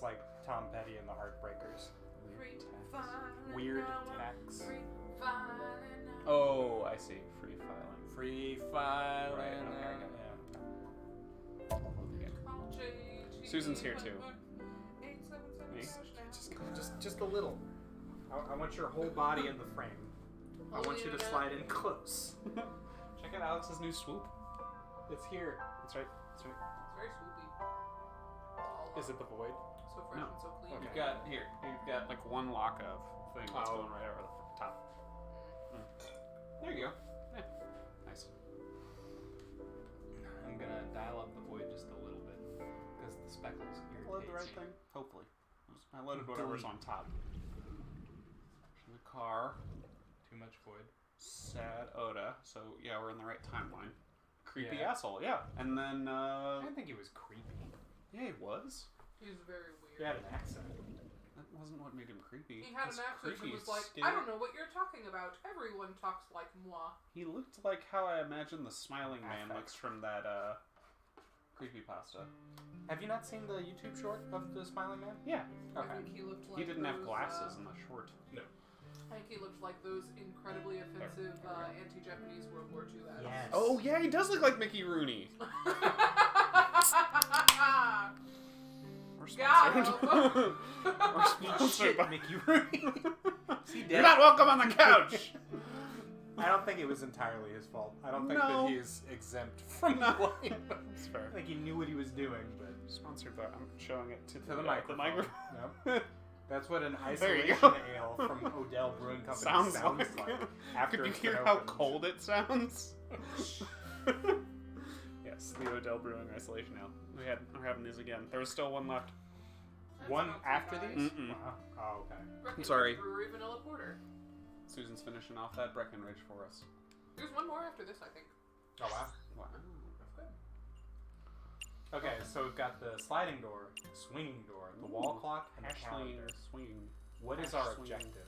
like Tom Petty and the Heartbreakers. Weird tax. Oh, I see. Free filing. Free filing. Right, okay, yeah. Susan's here too. Me? Just a little. I want your whole body in the frame. I want you to slide in close. Check out Alex's new swoop. It's here. That's right. That's right. It's very swoopy. Is it the void? So fresh and so clean. Okay. You've got like one lock of thing that's going right over the top. There you go. Yeah. Nice. I'm gonna dial up the void just a little bit because the speckles irritate Load the right me. thing. Hopefully. I loaded whatever's on top. In the car. Too much void. Sad Oda. So yeah, we're in the right timeline. Creepy Yeah. asshole. Yeah. And then I didn't think he was creepy. yeah, he was. He's very weird. He had an accent. That wasn't what made him creepy. He had His an accent and creepy was like, skin- I don't know what you're talking about. Everyone talks like moi. He looked like how I imagine the smiling man Affect. looks from that creepypasta. Have you not seen the YouTube short of the Smiling Man? Yeah. I think he looked like He didn't have those, glasses in the short. No. I think he looked like those incredibly offensive anti-Japanese World War II ads. Yes. Oh yeah, he does look like Mickey Rooney. We're Got sponsored. him. We're sponsored Shit, by Mickey Rooney. He You're not welcome on the couch. I don't think it was entirely his fault. I don't think No. that he's exempt from blame. That's fair. I think he knew what he was doing, but Sponsored by. I'm showing it to the the microphone. microphone. Yep. That's what an There you isolation go. ale from Odell Brewing Company Sounds sounds like. like. After Could you it's hear been how opened. cold it sounds? Yes, the Odell Brewing Isolation Ale. We're having these again. There was still one left. That's One not too after bad. these? Mm-mm. Wow. Oh, okay. Breckenridge sorry. Brewery Vanilla Porter. Susan's finishing off that Breckenridge for us. There's one more after this, I think. Oh, wow. Wow. Okay, so we've got the sliding door, swinging door, the wall clock, and the Ashley calendar. swinging. What is Ash our swinging. objective?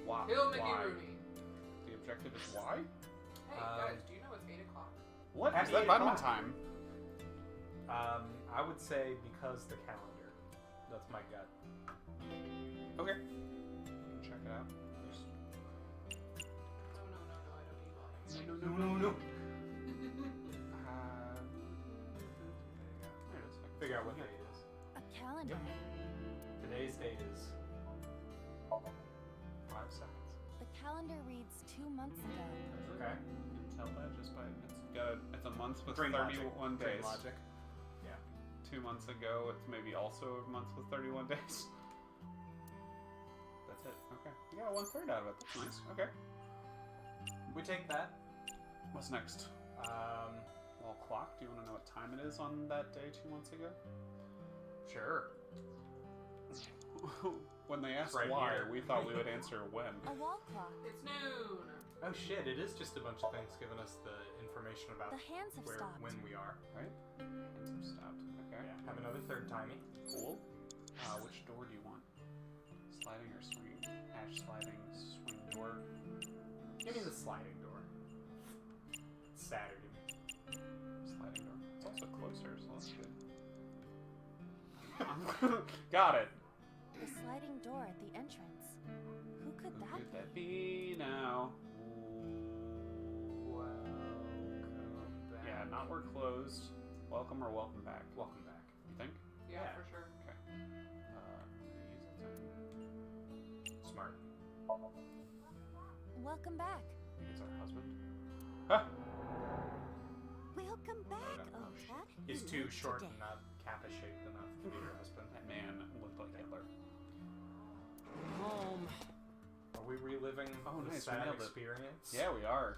Why? Kill Mickey Why? Rooney. The objective is why? Hey, guys, do you know it's 8 o'clock? What? At Is that 8 vitamin o'clock. time? I would say because the calendar. That's my gut. Okay. Check it out. No, I don't need volume. No. There it is. Figure out what day it is. A calendar. Today's date is 5 seconds. The calendar reads 2 months ago. Okay. You can tell that just by it's a month with Brain 31 logic. Brain days. logic. Yeah. 2 months ago, it's maybe also a month with 31 days. That's it. Okay. You got 1/3 out of it. That's nice. Okay. We take that. What's next? Wall clock. Do you want to know what time it is on that day 2 months ago? Sure. When they asked Right why, here. we thought we would answer when. A wall clock. It's noon. Oh shit! It is just a bunch of things giving us the information about The hands have stopped. when we are. Right? Hands have stopped. Okay. Yeah. Have another third timey. Cool. Which door do you want? Sliding or swinging? Ash sliding, swing door. Give me the sliding door. It's Saturday. Sliding door. It's also closer, so that's good. Got it. The sliding door at the entrance. Who could Who that could be? that be now? Welcome back. Yeah, not we're closed. Welcome or welcome back? Welcome back. You think? Yeah, Yeah. for sure. Okay. Use it. Smart. Welcome back. I think it's our husband. Huh? Welcome back, Oh, Oda. He's You too look short today. and not kappa shaped enough to be your husband. That man looked like Hitler. Home. Are we reliving Oh, the nice, we sad nailed it. experience? Yeah, we are.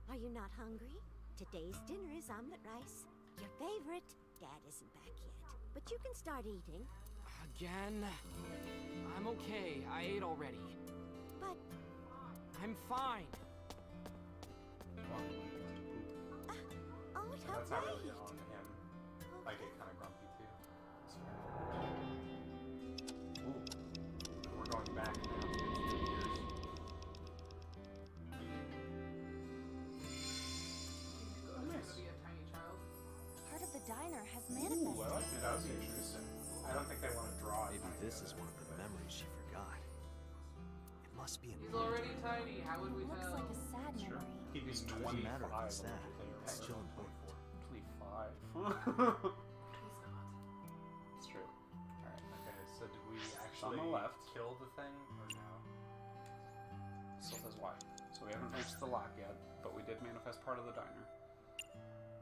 Are you not hungry? Today's dinner is omelet rice. Your favorite. Dad isn't back yet, but you can start eating. Again? I'm okay. I ate already. But I'm fine. oh, how That's not really right. on him. I get kind of grumpy too. Ooh. We're going back now. 2 years. It's gonna be a tiny child. Part of the diner has Ooh, manifested. I like That was interesting. this is one of the memories she forgot. It must be He's important. already tiny. How would we Looks tell? like a sad Sure. memory. He'd be He's Doesn't 25. matter if it's sad. allegedly, It's or still whatever. important. 25. He's not. It's true. Alright. Okay, so did we On actually the left. kill the thing or no? Still says Y. So we haven't reached the lock yet, but we did manifest part of the diner.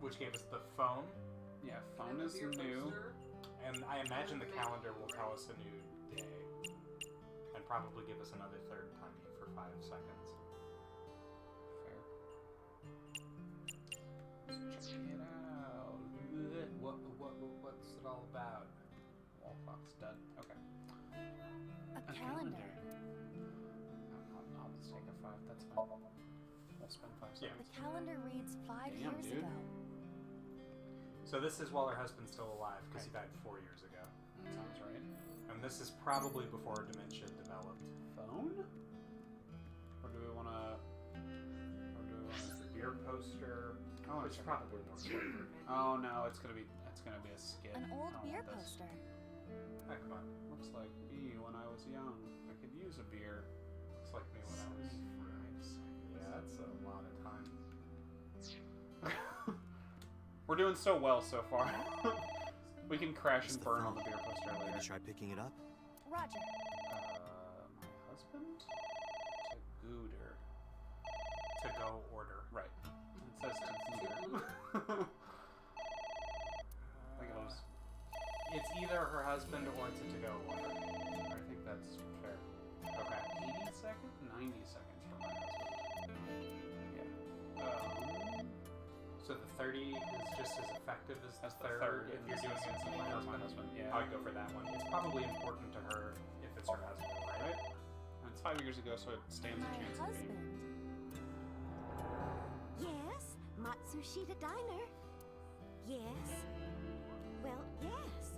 Which gave us the phone, Yeah, And phone the is beer new. poster. and I imagine the calendar will tell us a new day, and probably give us another third timing for 5 seconds. Fair. Let's check it out. What's it all about? Wall clock's dead. Okay. A calendar. I'll just take a 5. That's fine. We'll spend 5 Yeah. seconds. The calendar reads 5 Damn, years dude. ago. So this is while her husband's still alive, because he died 4 years ago. Sounds right. And this is probably before dementia developed. Phone? Or do we want to? The beer poster, Oh, which it's is probably more flavor. Oh no, it's gonna be a skit. An old I don't beer want this. poster. Ah, come on. Looks like me when I was young. I could use a beer. Looks like me when I was 5 seconds. Yeah, that's a lot of time. We're doing so well so far. We can crash It's and the burn phone. on the beer poster Maybe later. try picking it up? Roger. My husband? To Gooder. To go order. Right. It says to Gooder. I think it'll just, It's either her husband or it's a to-go order. I think that's fair. Okay. 80 seconds? 90 seconds for my husband. Yeah. So the 30 is just as effective as That's the the third. third. If you're doing it to my husband, Yeah. I'd go for that one. It's probably important to her if it's her husband, right? And it's 5 years ago, so it stands a My chance of being. husband. Yes, Matsushita Diner. Yes. Well, yes.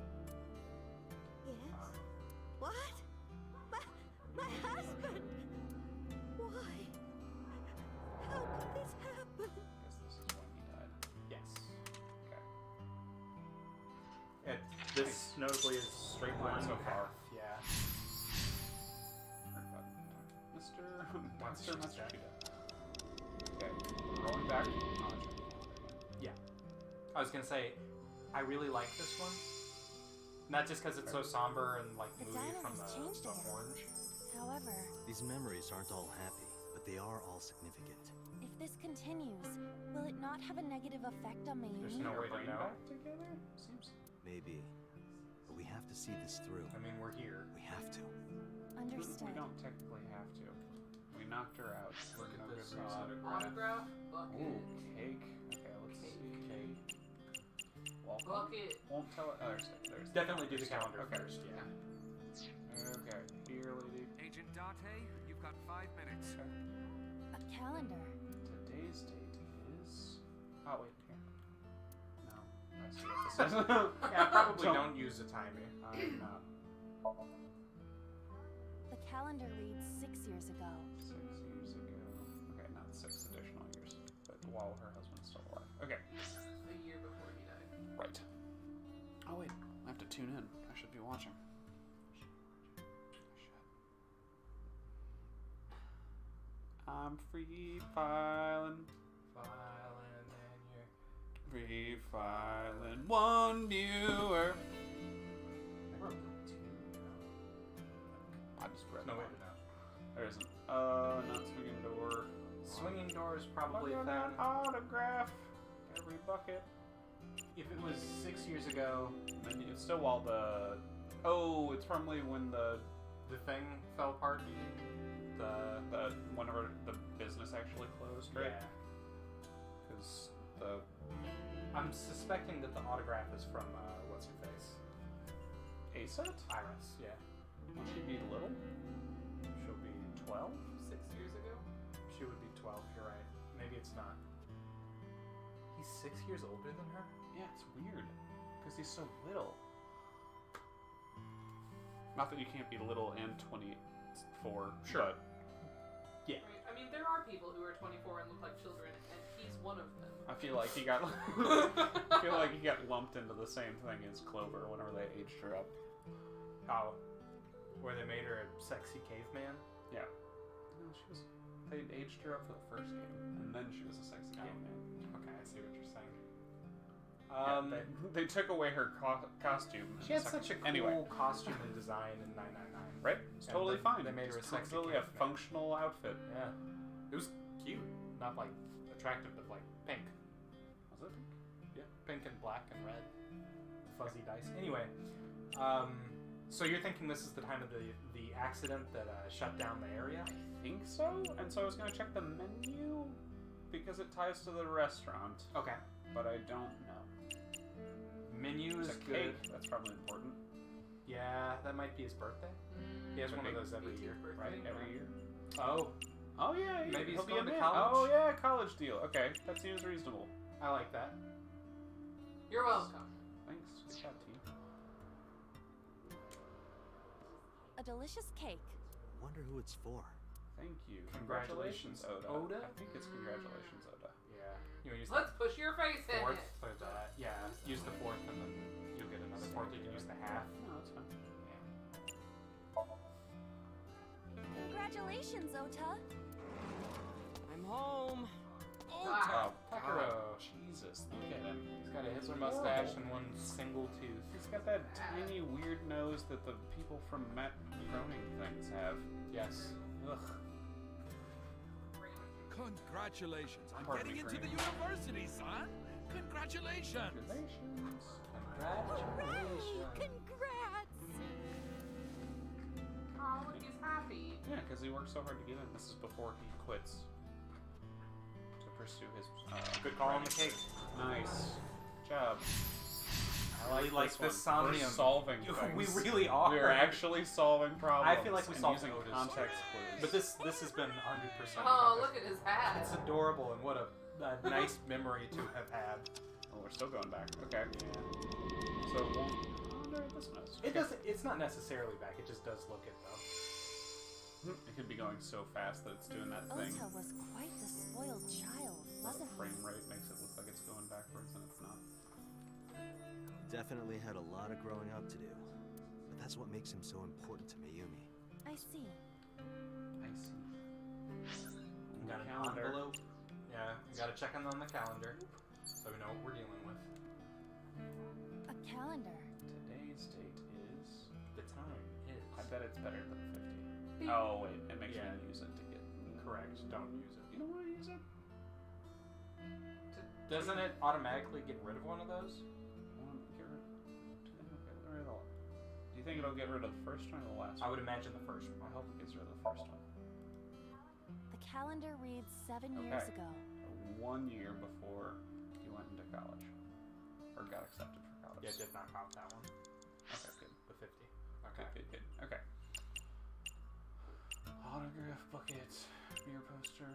Yes. What? My husband! Why? How could this happen? Guess this is when he died. Yes. Okay. This notably is straight line So far. Yeah. Mr. Matsushita. Matsushita. Okay. Rolling back. Oh, Yeah. I was gonna say, I really like this one. Not just because it's so somber and like The moody diner from has changed the a bit. orange. However, These memories aren't all happy, but they are all significant. if this continues, will it not have a negative effect on Mayumi? There's no way to brain know. back together? Seems. Maybe. But we have to see this through. I mean, we're here. We have to. Understood. We don't technically have to. We knocked her out. Look at No this good reason. Autograph bucket. Ooh, cake. Okay, let's see. Cake. Welcome. Bucket. Won't tell it. Oh, there's Definitely do the calendar Okay. first, yeah. Okay, here, lady. Agent Date, you've got 5 minutes. A calendar. Today's date is. Oh wait, here. No, I see what this is. Yeah, probably don't use the timing. I'm not. The calendar reads 6 years ago. 6 years ago. Okay, not 6 additional years, but while her husband's still alive. Okay, A year before he died. right. Oh wait, I have to tune in. I should be watching. I'm free filing. Filing and you're... Free filing. One viewer. I wrote the two. I just read No way one. to know. There isn't. Not swinging door. Swinging door is probably Look a at thing. that autograph. Every bucket. If it was 6 years ago, And then it's still while the. Oh, it's probably when the the thing fell apart. whenever the business actually closed, right? Yeah. Because the I'm suspecting that the autograph is from, what's her face? ASET? Iris, yeah. Won't she be little? She'll be 12? 6 years ago. She would be 12, you're right. Maybe it's not. He's 6 years older than her? Yeah, it's weird. Because he's so little. Not that you can't be little and 24. Sure. But Yeah. Right. I mean, there are people who are 24 and look like children, and he's one of them. I feel like he got lumped into the same thing as Clover whenever they aged her up. Oh. Where they made her a sexy caveman. Yeah. No, she was. They aged her up for the first game, and then she was a sexy caveman. Okay, I see what you're saying. Yeah, they took away her costume. She had such a cool costume and design in 999. Right? It's totally fine. They made her a sexy totally a caveman. functional outfit. Yeah. It was cute. Not like attractive, but like pink. Was it? Yeah, pink and black and red. Fuzzy dice. Anyway, so you're thinking this is the time of the accident that shut down the area? I think so. And so I was going to check the menu because it ties to the restaurant. Okay. But I don't know. Menu is It's a good. cake. That's probably important. Yeah, that might be his birthday. He has Could one of be. those every year, 18th birthday. right? Every year. Oh, Oh yeah. Maybe he's he'll be going a to man. college? Oh yeah, college deal. Okay, that seems reasonable. I like that. You're welcome. Thanks. Good job, team. A delicious cake. Wonder who it's for. Thank you. Congratulations, Oda. Oda? I think it's congratulations, Oda. Yeah. You know, use Let's push your face the in fourth. it. So that, yeah, use the fourth and then you'll get another fourth. You can use the half. No, that's fine. Congratulations, Ota. I'm home. Ah. Oh, Takuro. Jesus, look at him. He's got a Hitler mustache and one single tooth. He's got that tiny weird nose that the people from Matt Groening things have. Yes. Ugh. Congratulations on Pardon getting me, into the Green. university, son. Congratulations. Congratulations. Hooray! Congrats! Oh, look, he's happy. Yeah, because he worked so hard to get in. This is before he quits to pursue his. Good call on the cake. Nice job. I really like this one. We're Somnium. solving We things. really are. We're actually solving problems. I feel like we and solved using Otis. context clues. But this has been 100%. Oh, look at his hat. It's adorable and what a nice memory to have had. Oh, we're still going back. Okay. So won't this knows. It doesn't. It's not necessarily back. It just does look it though. It could be going so fast that it's doing that thing. Ota was quite the spoiled child, The wasn't he? frame rate makes it look like it's going backwards and it's not. Definitely had a lot of growing up to do. But that's what makes him so important to Mayumi. I see. I see. Got an Calendar. envelope. Yeah, we got to check on the calendar so we know what we're dealing with. A calendar. Today's date is. The time is. I bet it's better than 50. Oh wait, it makes Yeah. me use it to get. Correct. Don't use it. You don't want to use it? Doesn't it automatically get rid of one of those? Get rid. Do you think it'll get rid of all? Do you think it'll get rid of the first one or the last I one? would imagine the first I one. hope it gets rid of the first one. The calendar reads 7 years Okay. ago. 1 year before you went into college. Or got accepted for college. Yeah, did not count that one. Okay, good. The 50. Okay. Good. Okay. Autograph bucket. Beer poster.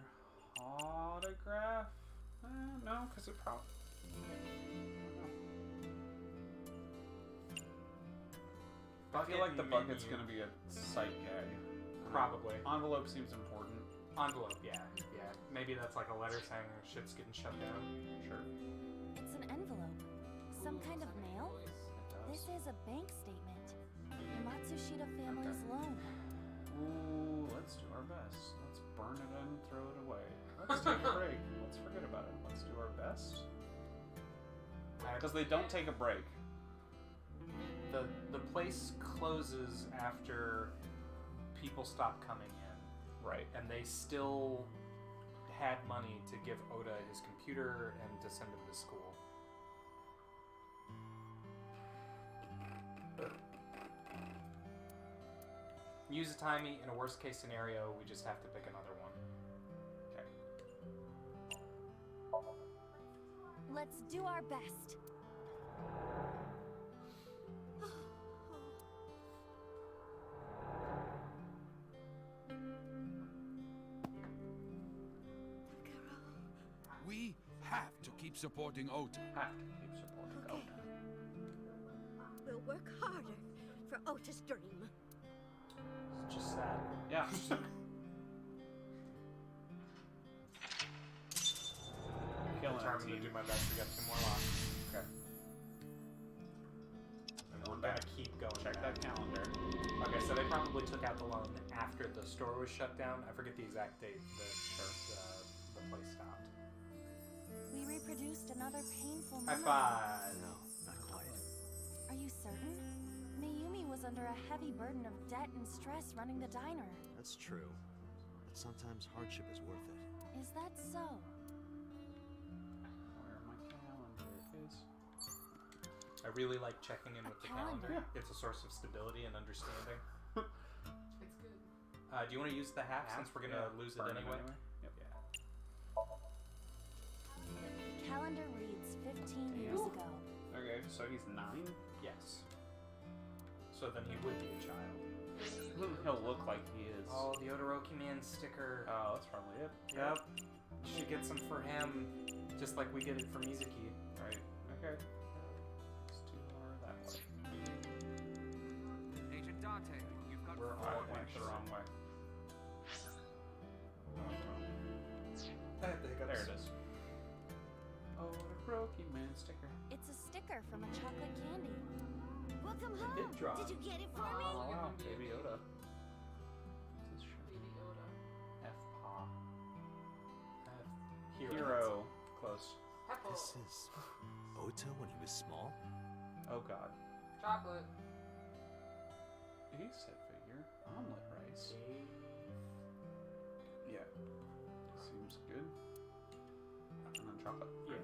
Autograph? No, because it probably. I feel like the bucket's gonna be a sight gag. Probably. Envelope seems important. Envelope, yeah. Maybe that's like a letter saying shit's getting shut down. Sure. It's an envelope. Some kind of mail? It This does. is a bank statement. The Matsushita family's loan. Ooh, let's do our best. Let's burn it and throw it away. Let's take a break. Let's forget about it. Let's do our best. Because they don't take a break. The place closes after people stop coming in. Right. And they still had money to give Oda his computer and to send him to school. Use a timey. In a worst case scenario, we just have to pick another one. Okay. Let's do our best. We have to keep supporting Ota. Have to keep supporting Okay. Oda. We'll work harder for Ota's dream. It's just sad. Yeah. Killing Determined it, to team. do my best. We got 2 more locks. Okay. And we're gonna keep going. Check now. that calendar. Like I said, so they probably took out the loan after the store was shut down. I forget the exact date that the place stopped. We reproduced another painful High memory. five. No, not quite. Are you certain? Mayumi was under a heavy burden of debt and stress running the diner. That's true. But sometimes hardship is worth it. Is that so? Where my calendar is. I really like checking in with the calendar. calendar. It's a source of stability and understanding. It's good. Do you want to use the half since we're gonna lose it Burn anyway? Yep. Yeah. The calendar reads 15 years Damn. ago. Okay, so he's 9? Yes. So then he would be a child. He'll look like he is. Oh, the Odoroki Man sticker. Oh, that's probably it. Yep. Should get some for him, just like we get it for Mizuki. Right. Okay. Let's do more that way. Agent Dante, you've got We're Oh, all I went the wrong way. There it is. Oh, the Rocky Man sticker. It's a sticker from a chocolate candy. Welcome did home. draw. Did you get it for me? Oh, wow. Look at Baby him. Yoda. This is Baby Yoda. F-Paw. Hero. Close. Peppo. This is Ota when he was small? Oh, God. Chocolate. He said figure. Omelet rice. Yeah. Seems good. And then chocolate. Yeah.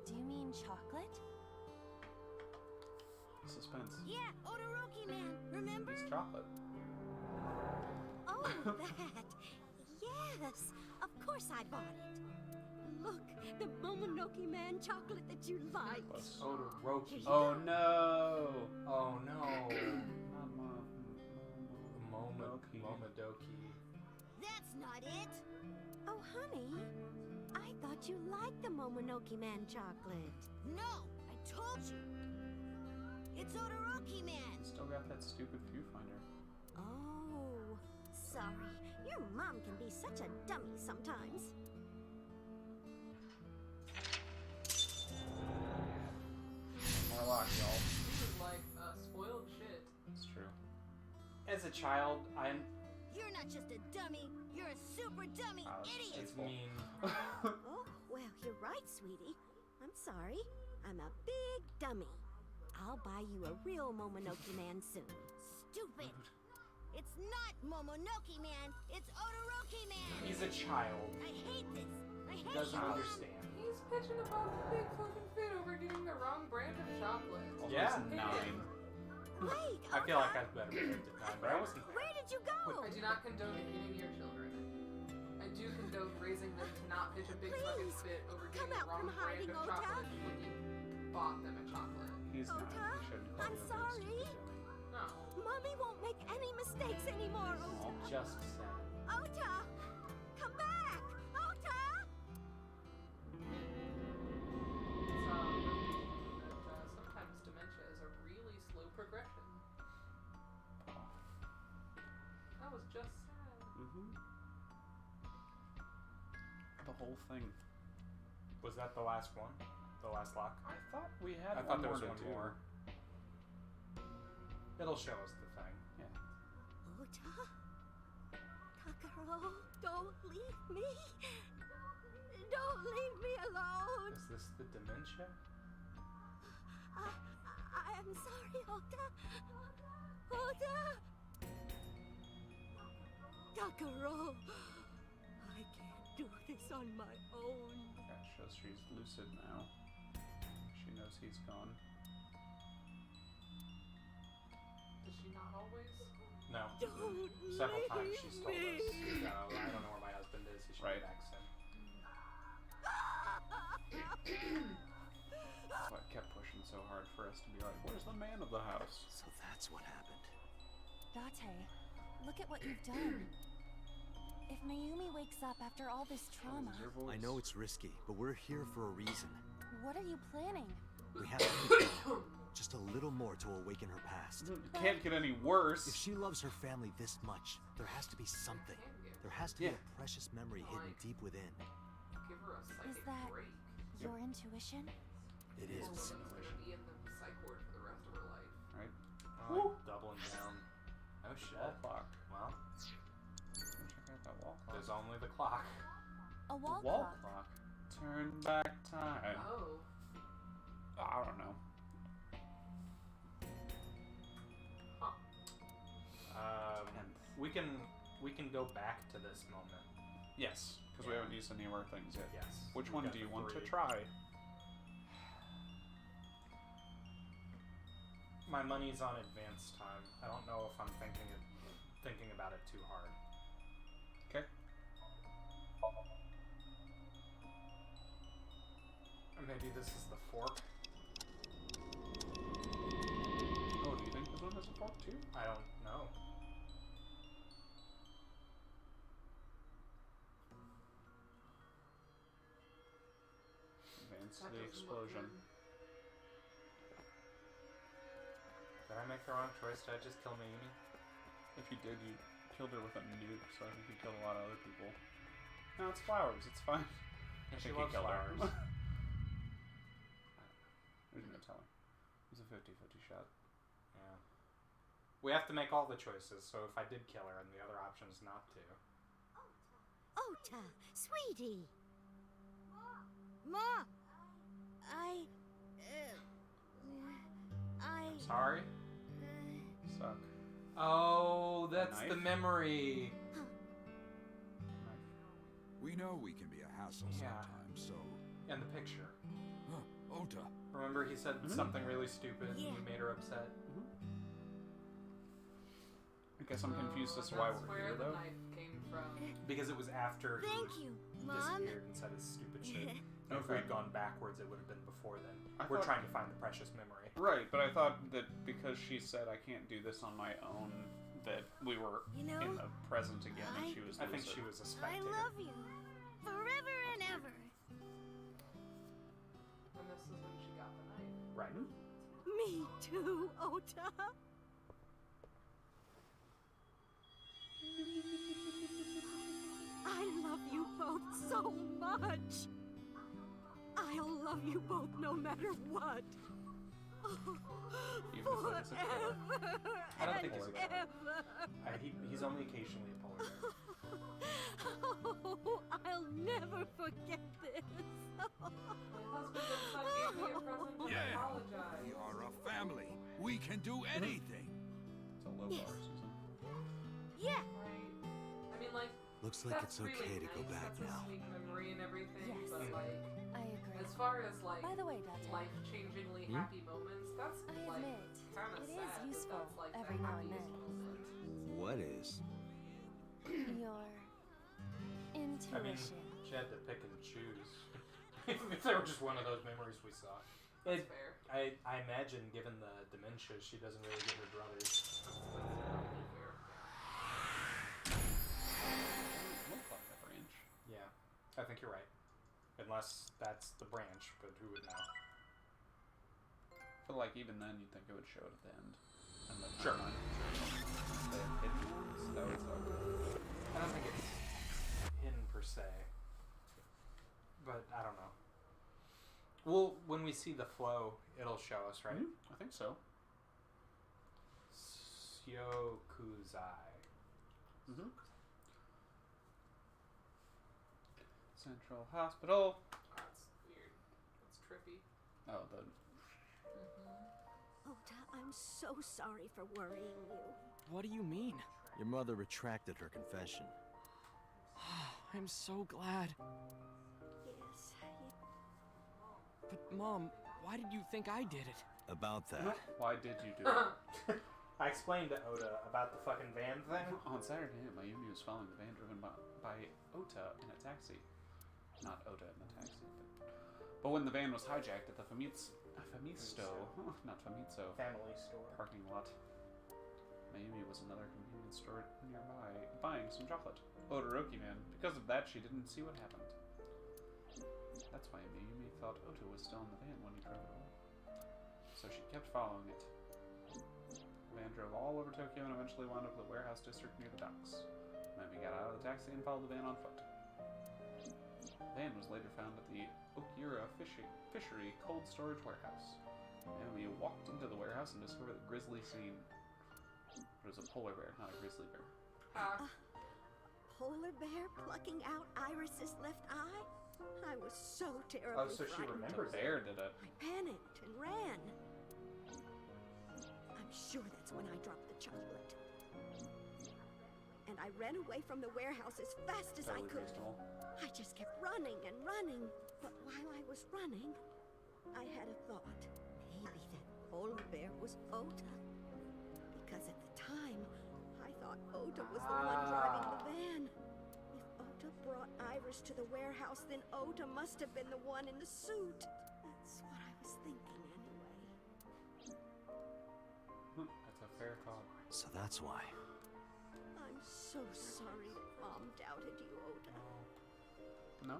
Do you mean chocolate? Suspense. Yeah, Odoroki Man. Remember? It's chocolate. Oh, that. Yes, of course I bought it. Look, the Momonoke Man chocolate that you like. Close. Odoroki. Oh, no! Oh no. Momonoki. Momodoki. That's not it. Oh, honey, I thought you liked the Momonoke Man chocolate. No, I told you. It's Odoroki Man. Still got that stupid viewfinder. Oh, sorry. Your mom can be such a dummy sometimes. More lock, y'all. This is like spoiled shit. It's true. As a child, I'm. You're not just a dummy. You're a super dummy Oh, idiot. It's mean. Oh, well, you're right, sweetie. I'm sorry. I'm a big dummy. I'll buy you a real Momonoke Man soon. Stupid. It's not Momonoke Man. It's Odoroki Man. He's a child. I hate this. I He hate doesn't you, Mom. understand. He's pitching about the big fucking fit over getting the wrong brand of chocolate. Also, Yeah. it's 9. Wait, I feel like Oda, I've better predicted time, but I wasn't there. Where did you go? I do not condone hitting your children. I do condone raising them to not pitch a big fucking Please, fit over come getting the out wrong from brand hiding, of Ota. chocolate when you bought them a chocolate. He's 9. Ota, We shouldn't call I'm you a big sorry. stupid dummy. No. Mommy won't make any mistakes anymore, Ota. Just saying. Ota! Come back! Ota! It's that sometimes dementia is a really slow progression. That was just sad. The whole thing. Was that the last one? The last lock? I thought we had I thought there was to one do. more. It'll show us the thing. Ota? Takaro, don't leave me. Don't leave me alone. Is this the dementia? I'm sorry, Ota. Ota! Takaro, I can't do this on my own. That shows she's lucid now. She knows he's gone. Did she not always? No. Don't Several leave times she's told me. us, no, I don't know where my husband is. He should Right. be back soon. That's why I kept pushing so hard for us to be like, where's the man of the house? So that's what happened. Date, look at what you've done. If Mayumi wakes up after all this trauma, Is your voice? I know it's risky, but we're here for a reason. what are you planning? We have to keep going. Just a little more to awaken her past. It can't get any worse. If she loves her family this much, there has to be something. There has to be Yeah. a precious memory hidden deep within. Give her a psychic Is that break. your intuition? It Or is. woman's gonna be in the psych ward for the rest of her life. Right? Oh, shit. Wall clock. Well, Check out that wall clock. there's only the clock. A wall, Wall clock. clock. Turn back time. Oh. I don't know. We can go back to this moment. Yes, because we haven't used any of our things yet. Yes. Which we've one got do you the want to three. try? My money's on advance time. I don't know if I'm thinking about it too hard. Okay. Or maybe this is the fork. Oh, do you think this one has a fork too? I don't know. Advance to That the doesn't look explosion. good. Did I make the wrong choice? Did I just kill Mayumi? If you did, you killed her with a nuke, so I think you killed a lot of other people. No, it's flowers. It's fine. I She think loves you killed flowers. her. There's no telling. It was a 50-50 shot. Yeah. We have to make all the choices, so if I did kill her and the other option is not to. Ota, sweetie. Ma. Sorry? Suck. Oh, that's the Knife? memory. We know we can be a hassle Yeah. sometimes, so... And the picture. Huh, Ota. Remember he said something really stupid and Yeah. you made her upset? I guess I'm confused as to Oh, why that's we're where here, the though. knife came from. Because it was after he Thank you, Mom. disappeared and said his stupid shit. And if we had gone backwards, it would have been before then. I We're thought- trying to find the precious memory. Right, but I thought that because she said I can't do this on my own, that we were You know, in the present again and she was I think lucid. she was a I spectator. love you. Forever and ever. And this is when she got the knife. Right. Me too, Ota. I love you both so much. I'll love you both no matter what. Even if it is a killer. Forever I don't think and he's a killer. ever. He's only occasionally a polar bear. Oh, I'll never forget this. My husband and son gave me a present and Yeah. apologize. We are a family. We can do anything. It's a low bar, Susan. Yeah. Right. I mean, like, Looks like that's it's okay really to go nice. back That's now. a sweet memory and everything, Yes. but like, I agree. as far as like By the way, Dante, life-changingly happy moments, that's I like admit, kind of it sad. is that useful that's like every the now and happiest then. moment. What is? your I mean, intuition. she had to pick and choose. If they were just one of those memories we saw. That's fair. I imagine, given the dementia, she doesn't really get her brothers. That's probably fair. Look like a branch. Yeah, I think you're right. Unless that's the branch, but who would know? But like even then, you'd think it would show it at the end. And the Sure. timeline. The hidden ones, that would suck. I don't think it's hidden per se, but I don't know. Well, when we see the flow, it'll show us, right? I think so. Syokuzai. Mm-hmm. Central Hospital. That's weird. That's trippy. Oh, the Ota, I'm so sorry for worrying you. What do you mean? Your mother retracted her confession. I'm so glad. Yes. But Mom, why did you think I did it? About that. Why did you do it? I explained to Oda about the fucking van thing. On Saturday night, Mayumi was following the van driven by Ota in a taxi. Not Ota in the taxi, but when the van was hijacked at the Famitsu, not Famitsu, Family store. parking lot, Mayumi was another convenience store nearby buying some chocolate. Odoroki man. Because of that, she didn't see what happened. That's why Mayumi thought Ota was still in the van when he drove it away. So she kept following it. The van drove all over Tokyo and eventually wound up at the warehouse district near the docks. Mayumi got out of the taxi and followed the van on foot. The van was later found at the Okura Fishery Cold Storage Warehouse. Mayumi walked into the warehouse and discovered the grisly scene. There was a polar bear, not a grizzly bear. Polar bear plucking out Iris's left eye? I was so terribly Oh, so she frightened. remembers The bear did it. I panicked and ran. I'm sure that's when I dropped the chocolate. And I ran away from the warehouse as fast as I Totally could. reasonable. I just kept running and running. But while I was running, I had a thought. Maybe that polar bear was Ota. Because at the time, I thought Ota was the one driving the van. If Ota brought Iris to the warehouse, then Ota must have been the one in the suit. That's what I was thinking anyway. That's a fair thought. So that's why. I'm so sorry that Mom doubted you, Ota. No?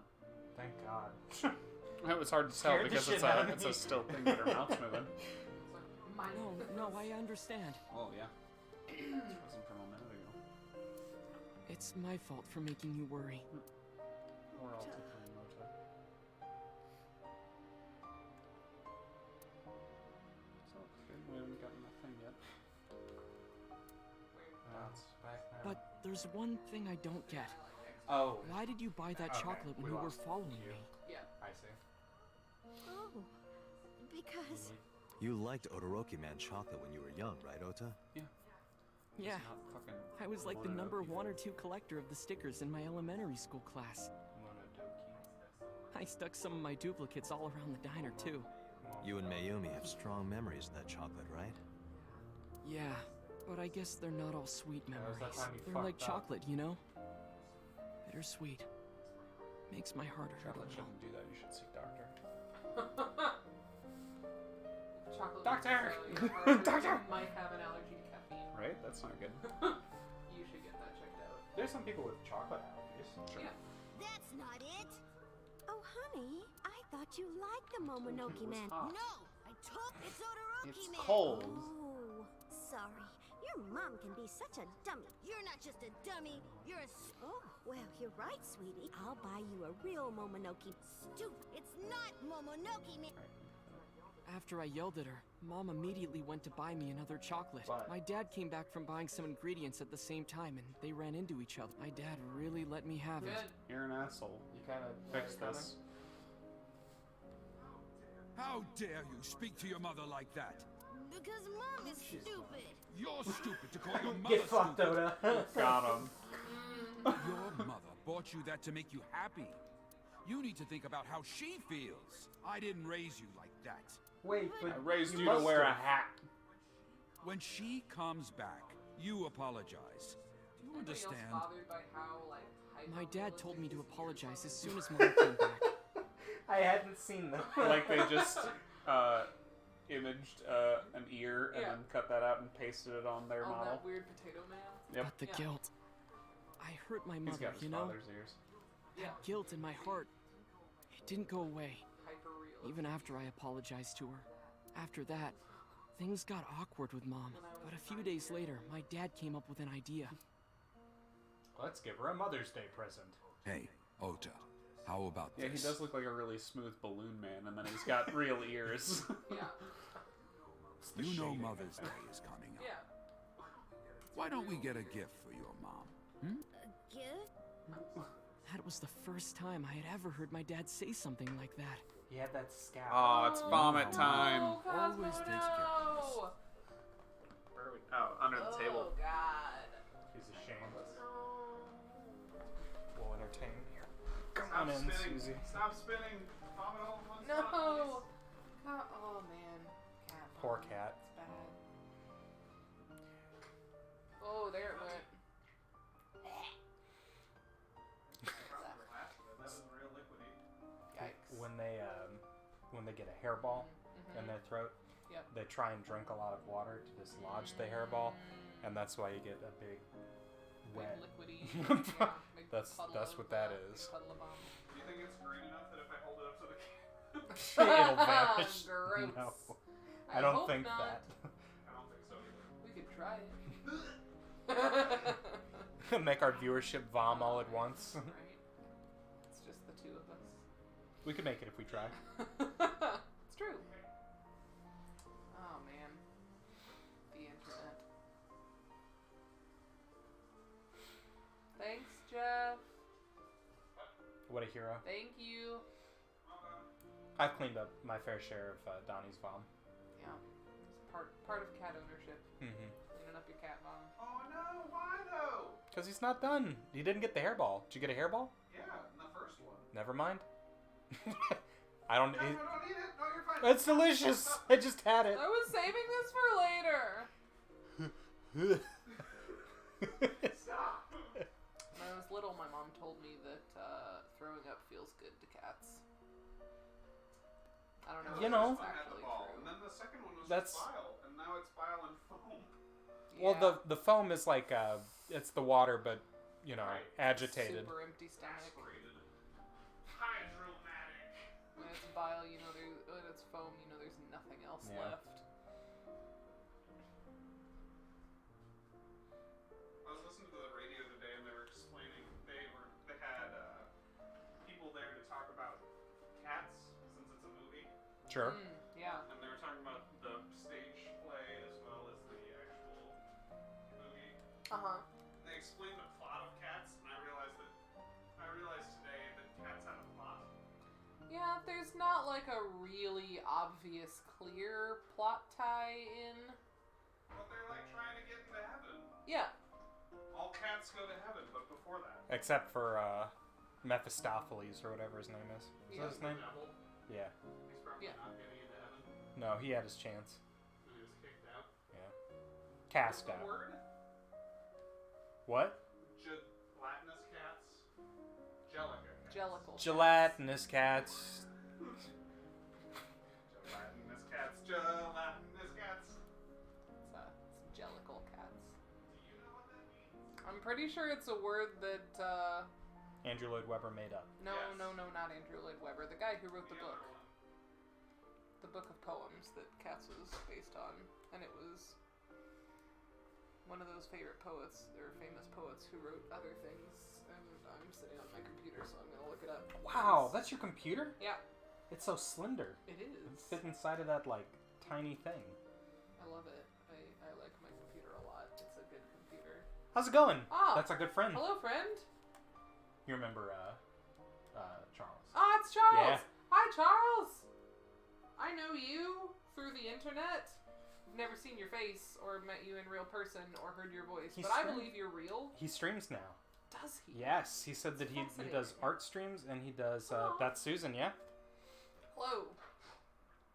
Thank God. It was hard to tell Scared the because shit out of it's me. a still thing that her mouth's moving. No, I understand. Oh, yeah. This wasn't from a minute ago. It's my fault for making you worry. We're all tickling Mota. So, good. We haven't gotten that thing yet. Bounce back now. But there's one thing I don't get. Oh, Why did you buy that Okay, chocolate when we you were lost following you. me? I see. Oh, because You liked Odoroki Man chocolate when you were young, right, Ota? Yeah. It's not fucking I was like the Mononoke. number 1 or 2 collector of the stickers in my elementary school class. Monodoki. I stuck some of my duplicates all around the diner too. You and Mayumi have strong memories of that chocolate, right? Yeah, but I guess they're not all sweet That was memories. that time you They're like fucked up. chocolate, you know? Bittersweet. Makes my heart hurt a Chocolate little. shouldn't do that. You should seek doctor. Chocolate Doctor! Doctor! Might have an allergy to caffeine. Right? That's not good. You should get that checked out. There's some people with chocolate allergies. Sure. Yeah. that's not it. Oh, honey, I thought you liked the Momonoke It was Man. hot. No, I took it's Odoroki It's Man. cold. Oh, sorry. Your mom can be such a dummy. You're not just a dummy. You're a. Oh, well, you're right, sweetie. I'll buy you a real Momonoke. Stupid. It's not Momonoke Man. After I yelled at her, Mom immediately went to buy me another chocolate. But- My dad came back from buying some ingredients at the same time, and they ran into each other. My dad really let me have it. Good. You're an asshole. You kind of Fix this. How dare you speak to your mother like that? Because Mom is stupid. You're stupid to call your mother Get fucked, stupid. Oda. Got him. Your mother bought you that to make you happy. You need to think about how she feels. I didn't raise you like that. Wait, but I raised you to must wear a have. hat. When she comes back, you apologize. Do you Anybody else understand? bothered by how, like, My dad told me to hyper-realistic apologize as this soon as Mom came back. I hadn't seen them. Like they just imaged an ear and Yeah. then cut that out and pasted it on their Oh, model. that weird potato man. Yep. But the Yeah. guilt. I hurt my He's mother, got his you know? father's ears. Yeah. Guilt in my heart. It didn't go away, Hyper-realistic. even after I apologized to her. After that, things got awkward with Mom. But a few days later, my dad came up with an idea. Let's give her a Mother's Day present. Hey, Ota, how about Yeah, he this? does look like a really smooth balloon man, and then he's got real ears. Yeah. It's the You know shading, I Mother's think. Day is coming up. Yeah. Why don't we get a gift for your mom? Gift? That was the first time I had ever heard my dad say something like that. He had that scowl. Oh, it's vomit time. No, Cosmo, Always takes care of us. no! Where are we? Oh, under the table. Oh, God. He's ashamed. No. We'll entertain here. Come on in, Susie. Stop spinning. Vomit all at once. No! God, oh, man. Cat. Poor cat. It's bad. Oh, there it went. Yikes. When they get a hairball in their throat, Yep. they try and drink a lot of water to dislodge the hairball, and that's why you get a big wet. Big liquidy. Yeah, big That's puddle of, what that big is. puddle of vomit. Do you think it's green enough that if I hold it up to the It'll vanish. Gross. No, I don't hope think not. that. I don't think so either. We could try it. Make our viewership vom all at once. Right? It's just the two of us. We could make it if we try. It's true. Oh man. The internet. Jeff. What a hero. Thank you. I've cleaned up my fair share of Donnie's vom. Yeah. It's part of cat ownership. Mm-hmm. Cleaning up your cat vom. Oh no, why though? Because he's not done. He didn't get the hairball. Did you get a hairball? Yeah, in the first one. Never mind. I don't. No, I don't eat it. No, you're fine. It's delicious. I just had it. I was saving this for later. Stop. When I was little, my mom told me that throwing up feels good to cats. I don't know. You if know. that's actually true. And then the second one was That's- bile, and now it's bile and foam. Well, Yeah. the foam is like it's the water, but you know, Right. agitated. Super empty stomach. Aspirated. Hydromatic. When it's bile, you know, when it's foam, you know, there's nothing else Yeah. left. I was listening to the radio today, and they were explaining they had people there to talk about cats since it's a movie, Sure. Yeah. and they were talking about the stage play as well as the actual movie. Uh-huh. They explained the plot of Cats, and I realized today that Cats had a plot. Yeah, there's not like a really obvious, clear plot tie-in. But they're like trying to get into heaven. Yeah. All cats go to heaven, but before that. Except for Mephistopheles or whatever his name is. Is Yeah. that his name? The devil, Yeah. he's probably Yeah. not getting into heaven, No, he had his chance. and he was kicked out. Yeah. Cast What's the out. word? What? Gelatinous cats. Jellica cats. Jellicle. Gelatinous cats. Gelatinous cats. Gelatinous cats. It's jellicle cats. Do you know what that means? I'm pretty sure it's a word that, Andrew Lloyd Webber made up. no, Yes. no, not Andrew Lloyd Webber. The guy who wrote the book. other one. The book of poems that Cats was based on. And it was one of those favorite poets, or famous poets who wrote other things. And I'm sitting on my computer, so I'm gonna look it up. Wow, that's your computer? Yeah, It's so slender. it It is. fit inside of that like tiny thing. I love it. I like my computer a lot. It's a good computer. How's it going? Ah, That's a good friend. hello, friend. You remember Charles? Ah, it's Charles. Yeah. Hi, Charles. I know you through the internet. I've never seen your face or met you in real person or heard your voice, He's but I strange. believe you're real. He streams now. Does he? Yes, he said that he does Fascinating. art streams and he does. Aw. That's Susan, yeah. Hello.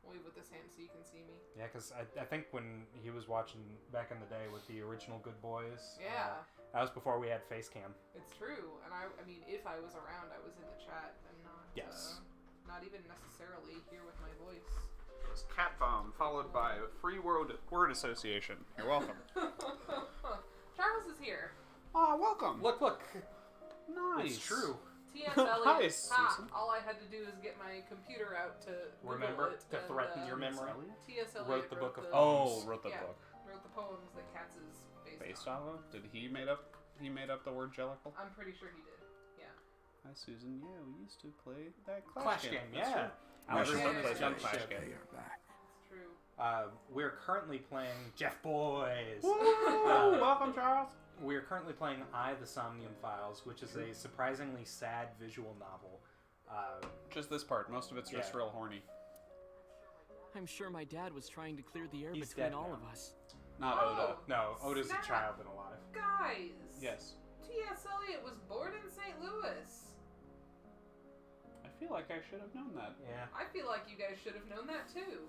Wave with this hand so you can see me. Yeah, because I think when he was watching back in the day with the original Good Boys. Yeah, That was before we had face cam. it's true. And I mean, if I was around, I was in the chat. I'm not. Yes. Not even necessarily here with my voice. It was Cat Bomb, followed by Free Word Association. You're welcome. Charles is here. Ah, welcome. Look. Nice. It's true. T.S. Eliot. Nice, Ha! Susan. All I had to do is get my computer out to Google Remember it to and, threaten your memory. T.S. Eliot Wrote the book of Oh, wrote the yeah, book. wrote the poems that Cats is Based on them? Did he made up the word jellicle? I'm pretty sure he did. Yeah. Hi Susan, yeah, we used to play that Clash game, That's yeah. true. Everyone Yeah. plays on Yeah. Clash Yeah. game. It's true. We're currently playing Jeff Boys. Welcome, Charles. We're currently playing I, the Somnium Files, which is a surprisingly sad visual novel. Just this part. Most of it's just Yeah. real horny. I'm sure my dad was trying to clear the air He's between dead all now. of us. Not Oda. No, Oda's Snap. a child and alive. Guys! Yes. T.S. Eliot was born in St. Louis. I feel like I should have known that. Yeah. I feel like you guys should have known that too.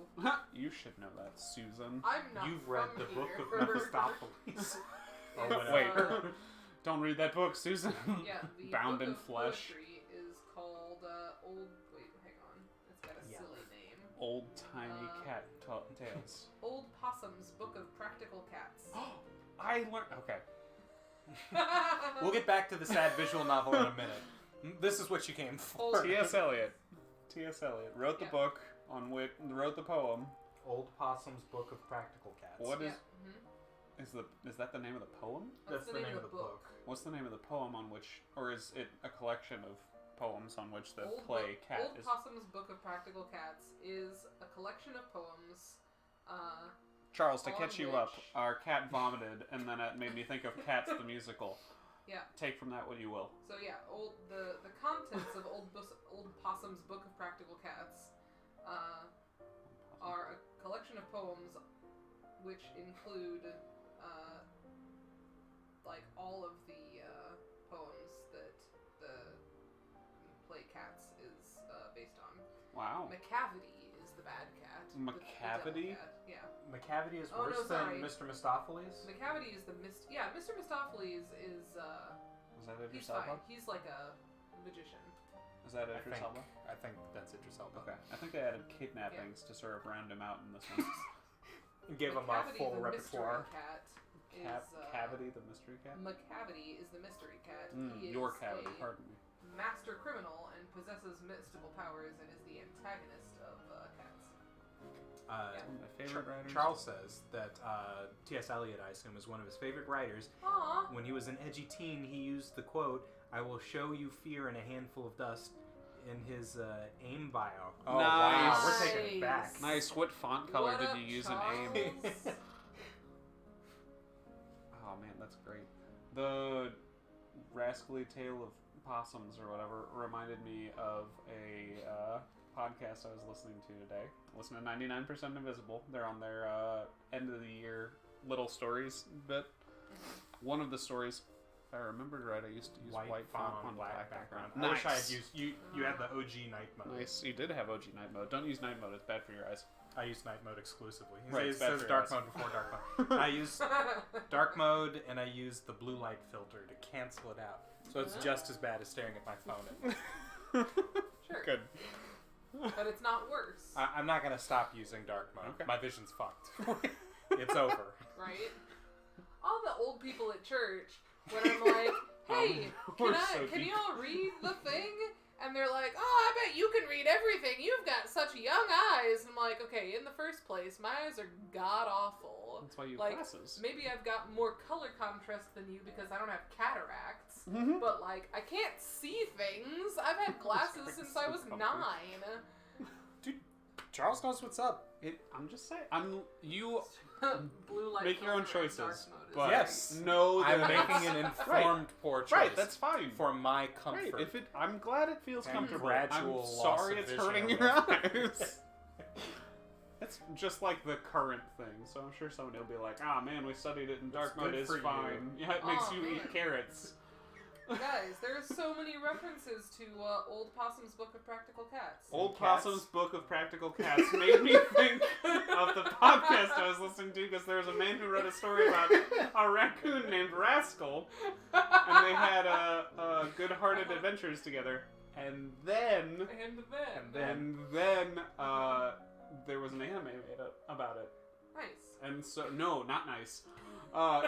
You should know that, Susan. I'm not You've read from the book here. of Mephistopheles. Or It's, whatever. Wait. Don't read that book, Susan. Yeah, the Bound book in of flesh. poetry is called Old. Wait, hang on. It's got a Yeah. silly name. Old timey cat tales. Old Possum's Book of Practical Cats. I learned. Okay. We'll get back to the sad visual novel in a minute. This is what you came for. T.S. Eliot. T.S. Eliot wrote the Yeah. book on which wrote the poem. Old Possum's Book of Practical Cats. What is Mhm. is that the name of the poem? That's the name of the book. What's the name of the poem on which, or is it a collection of poems on which the Old play Book- Cat Old is? Possum's Book of Practical Cats is a collection of poems. Charles, to on catch you up, which- our cat vomited, and then it made me think of Cats the musical. Yeah. Take from that what you will. So yeah, the contents of Old Possum's Book of Practical Cats are a collection of poems which include like all of the poems that the play Cats is based on. Wow. Macavity is the bad cat. Macavity? The devil cat. Yeah. Macavity is Oh, no, worse than sorry. Mr. Mistopheles? Macavity is the Yeah, Mr. Mistopheles is Is that he's Idris Elba? fine. He's like a magician. Is that Idris Elba? I think that's Idris Elba. Okay. I think they added kidnappings to sort of round him out in this one. Give him a Macavity, full the repertoire. mystery cat, is Cavity, the mystery cat? Macavity is the mystery cat. He Your is cavity, a pardon me. master criminal and possesses mystical powers and is the antagonist of Cats. One of my favorite writers. Charles says that T.S. Eliot, I assume, is one of his favorite writers. Aww. When he was an edgy teen, he used the quote, "I will show you fear in a handful of dust," in his AIM bio. Oh, Nice. wow. We're taking it back. Nice. What font color What did up, you use Charles? in AIM? Oh man, that's great. The Rascally Tale of Possums or whatever reminded me of a podcast I was listening to today. Listen to 99% Invisible. They're on their end of the year little stories bit. One of the stories, if I remembered right, I used to use white font on black background. I wish I had used you had the OG night mode. Nice. You did have OG night mode. Don't use night mode. It's bad for your eyes. I use night mode exclusively. Right, It it's bad says for dark your mode before dark mode. I use dark mode and I use the blue light filter to cancel it out. So it's just as bad as staring at my phone. Sure. Good. But it's not worse. I'm not going to stop using dark mode. Okay. My vision's fucked. It's over. Right? All the old people at church, when I'm like, hey, can you all read the thing? And they're like, oh, I bet you can read everything. You've got such young eyes. And I'm like, okay, in the first place, my eyes are god-awful. That's why you have Like, glasses. maybe I've got more color contrast than you because I don't have cataracts. Mhm. But, like, I can't see things. I've had glasses since I was 9. Dude, Charles knows what's up. I'm just saying. You Blue light make your own filter and choices, dark mode is but Yes. know I'm that making an informed poor choice. right. That's fine. for my comfort. Great. I'm glad it feels And comfortable. gradual I'm loss sorry of it's vision hurting over your time. eyes. That's just like the current thing. So I'm sure somebody will be like, "Ah, man, we studied it in dark It's mode. good It's for you." fine. Yeah, it makes Aw, you man. eat carrots." Guys, there's so many references to Old Possum's Book of Practical Cats. Old Cats. Possum's Book of Practical Cats made me think of the podcast I was listening to because there was a man who wrote a story about a raccoon named Rascal, and they had good-hearted adventures together. And then there was an anime made about it. Nice. And so, no, not nice.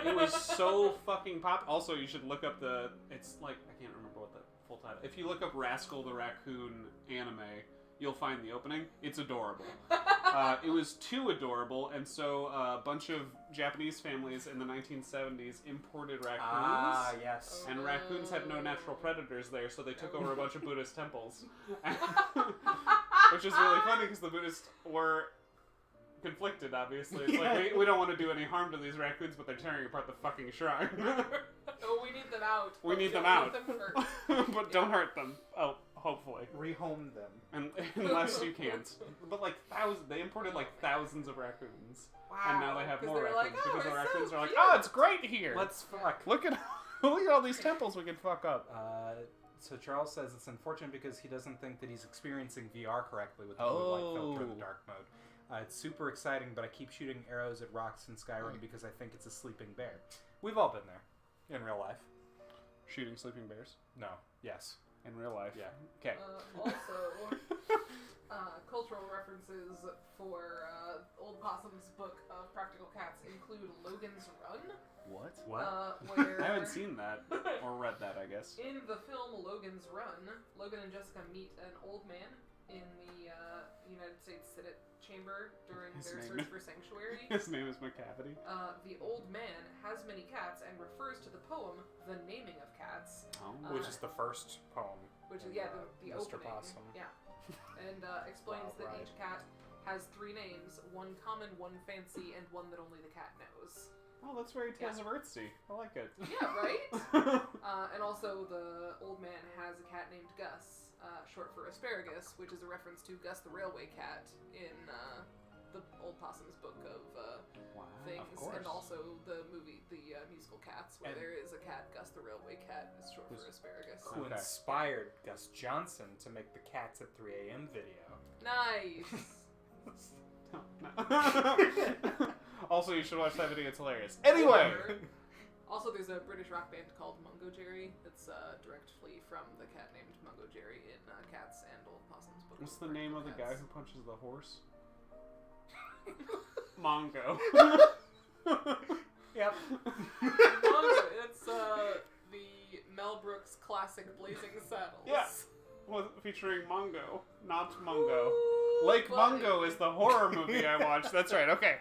It was so fucking pop. Also, you should look up it's like, I can't remember what the full title. If you look up Rascal the Raccoon anime, you'll find the opening. It's adorable. It was too adorable, and so a bunch of Japanese families in the 1970s imported raccoons. Ah, yes. And raccoons had no natural predators there, so they took over a bunch of Buddhist temples. Which is really funny because the Buddhists were conflicted, obviously. It's like, we don't want to do any harm to these raccoons, but they're tearing apart the fucking shrine. Oh, we need them out. We but need them don't out. let them hurt. But don't hurt them. Oh, hopefully. Rehome them. And unless you can't. But like they imported like thousands of raccoons. Wow. And now they have 'Cause more they're raccoons like, oh, because the we're raccoons so are like, cute. oh, it's great here. Let's fuck. Look at all these temples we can fuck up. So Charles says it's unfortunate because he doesn't think that he's experiencing VR correctly with the blue light filter in the dark mode. It's super exciting, but I keep shooting arrows at rocks in Skyrim because I think it's a sleeping bear. We've all been there in real life. Shooting sleeping bears No. Yes. in real life. Yeah. Okay. Also, cultural references for Old Possum's Book of Practical Cats include Logan's Run. What? Where I haven't seen that or read that, I guess. In the film Logan's Run, Logan and Jessica meet an old man in the United States Senate chamber during their search for sanctuary. His name is McCavity. The old man has many cats and refers to the poem "The Naming of Cats," Which is the first poem. which is in, the Mr. opening. Possum. Yeah, and explains Wow, that right. each cat has 3 names, one common, one fancy, and one that only the cat knows. Oh, that's very Tales of Earthsea. I like it. Yeah, right? And also the old man has a cat named Gus, short for asparagus, which is a reference to Gus the railway cat in the Old Possum's book of things, of course. and also the movie, the musical Cats, where there is a cat, Gus the railway cat, is short for asparagus. Who inspired Gus Johnson to make the Cats at 3 a.m. video. Nice! Also, you should watch that video. It's hilarious. Anyway! Also, there's a British rock band called Mungo Jerry that's directly from the cat named Mungo Jerry in Cats and Old Possum's book. What's the name of the guy who punches the horse? Mongo. Yep. Mungo, it's the Mel Brooks classic Blazing Saddles. Yeah. Well, featuring Mongo, not Mungo. Ooh, Lake buddy. Mungo is the horror movie I watched. That's right. Okay.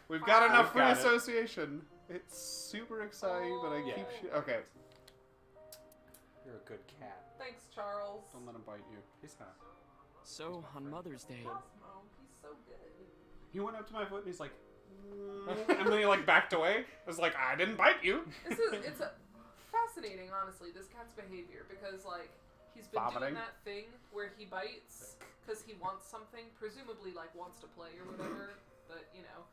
We've got enough free association. It's super exciting, but I keep okay. You're a good cat. Thanks, Charles. Don't let him bite you. He's not. So, on Mother's Day, Cosmo, he's so good. He went up to my foot and he's like, and then he like backed away. I was like, I didn't bite you. It's fascinating, honestly, this cat's behavior, because like he's been doing that thing where he bites because he wants something, presumably like wants to play or whatever, but you know,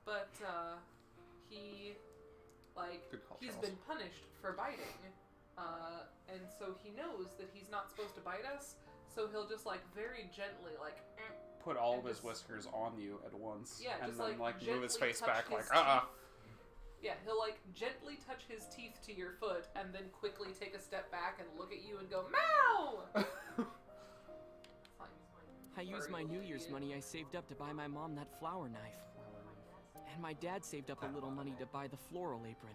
but he's been punished for biting, and so he knows that he's not supposed to bite us, so he'll just like very gently like put all of his whiskers on you at once. Yeah, and just then like move his gently face touch back his like teeth. Yeah, he'll like gently touch his teeth to your foot and then quickly take a step back and look at you and go, Meow! I used my New Year's money I saved up to buy my mom that flower knife. And my dad saved up a little money to buy the floral apron.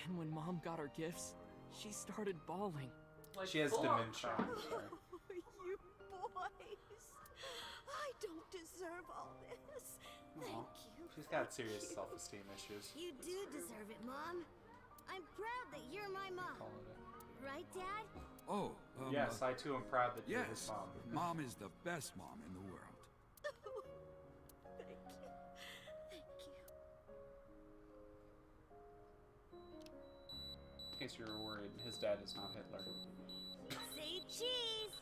And when Mom got her gifts, she started bawling. Like She has dementia. Oh, you boys. I don't deserve all this. Thank you. She's got serious self-esteem issues. You do deserve it, Mom. I'm proud that you're my mom. Right, Dad? Oh, Yes, I too am proud that you're his yes. mom. Mom is the best mom in the world. Thank you. Thank you. In case you were worried, his dad is not Hitler. Say cheese.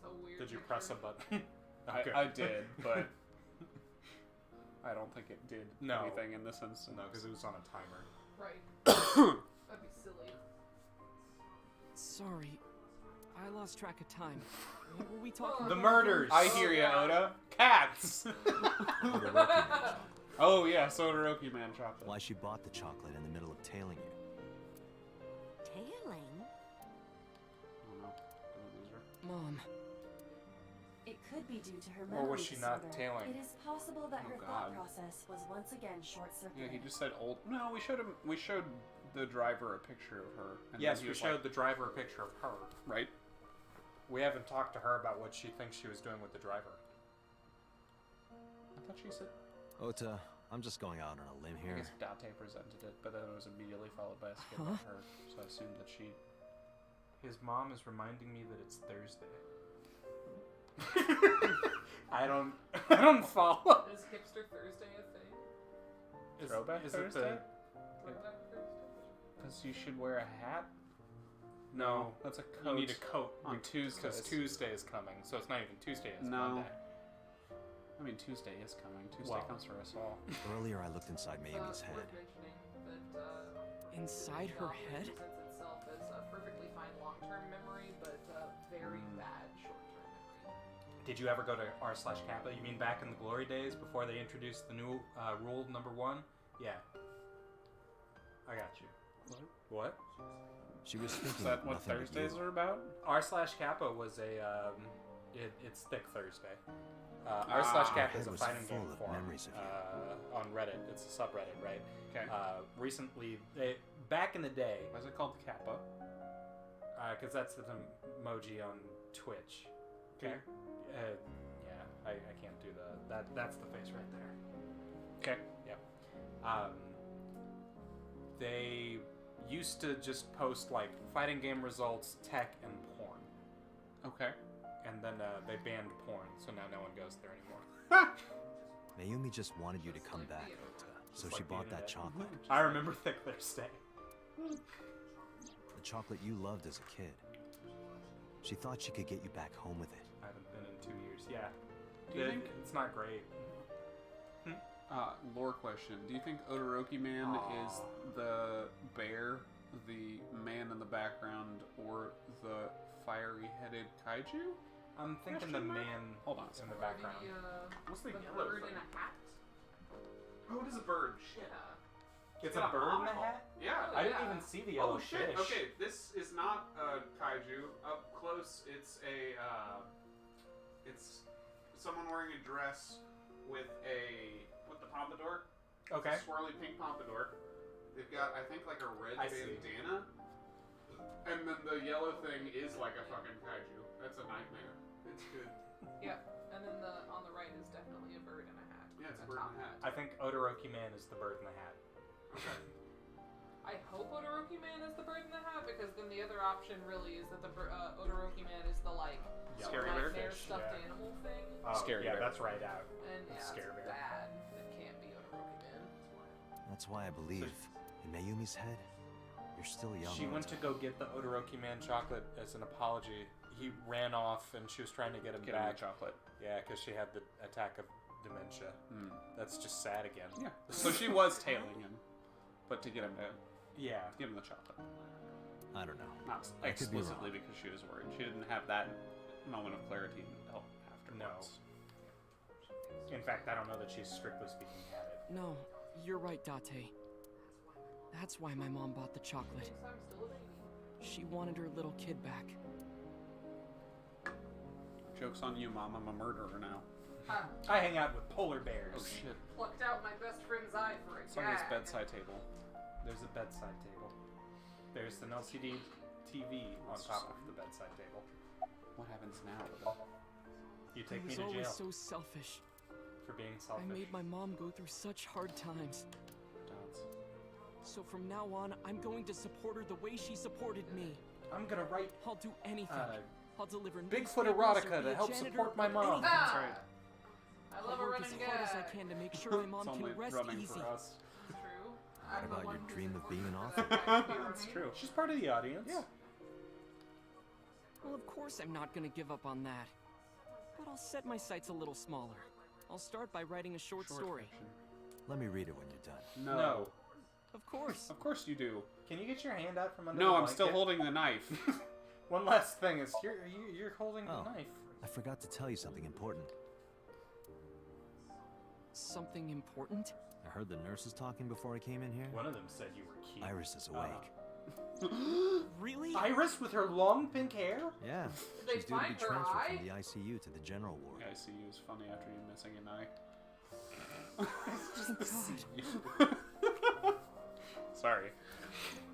So weird. Did you press a button? Okay. I did, but I don't think it did No. anything in this instance. No, because it was on a timer. Right. That'd be silly. Sorry, I lost track of time. What were we talking The about? murders! I hear ya, Oda. Cats! Todoroki Man chocolate. Oh yeah, Todoroki Man chocolate. Why she bought the chocolate in the middle of tailing you. Tailing? I don't know. Loser. Mom, It could be due to her Or memory was she not disorder. tailing? It is possible that Oh, her God. thought process was once again short-circuited. Yeah, he just said old. No, we showed him. We showed the driver a picture of her. And Yes, then he we was showed like, the driver a picture of her. right. We haven't talked to her about what she thinks she was doing with the driver. I thought she said. Ota, I'm just going out on a limb I here. guess Date presented it, but then it was immediately followed by a skip on her. So I assumed that she. His mom is reminding me that it's Thursday. I don't follow. Is Hipster Thursday a thing? Throwback is Thursday? it Throwback Thursday? Because you should wear a hat. No, That's a you coat. need a coat on because Tuesdays. Tuesday is coming, so it's not even Tuesday. It's No. Monday. I mean, Tuesday is coming. Tuesday Well. comes for us all. Earlier I looked inside Mayumi's Worth head. mentioning that inside her Navi head? presents itself as a perfectly fine long-term memory, but very bad short-term memory. Did you ever go to r/Kappa? You mean back in the glory days before they introduced the new rule number 1? Yeah. I got you. What? She was Is thinking that of what nothing but Thursdays you. are about? r/Kappa was a it's Thick Thursday. r/Kappa is Head a was fighting full game of forum memories of on Reddit. It's a subreddit, right? Okay. Recently, back in the day, Why is it called Kappa? because that's the emoji on Twitch. Okay. Yeah, I can't do that's the face right there. Okay. Yep. They used to just post like fighting game results, tech, and porn. Okay. And then they banned porn, so now no one goes there anymore. Mayumi just wanted you to come back, Ota, so Just she like the bought that internet. chocolate. I remember Thick Thursday. The chocolate you loved as a kid. She thought she could get you back home with it. I haven't been in 2 years. Yeah. Do you think... It's not great. Lore question. Do you think Odoroki Man is the bear, the man in the background, or the fiery-headed kaiju? I'm thinking the man Hold on. in the background. What's the yellow bird thing? in a hat? Oh, it is a bird. Shit. Yeah. It's a bird in a hat? Yeah. I didn't even see the yellow shit. fish. Okay, this is not a kaiju. Up close, it's a it's someone wearing a dress with the pompadour. Okay. It's a swirly pink pompadour. They've got, I think, like a red I see. bandana. And then the yellow thing is like a fucking kaiju. That's a nightmare. It's good. Yeah, and then on the right is definitely a bird in a hat. Yeah, it's a A bird top in a hat. I think Odoroki Man is the bird in the hat. Okay. I hope Odoroki Man is the bird in the hat, because then the other option really is that the Odoroki Man is the Yellow Scary bear nightmare fish, stuffed yeah. animal thing. Oh, Scary yeah, bear. that's right out. And yeah, Scary it's bear. bad. It can't be Odoroki Man. That's why I believe, in Mayumi's head, you're still young. She went to go get the Odoroki Man chocolate as an apology. He ran off, and she was trying to get him Get him back. the chocolate. Yeah, because she had the attack of dementia. That's just sad again. Yeah. So she was tailing him, but to get him to Yeah. give him the chocolate. I don't know. Not I could be explicitly wrong. because she was worried. She didn't have that moment of clarity until afterwards. In fact, I don't know that she's strictly speaking had it. No, you're right, Date. That's why my mom bought the chocolate. I'm still a baby. She wanted her little kid back. Joke's on you, Mom. I'm a murderer now. I hang out with polar bears. Oh shit. Plucked out my best friend's eye for a It's on this gag. bedside table. There's a bedside table. There's an LCD TV on top of the bedside table. What happens now? You I take me was to always jail so selfish. for being I selfish. made my mom go through such hard times. Dots. So from now on, I'm going to support her the way she supported me. I'm gonna write I'll do anything. I'll deliver Bigfoot newspapers or erotica be to a help janitor support my or mom. anything. That's right. I I'll love a work running as gag. hard as I can to make sure my mom It's only can rest running easy. for us. True. What I'm the about one your who's dream of being an unfortunate author? that I can't That's be true. She's part of the audience. Yeah. Well, of course I'm not gonna give up on that. But I'll set my sights a little smaller. I'll start by writing a short story. fiction. Let me read it when you're done. No. Of course. Of course you do. Can you get your hand out from under No, the I'm still blanket? holding the knife. One last thing is you're holding Oh. the knife. I forgot to tell you something important. Something important? I heard the nurses talking before I came in here. One of them said you were cute. Iris is awake. Really? Iris with her long pink hair? Yeah, Did they she's due to be find her transferred eye? from the ICU to the general ward. The ICU is funny after you missing an eye. Sorry.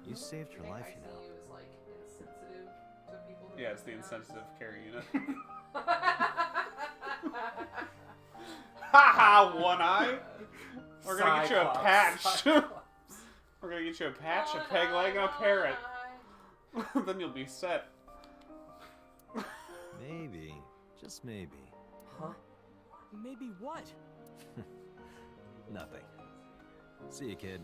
You saved her life, you know. ICU is like insensitive to people. Who Yeah, it's the have insensitive care unit. eyes. Haha, one eye! We're gonna get you a Cyclops. patch. Cyclops. We're gonna get you a patch, a One peg leg, and a eye, parrot. one eye. Then you'll be set. Maybe, just maybe. Huh? Maybe what? Nothing. See you, kid.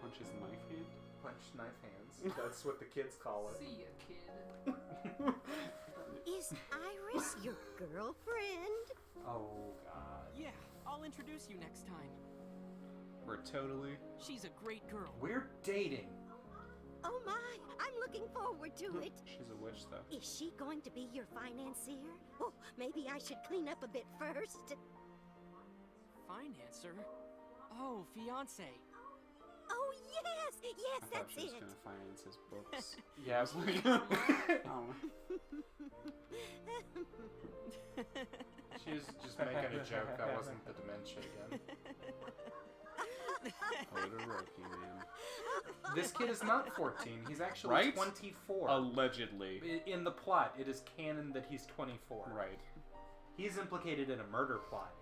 Punch his knife hand. Punch knife hands. That's what the kids call it. See ya, kid. Is Iris your girlfriend? Oh god. Yeah, I'll introduce you next time. We're totally. She's a great girl. We're dating. Oh my, I'm looking forward to it. She's a witch, though. Is she going to be your financier? Oh, maybe I should clean up a bit first. Financer? Oh, fiance. Oh yes, I yes, thought that's she was it. gonna finance his books. Yeah, I was like, Oh. she was just making a joke. That wasn't the dementia again. Odoroki, man. This kid is not 14. He's actually Right? 24. Allegedly. In the plot, it is canon that he's 24. Right. He's implicated in a murder plot.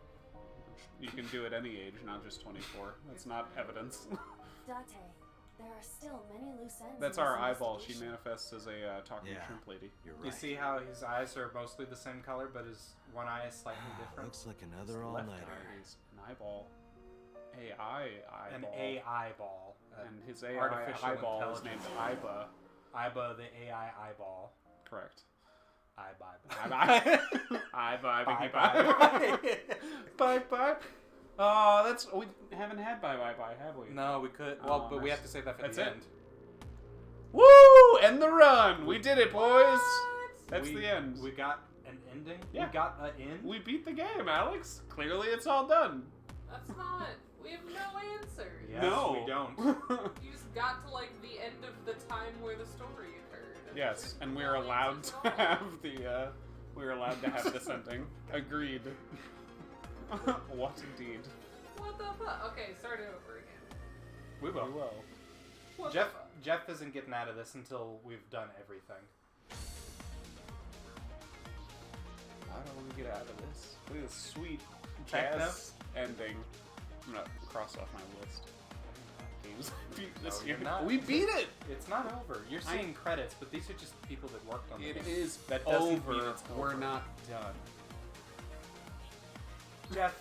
You can do it any age, not just 24. That's not evidence. Date, there are still many loose ends. That's in our this eyeball. She investigation. manifests as a talking Yeah. shrimp lady. You're right. You see how his eyes are mostly the same color, but his one eye is slightly different? Looks like another Left all-nighter. eye is an eyeball. AI eyeball. An AI ball. And his AI artificial eyeball is named intelligence. Iba. Iba, the AI eyeball. Correct. Iba. Iba. Bye. Bye bye. Oh, that's we haven't had bye, have we? No, we could. Well, Oh, but we nice. have to say that for That's the it. end. Woo! End the run. We did it, boys. That's the end. We got an ending. Yeah. We got an end. We beat the game, Alex. Clearly, it's all done. That's not. We have no answer. Yes, No, we don't. You just got to like the end of the time where the story occurred. and Yes, there's and no we're allowed answers to at all. have the. We're allowed to have this ending. Agreed. What indeed? What the fuck? Okay, start it over again. We will. We will. What Jeff, the fuck? Jeff isn't getting out of this until we've done everything. I don't want to get out of this. Look at this sweet Techno? jazz ending. I'm gonna cross off my list. Games we beat this No, year. you're not. We beat it. It's not over. You're seeing credits, but these are just people that worked on It it. is That doesn't mean over. it's We're over. not done. Jeff,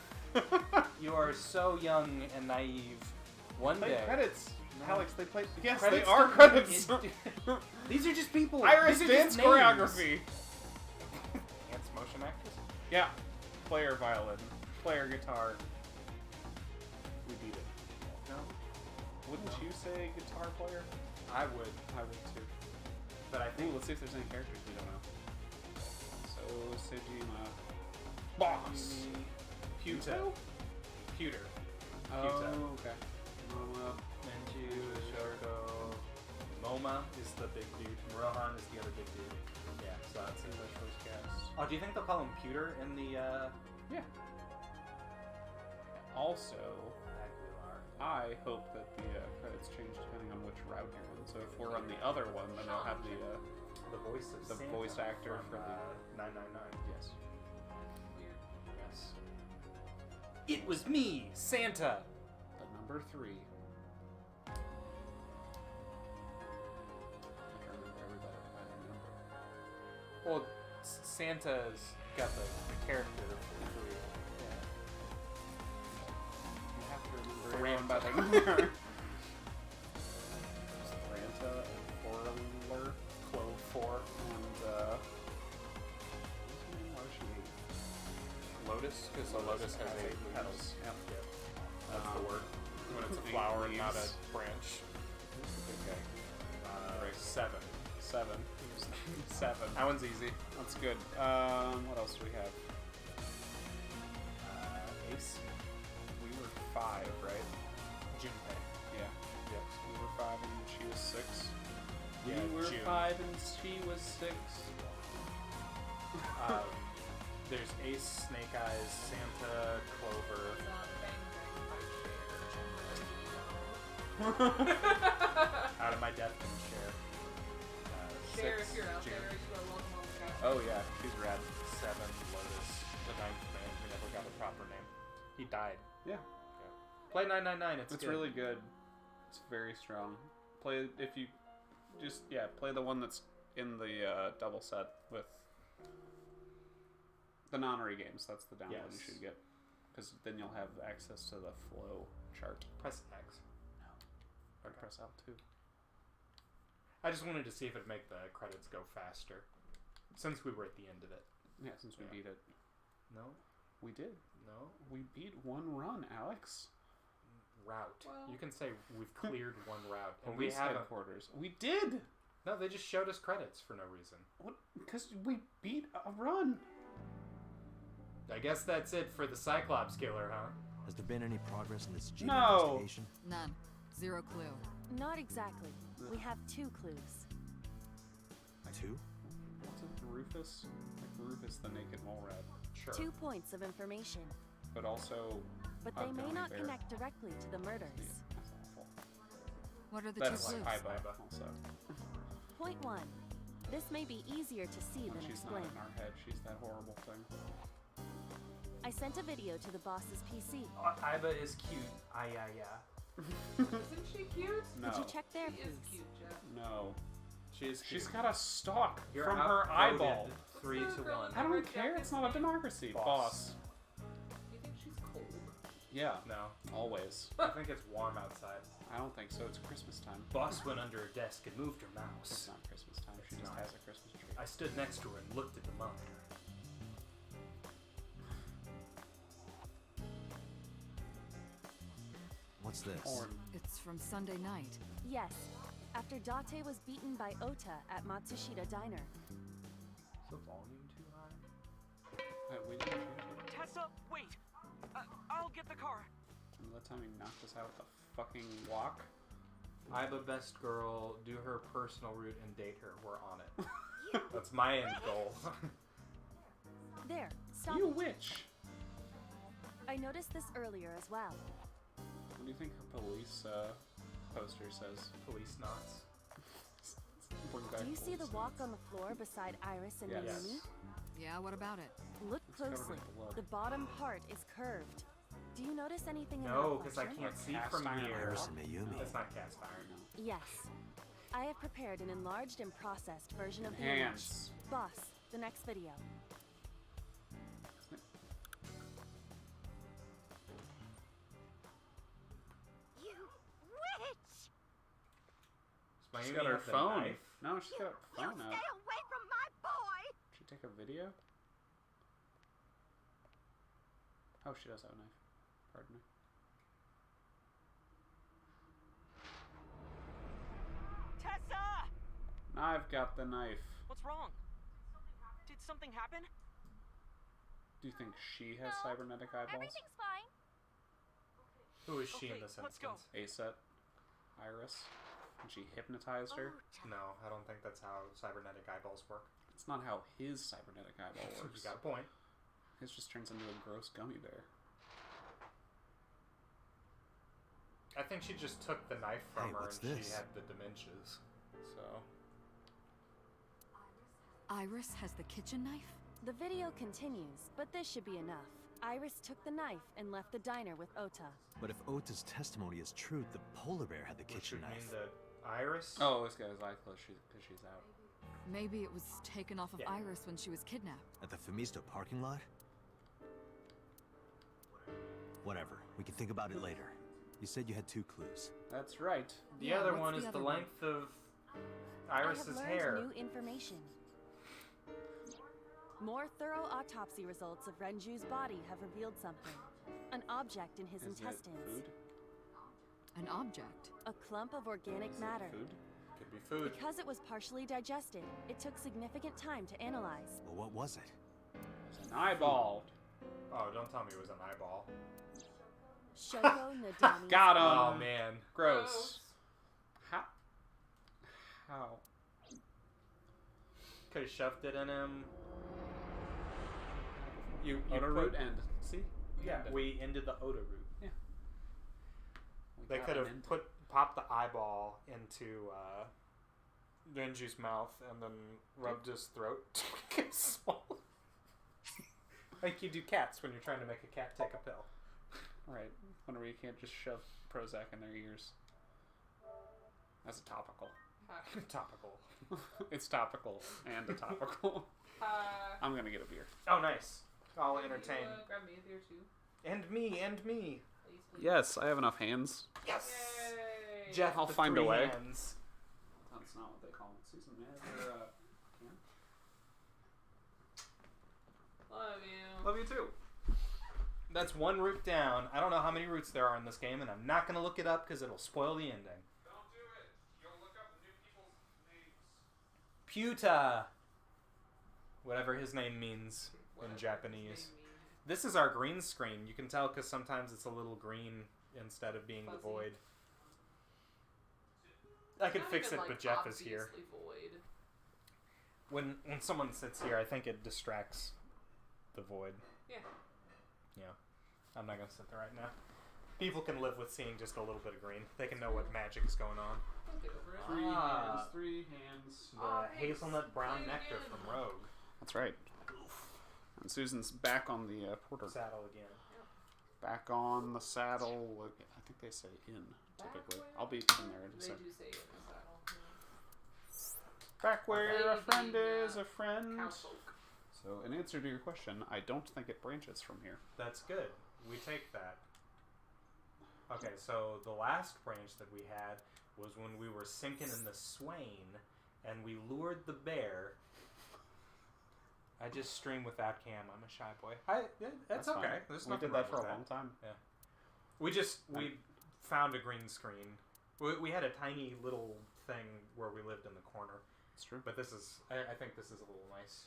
you are so young and naive. One Play day. credits. No. Alex, they played. Yes, Credits they are don't- credits. These are just people. Iris These are dance just names. choreography. Dance motion actors? Yeah. Player violin. Player guitar. We beat it. No. Wouldn't you say guitar player? I would. I would too. But I Ooh, think let's see if there's any characters we don't know. So, Sejima. Boss! Puta. Puto? Pewter. Oh, okay. Mama. Menju, Shorgo. Moma is the big dude. Rohan is the other big dude. Yeah, so that's it. English voice cast. Oh, do you think they'll call him Pewter in the, Yeah. Also, Aguilar? I hope that the credits change depending on which route you're in. So if we're on the other one, then they'll have the The voice of The Santa voice actor from, for the 999. yes. Yes. It was me, Santa! The number 3. I can't remember everybody by their number. Well, Santa's got the character for three. You have to remember Three everyone by their number. number. Ranta and Forler Clove 4. and what's her name? Why was she 8? Lotus? Because the Lotus has 8 petals. Yep. Yep. That's the word. When it's a Eight flower and not a leaves. branch. Who's the big guy? 7. 7. 7. That one's easy. That's good. What else do we have? Ace. We were 5, right? Junpei. Yeah. Yep. We were 5 and she was 6. Yeah, we were June. 5 and she was 6. There's Ace, Snake Eyes, Santa, Clover. Out of my depth and share. Share, 6, if you're out June. there, you are welcome on the cast. Oh yeah, she's rad. 7, Lotus. The 9th man who never got a proper name. He died. Yeah. Play 999. It's It's good. really good. It's very strong. Play if you just play the one that's in the double set with the non-re games. That's the download you Yes. should get, because then you'll have access to the flow chart. Press X. Or press L2. I just wanted to see if it'd make the credits go faster. Since we were at the end of it. Yeah, since we beat it. No? We did. No? We beat one run, Alex. Route. Well- You can say we've cleared one route. And we Police haven't. headquarters. We did! No, they just showed us credits for no reason. What? Because we beat a run. I guess that's it for the Cyclops killer, huh? Has there been any progress in this G No. investigation? None. Zero clue. Not exactly. We have 2 clues. 2? What's it? Rufus? Like Rufus the naked mole rat. Sure. 2 points of information, But also... but a they may gummy not bear. connect directly to the murders. That's awful. What are the That's two like clues? Iba also. Point 1. This may be easier to see than She's not explain. in our head. She's that horrible thing. I sent a video to the boss's PC. Iba is cute. Yeah. Isn't she cute? No. Could you check there, She is please? cute, Jeff. No. She's She's got a stalk You're from outvoted her eyeball. 3 to 1. I don't care. It's not a democracy. Boss. You think she's cold? Yeah. No. Always. I think it's warm outside. I don't think so. It's Christmas time. Boss went under her desk and moved her mouse. It's not Christmas time. She It's just not. has a Christmas tree. I stood next to her and looked at the monitor. What's this? Corn. It's from Sunday night. Yes. After Date was beaten by Ota at Matsushita Diner. Is the volume too high? We didn't change it. Tessa, wait! I'll get the car. Remember that time he knocked us out with the fucking walk? I'm a best girl, do her personal route, and date her. We're on it. That's my end goal. There, stop You it. witch! I noticed this earlier as well. What do you think her police poster says? Police knots. Bring back Do you see the police. walk on the floor beside Iris and Yes. Mayumi? Yeah, what about it? Look It's covered in closely. blood. The bottom part is curved. Do you notice anything in the No, because I reflection? can't see Cast from iron here. Iris and Mayumi. It's not cast iron. Yes. I have prepared an enlarged and processed version of the image. Hands. Boss, the next video. You witch! Does Mayumi She's got her have the phone. knife? No, she's got her You phone stay out. away from my boy! Should she take a video? Oh, she does have a knife. Pardon me. Tessa! I've got the knife. What's wrong? Did something happen? Do you think she has cybernetic eyeballs? Everything's fine. Who is she in Okay, this let's go. instance? Aset. Iris. And she hypnotized her. No, I don't think that's how cybernetic eyeballs work. It's not how his cybernetic eyeball You works. got a point. His just turns into a gross gummy bear. I think she just took the knife from Hey, her what's and this? she had the dementias. So, Iris has the kitchen knife? The video continues, but this should be enough. Iris took the knife and left the diner with Ota. But if Ota's testimony is true, the polar bear had the which kitchen would mean knife. that Iris? Oh, this guy's eye closed because she's out. Maybe it was taken off of Yeah. Iris when she was kidnapped. At the Femisto parking lot? Whatever. We can think about it later. You said you had 2 clues. That's right. The Yeah, other what's one the is other the one? length of I Iris's have learned hair. new information. More thorough autopsy results of Renju's body have revealed something. An object in his Is it intestines. food? An object. A clump of organic Is it matter. food? Could be food. Because it was partially digested, it took significant time to analyze. Well, what was it? It's an eyeball. Oh, don't tell me it was an eyeball. Shoko Nadami's Got him. Oh man. Gross. How? How? Could have shoved it in him. You Oda put- root end. See? Yeah, End. we ended the Oda root. We They got could an have end. popped the eyeball into Renju's mouth and then rubbed his throat to make it swallow. Like you do cats when you're trying to make a cat take a pill. Right. Whenever you can't just shove Prozac in their ears. That's a topical. Topical. It's topical and a topical. I'm gonna get a beer. Oh, nice. I'll entertain. Grab me a beer too. And me, and me. Please, please. Yes, I have enough hands. Yes! Yay! Jeff, I'll the find a 3 way. hands. That's not what they call it. Susan, may I have your can? Love you. Love you too. That's 1 route down. I don't know how many routes there are in this game, and I'm not going to look it up because it'll spoil the ending. Don't do it. You'll look up new people's names. Puta! Whatever his name means in Japanese. This is our green screen. You can tell because sometimes it's a little green instead of being the Fuzzy. void. I could Not fix even, it, like, but Jeff is here. obviously void. When someone sits here, I think it distracts the void. Yeah. Yeah. I'm not going to sit there right now. People can live with seeing just a little bit of green. They can know what magic is going on. I'll get over it. 3 Ah. hands. 3 hands. The Oh, thanks. hazelnut brown Play nectar again. from Rogue. That's right. And Susan's back on the porter. Saddle again. Back on the saddle. I think they say in, typically. I'll be in there in a They sec. do say in the saddle. Back where a friend Maybe, is a friend. Cowpoke. So, in answer to your question, I don't think it branches from here. That's good. We take that. Okay, so the last branch that we had was when we were sinking in the Swain, and we lured the bear. I just stream without cam. I'm a shy boy. That's okay. Fine. There's We nothing did that wrong for a with long time. Yeah. We found a green screen. We had a tiny little thing where we lived in the corner. It's true. But this is, I think this is a little nice.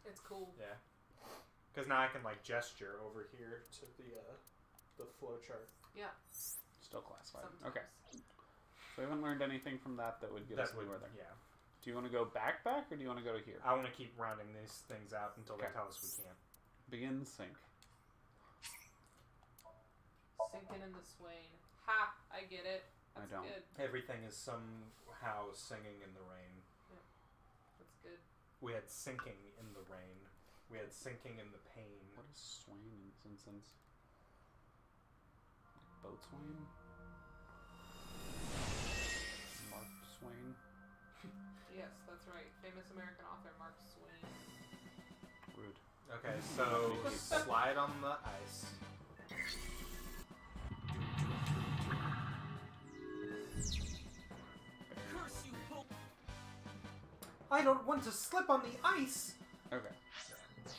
It's cool. Yeah. Because now I can like gesture over here to the flow chart. Yeah. Still classified. Sometimes. Okay. So we haven't learned anything from that would get us anywhere there. Yeah. Do you want to go back, or do you want to go to here? I want to keep rounding these things out until they Okay. tell us we can't. Begin sync. Sinking in the Swain. Ha! I get it. That's I don't. good. Everything is somehow singing in the rain. That's good. We had sinking in the rain. We had sinking in the pain. What is swain in this instance? Boatswain? Mark Swain? Yes, that's right. Famous American author Mark Swain. Rude. Okay, so slide on the ice. Curse you, Pope! I don't want to slip on the ice! Okay. So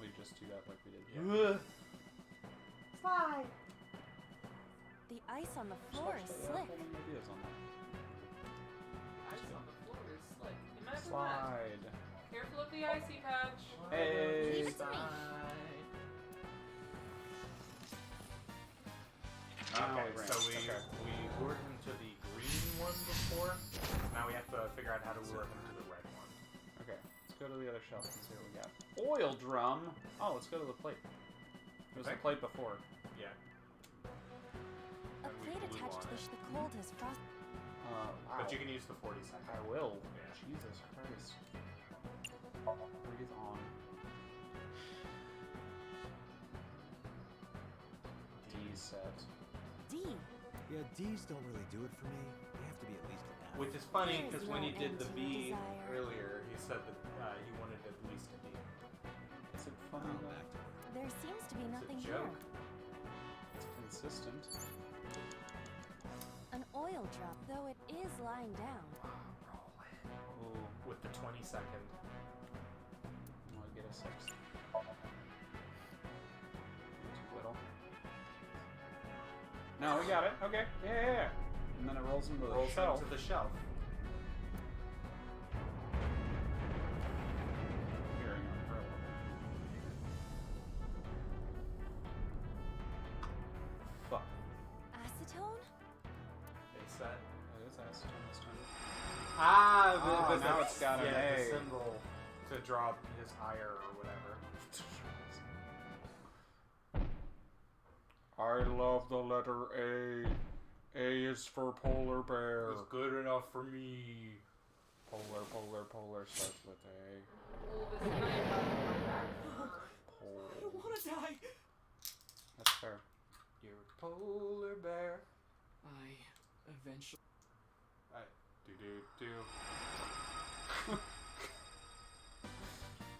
we just do that like we did. Yeah. Slide! The ice on the floor is Actually, I slick. have any ideas on that. Ice on the floor is slick. Imagine Slide. that. Careful of the icy patch. Hey! Leave it to me. Okay, we ran. so we lured him to the green one before. Now we have to figure out how to lure him to the red one. Okay, let's go to the other shelf and see what we got. Oil drum! Oh, let's go to the plate. There was the Okay. plate before. Yeah. A And we plate blew attached on to it. the cold has frost. Wow. But you can use the 40 second. I will. Yeah. Jesus Christ. Breathe on. D set. D. Yeah, D's don't really do it for me. They have to be at least an F. Which is funny There is because when no he did end the to B desire. earlier, he said that he wanted at least a D. Is it funny Oh, though? back to work. There seems to be It's a nothing joke. here. It's consistent. An oil drop, though it is lying down. Ooh, With the 20 second. I'm gonna get a 6. Too little. No, we got it. Okay. Yeah. And then it rolls into the Rolls shelf. into the shelf. Hearing umbrella. Fuck. Acetone? They said. It is acetone this time. Ah, Oh, now it's got an the A. symbol to draw his ire or whatever. I love the letter A. A is for polar bear. It's good enough for me. Polar starts with A. Oh, this knife. I don't wanna die! That's fair. You're a polar bear. I eventually. Do.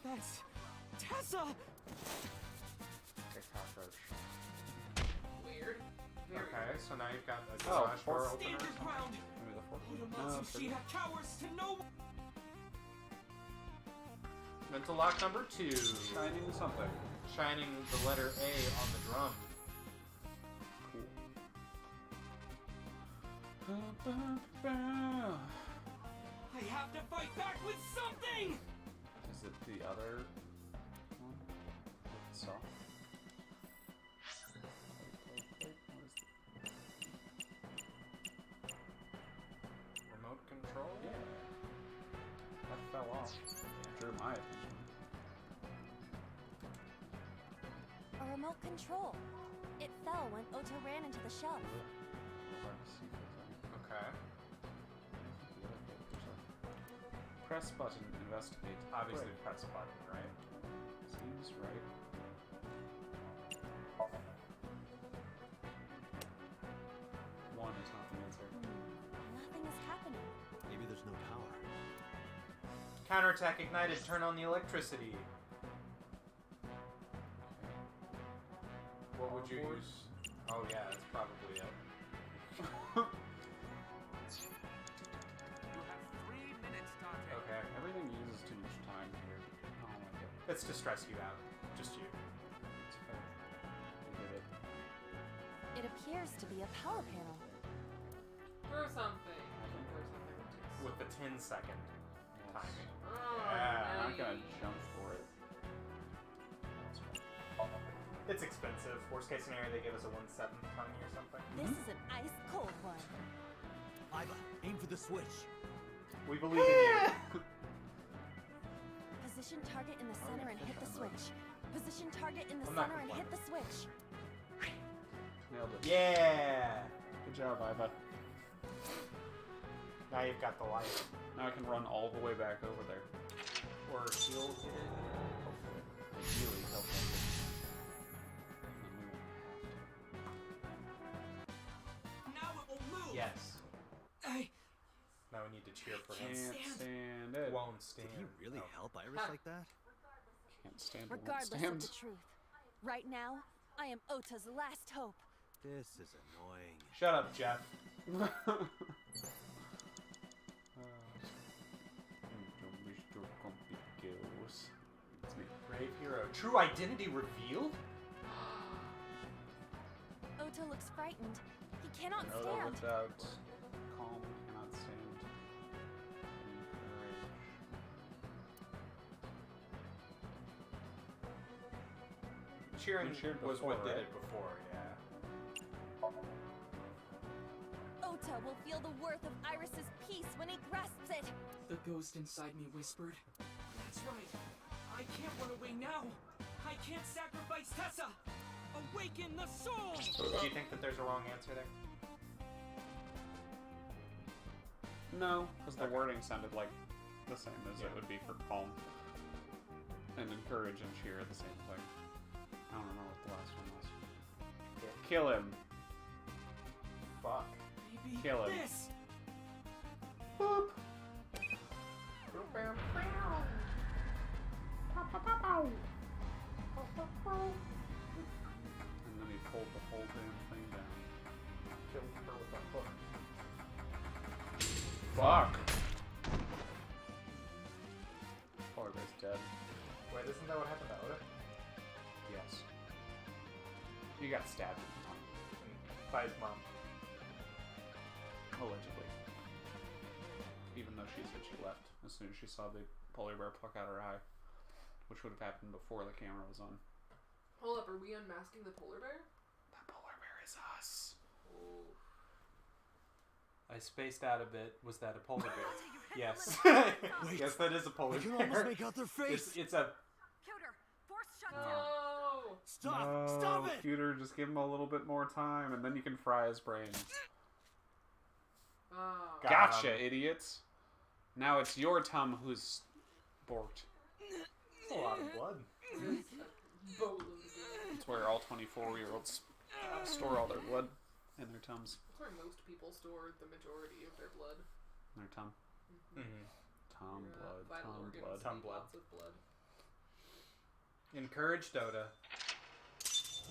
That's Tessa! Okay, cockroach. Weird. Very Okay, weird. so now you've got a Oh, garage door Stand opener. your or something. ground! Maybe the fork. Otomatsu Shira cowards to no one! Mental lock number 2. Shining something. Shining the letter A on the drum. I have to fight back with something! Is it the other one? With the saw? Remote control? Yeah. That fell off. Drew my attention. A remote control. It fell when Otto ran into the shelf. Hard to see for a second. Okay. Press button, investigate. Obviously Right. press a button, right? Seems right. Counterattack ignited. Turn on the electricity. What would you use? Oh yeah, that's probably it. Okay. Everything uses too much time here. I don't like it. It's to stress you out. Just you. It's fair. We did it. It appears to be a power panel. Throw something. Throw something. With the 10-second timing. Oh, Yeah, I'm nice. not gonna jump for it. It's expensive. Worst case scenario, they give us a 1/7 tummy or something. This is an ice cold one. Iva, aim for the switch. We believe in you. Position target in the center and hit the switch. Position target in the I'm not center and hit the switch. Nailed it. Yeah. Good job, Iva. Now you've got the light. Now I can run all the way back over there. Or heal it. Really helpful. Now it will move. Yes. I Now we need to cheer for him. Can't stand it. Won't stand. Did he really help Iris like that? Can't stand it. Won't Regardless of stand. the truth, right now, I am Ota's last hope. This is annoying. Shut up, Jeff. It's me. Brave hero. True identity revealed? Ota looks frightened. He cannot Oda stand. without calm cannot stand. Cheering You cheered was before, what did right? it before, yeah. Ota will feel the worth of Iris's peace when he grasps it. The ghost inside me whispered. That's right. I can't run away now. I can't sacrifice Tessa. Awaken the soul. Do you think that there's a wrong answer there? No, because the wording sounded like the same as it would be for calm. And encourage and cheer the same thing. I don't remember what the last one was. Yeah. Kill him. Fuck. Maybe Kill him. this. Boop. And then he pulled the whole damn thing down. Killed her with a hook. Fuck! Polar Bear's dead. Wait, isn't that what happened to Oda? Yes. He got stabbed in the tongue. By his mom. Allegedly. Even though she said she left as soon as she saw the polar bear pluck out her eye. Which would have happened before the camera was on. Hold up, are we unmasking the polar bear? That polar bear is us. Oh. I spaced out a bit. Was that a polar bear? Yes. Wait. Yes, that is a polar I can bear. almost make out their face. It's a... Pewter, force shutdown. No! Stop! No, Stop it! Peter, just give him a little bit more time and then you can fry his brains. Oh. Got Gotcha, him. idiots. Now it's your Tom who's borked. That's a lot of blood. Bowl of It's where all 24-year-olds store all their blood in their tums. That's where most people store the majority of their blood. In their tum. Mm-hmm. Tom Your, blood, vital Tom organs blood. Tom need blood. Lots of blood. Encourage Dota.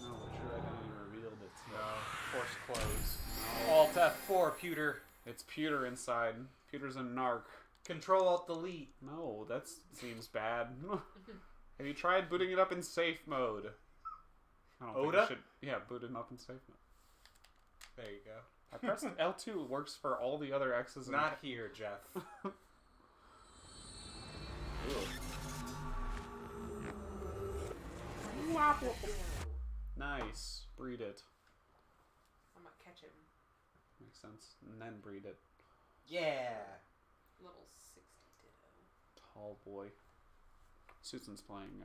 No, the true identity revealed. It's No. Force close. Alt F4, Pewter. It's Pewter inside. Pewter's a narc. Control Alt Delete. No, that seems bad. Have you tried booting it up in safe mode? I don't think Oda? you should. Yeah, boot him up in safe mode. There you go. I pressed L2 works for all the other X's. And Not here, Jeff. Nice. Breed it. I'm gonna catch him. Makes sense. And then breed it. Yeah. Level 60 ditto. Tall boy. Susan's playing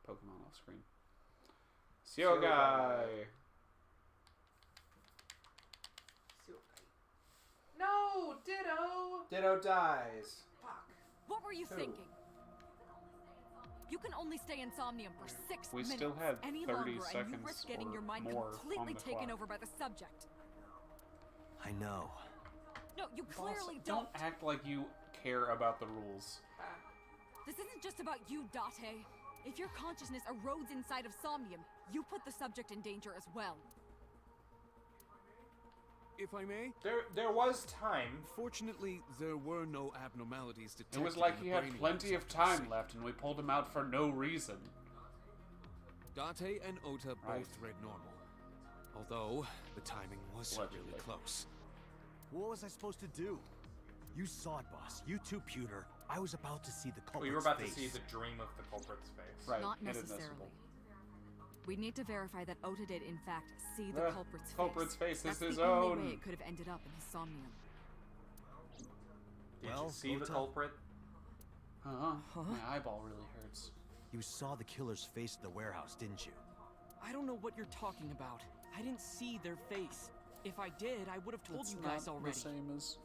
Pokemon off screen. Seo guy. No! Ditto! Ditto dies. Fuck. What were you Who? thinking? You can only stay in Somnium for 6 We minutes. still have Any 30 longer, and you seconds risk getting or your mind more completely on the taken clock. over by the subject. I know. No, you Boss, clearly don't act like you care about the rules. Ah. This isn't just about you, Date. If your consciousness erodes inside of Somnium, you put the subject in danger as well. If I may? There was time. Fortunately, there were no abnormalities detected. It was like in he the had brain plenty of time left, and we pulled him out for no reason. Date and Ota Right. both read normal. Although, the timing was really Allegedly. close. What was I supposed to do? You saw it, boss. You too, Pewter. I was about to see the culprit's Well, you were about face. to see the dream of the culprit's face. Right. Not hidden necessarily. visible. We need to verify that Ota did, in fact, see the culprit's face is That's his the only own. way it could have ended up in his Somnium. Did Well, you see the Ota- culprit? Huh? My eyeball really hurts. You saw the killer's face at the warehouse, didn't you? I don't know what you're talking about. I didn't see their face. If I did, I would have told That's you guys not already. the same as...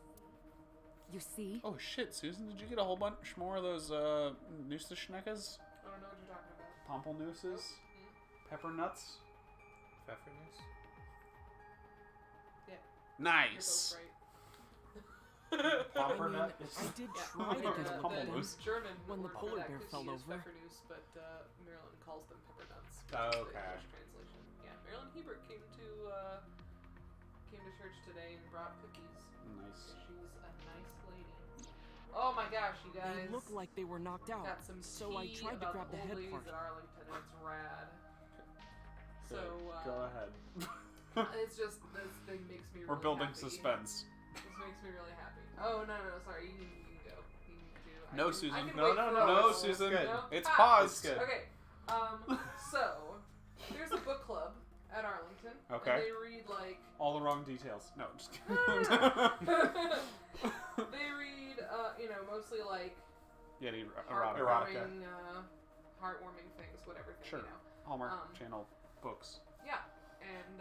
You see? Oh shit, Susan, did you get a whole bunch more of those, Noosa-schneckers? I don't know what you're talking about. Pomplenooses? Pepper nuts? Pfeffernuss? Yeah. Nice! You're both right. Popper I mean, nut? I did Yeah, try to the, get a one couple of them. loose. German when the word for polar that bear could fell use over. Pfeffernuss, but Maryland calls them pepper nuts. Oh, which is the okay. English translation. Yeah, Marilyn Hebert came to church today and brought cookies. Nice. She's a nice lady. Oh my gosh, you guys! They looked like they were knocked out, got some so I tea tried to about grab the old head ladies part. at Arlington, and it's rad. So Go ahead. it's just this thing makes me. We're really building happy. suspense. This makes me really happy. Oh no, sorry, you can go. You can do. No, I Susan. can No, wait no, for no, the No, whistle. Susan. good. No? It's Ah! paused. It's good. Okay. So there's a book club at Arlington. Okay. And they read like. All the wrong details. No, just kidding. They read, mostly like Yeah, Erotica. heartwarming things, whatever thing, Sure. you know. Hallmark Channel books. Yeah, and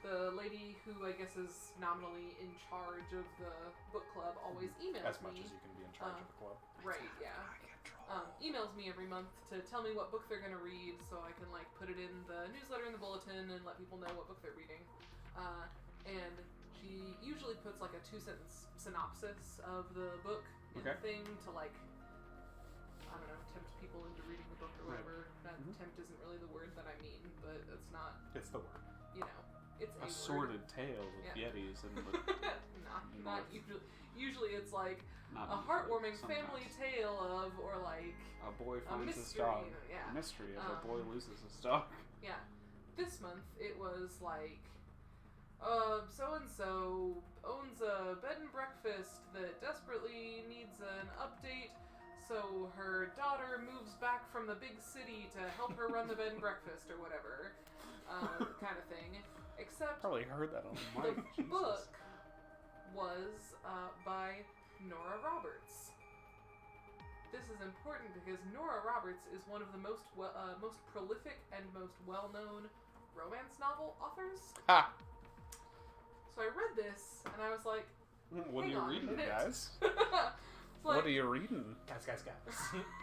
the lady who I guess is nominally in charge of the book club always emails As much me. as you can be in charge of the club. Right, yeah. Emails me every month to tell me what book they're gonna read, so I can like put it in the newsletter and the bulletin and let people know what book they're reading. And she usually puts like a 2-sentence synopsis of the book in the thing to like, I don't know, tempt people into reading the book or whatever. That tempt isn't really the word that I mean, but it's not. It's the word. It's a A word. sordid tale of Yeah. Yetis and the not usually. Usually it's like not a usually, heartwarming sometimes. family tale of, or like A boy finds his mystery, dog. yeah. A mystery of a Um, boy loses his dog. Yeah. This month it was like, so and so owns a bed and breakfast that desperately needs an update, so her daughter moves back from the big city to help her run the bed and breakfast or whatever, kind of thing. Except Probably heard that on the mic. the Jesus. book was by Nora Roberts. This is important because Nora Roberts is one of the most prolific and most well-known romance novel authors. Ha! So I read this and I was like, What are hang you on a reading, minute. guys? It's like, What are you reading? Guys. it's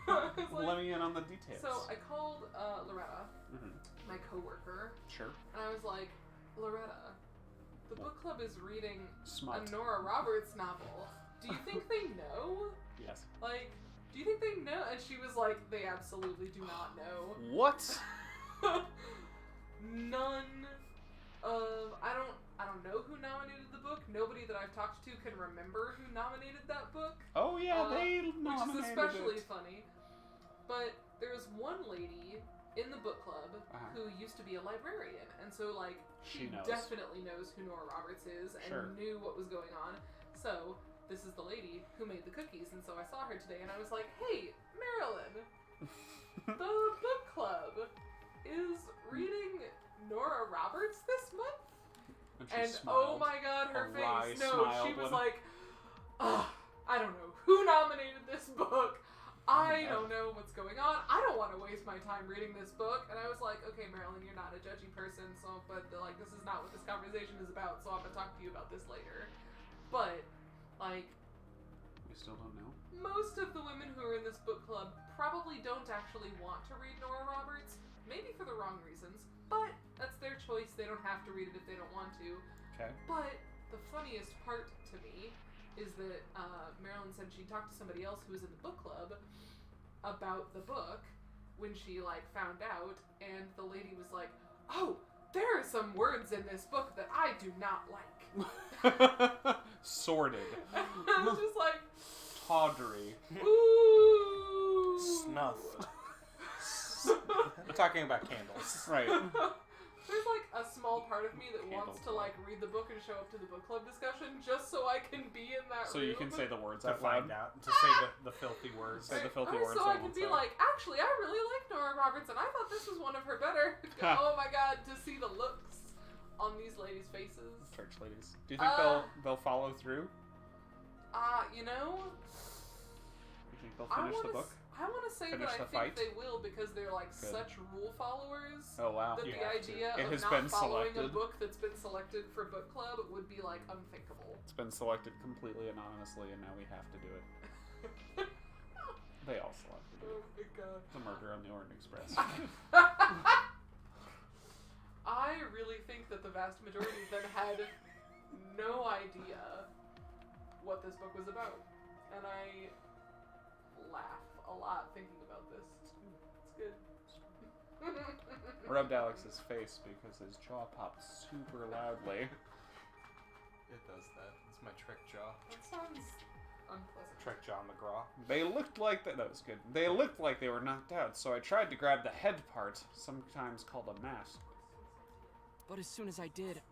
like- Let me in on the details. so I called Loretta, Mhm. my coworker, Sure. and I was like, Loretta, the book club is reading Smut. a Nora Roberts novel. Do you think they know? Yes. Like, do you think they know? And she was like, they absolutely do not know. What? None of I don't know who nominated the book. Nobody that I've talked to can remember who nominated that book. Oh yeah, they Which nominated is especially it. funny. But there was one lady in the book club who used to be a librarian, and so like She knows. definitely knows who Nora Roberts is and Sure. knew what was going on. So this is the lady who made the cookies, and so I saw her today, and I was like, "Hey, Marilyn, the book club is reading Nora Roberts this month." And, she oh smiled. my god, her A wry face. No, smile she was when- like, I don't know who nominated this book. I don't know what's going on. I don't want to waste my time reading this book. And I was like, okay, Marilyn, you're not a judgy person, so, but like, this is not what this conversation is about, so I'm gonna talk to you about this later. But, like, We still don't know. most of the women who are in this book club probably don't actually want to read Nora Roberts, maybe for the wrong reasons, but that's their choice. They don't have to read it if they don't want to. Okay. But the funniest part to me is that Marilyn said she talked to somebody else who was in the book club, about the book when she like found out, and the lady was like, "Oh, there are some words in this book that I do not like." Sorted. I was just like, tawdry. ooh, Snuffed. We're talking about candles. Right. There's like a small part of me that wants to like read the book and show up to the book club discussion just so I can be in that So room. you can say the words To out loud. find out, to say the filthy words. Say the filthy Or words. so that I can won't be say. like, actually, I really like Nora Roberts, and I thought this was one of her better. Oh my god, to see the looks on these ladies' faces. Church ladies. Do you think they'll follow through? You know, You think they'll finish the book? I want to say Finish that I the think fight? they will because they're like Good. such rule followers. Oh wow. That You the have to. idea It of has not been following a selected. book that's been selected for book club would be like unthinkable. It's been selected completely anonymously, and now we have to do it. They all selected it. Oh my god. The Murder on the Orient Express. I really think that the vast majority of them had no idea what this book was about. And I laugh a lot thinking about this. It's good. Rubbed Alex's face because his jaw popped super loudly. It does that. It's my trick jaw. That sounds unpleasant. Trick jaw McGraw. They looked like that was good. They looked like they were knocked out, so I tried to grab the head part, sometimes called a mask. But as soon as I did,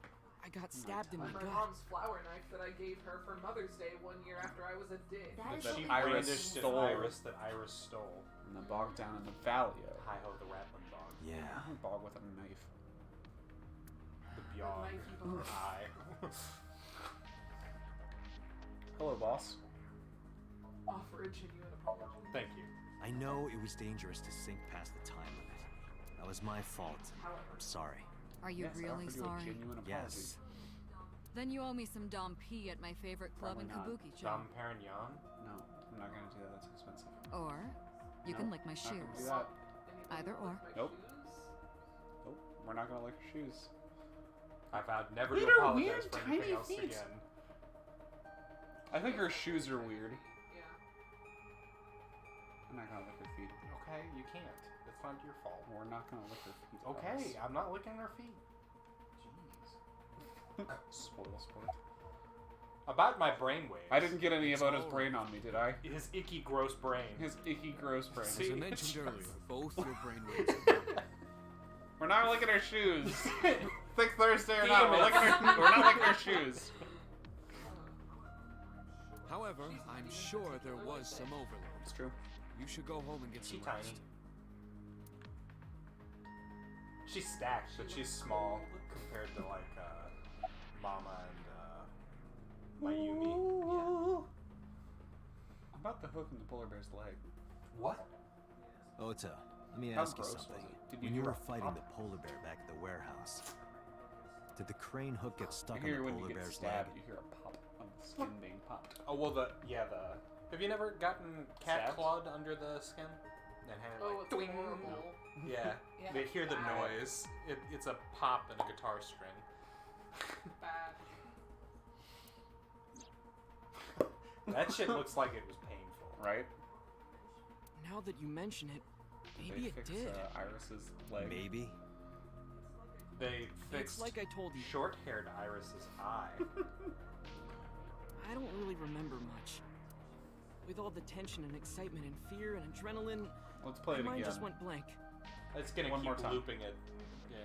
I got stabbed in my My gut. mom's flower knife that I gave her for Mother's Day 1 year after I was a dick. That is That what we Iris brandished an stole. iris that Iris stole. In the bog down in the valley. Hi-ho, the Rattling Bog. Yeah. Bog with a knife. The Bjog. knifey bog. Eye. Hello, boss. Offer a genuine apology. Thank you. I know it was dangerous to sink past the time limit. That was my fault. However, I'm sorry. Are you Yes, I really offered you a sorry? genuine apology. Yes. Then you owe me some Dom P at my favorite club in Probably not. Kabuki-chan. Dom Perignon? No, I'm not gonna do that. That's expensive. Or you Nope, can lick my not gonna do shoes. that. anybody Either like or. my Nope. shoes? Nope, we're not gonna lick your shoes. I vowed never Look to at her apologize weird, for tiny anything else feet. again. I think her shoes are weird. Yeah. I'm not gonna lick her feet. Okay, you can't. It's not your fault. We're not gonna lick her feet. Okay, Alice. I'm not licking her feet. Jeez. Spoil sport. About my brainwaves. I didn't get any about his brain on me, did I? His icky, gross brain. His icky, gross brain. See? As I it's mentioned just- earlier, both your brainwaves are broken. We're not licking her shoes. Thick Thursday or Damn not, we're it. not licking her shoes. However, I'm sure there was some overload. It's true. You should go home and get some She's rest. tiny. She's stacked, but she's small compared to like Mama and Mayumi. How about the hook in the polar bear's leg? What? Ota, let me How ask you gross was something. it? Did When you you hear were a fighting pop? the polar bear back at the warehouse, did the crane hook get stuck I on hear the when you polar get bear's stabbed, leg? you hear a pop of the skin being popped. Oh well, Have you never gotten cat Stabbed? clawed under the skin? And had it Oh, like, it's "Twing." horrible. Yeah. Yeah. They hear the Bad. noise. It's a pop in a guitar string. Bad. That shit looks like it was painful. Right? Now that you mention it, maybe They it fix, did. Iris's leg. Maybe. They It's fixed like I told you. short-haired Iris's eye. I don't really remember much. With all the tension and excitement and fear and adrenaline, Let's play my it mind again. just went blank. It's gonna One more keep time. looping it. Yeah.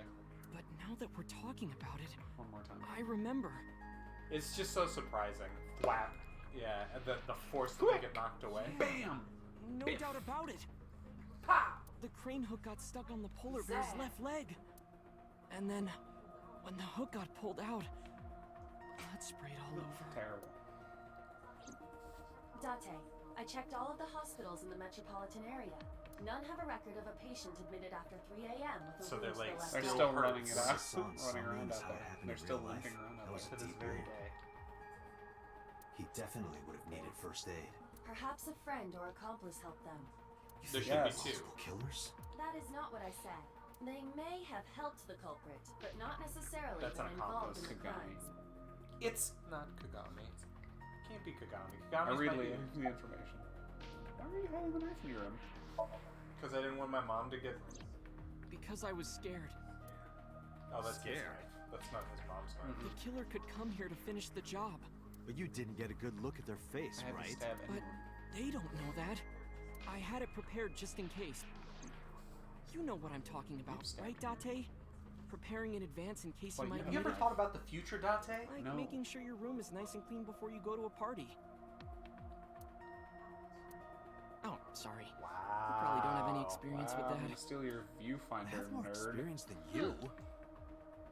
But now that we're talking about it, One more time. I remember. It's just so surprising. Flap. Yeah, and the force that they get knocked away. Bam! No doubt about it. Pow! The crane hook got stuck on the polar bear's Zag. left leg. And then, when the hook got pulled out, blood sprayed all over. Terrible. Date, I checked all of the hospitals in the metropolitan area. None have a record of a patient admitted after 3 a.m. with a So they're wound to like the left They're Still still hurts. running it What I out. saw in running around Somnium's out how it there. happened They're in still real life. limping around That out was there. To this deep very wound. day. He definitely would have needed first aid. Perhaps a friend or accomplice helped them. You There think should be Yes. two. possible killers? That is not what I said. They may have helped the culprit, but not necessarily That's been an involved in the accomplice. crimes. It's not Kagami. Can't be Kagami. I Kagami's read my the dude. information. Why are you hiding the knife in your room? Because I didn't want my mom to get... Because I was scared. Oh, that's his Scared? knife. That's not his mom's knife. The killer could come here to finish the job. But you didn't get a good look at their face, I had to right? stab But anyone. they don't know that. I had it prepared just in case. You know what I'm talking about, right, Date? Preparing in advance in case Well, you might Have need you ever it. thought about the future, Date? Like No. making sure your room is nice and clean before you go to a party. Oh, sorry. Wow. You probably don't have any experience with I'm that. gonna steal your I viewfinder, have more nerd. experience than you.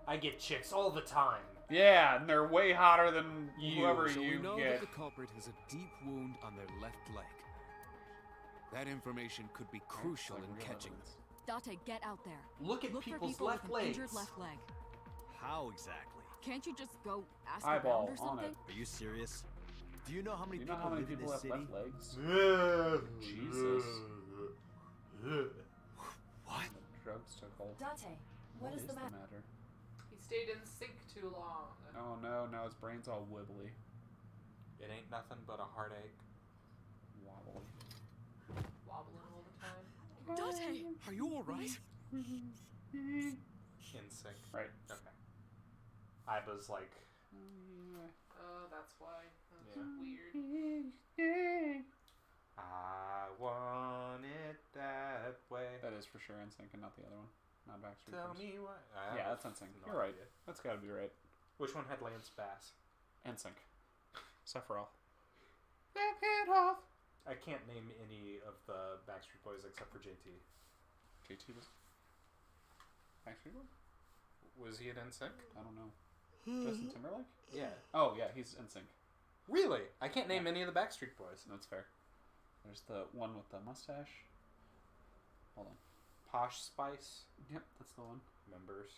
I get chicks all the time. Yeah, and they're way hotter than You. whoever So you we know get. that the culprit has a deep wound on their left leg. That information could be crucial Like in real catching evidence. Date, get out there. Look at Look for people's people left with an legs. injured left leg. How exactly? Can't you just go ask Eyeball around or on something? it. Are you serious? Do you know how many Do you know people how many live in people this have city? left legs? Jesus. What? Drugs took hold. Date, what is the matter? matter? He stayed in sync too long. Oh no, now his brain's all wibbly. It ain't nothing but a heartache. Wobbly. Wobbling all the time. Date! Are you alright? In sync. Right. Okay. I was like, Oh, that's why. That's Yeah. weird. I want it that way. That is for sure NSYNC and not the other one. Not Backstreet Tell Boys. me what. Yeah, that's NSYNC. No You're right. idea. That's gotta be right. Which one had Lance Bass? NSYNC. Sephiroth. I can't name any of the Backstreet Boys except for JT. JT was Backstreet Boys? Was he in NSYNC? I don't know. Justin Timberlake? Yeah. Oh yeah, he's NSYNC. Really? I can't name any of the Backstreet Boys. That's fair. There's the one with the mustache. Hold on. Posh Spice Yep, that's the one. members.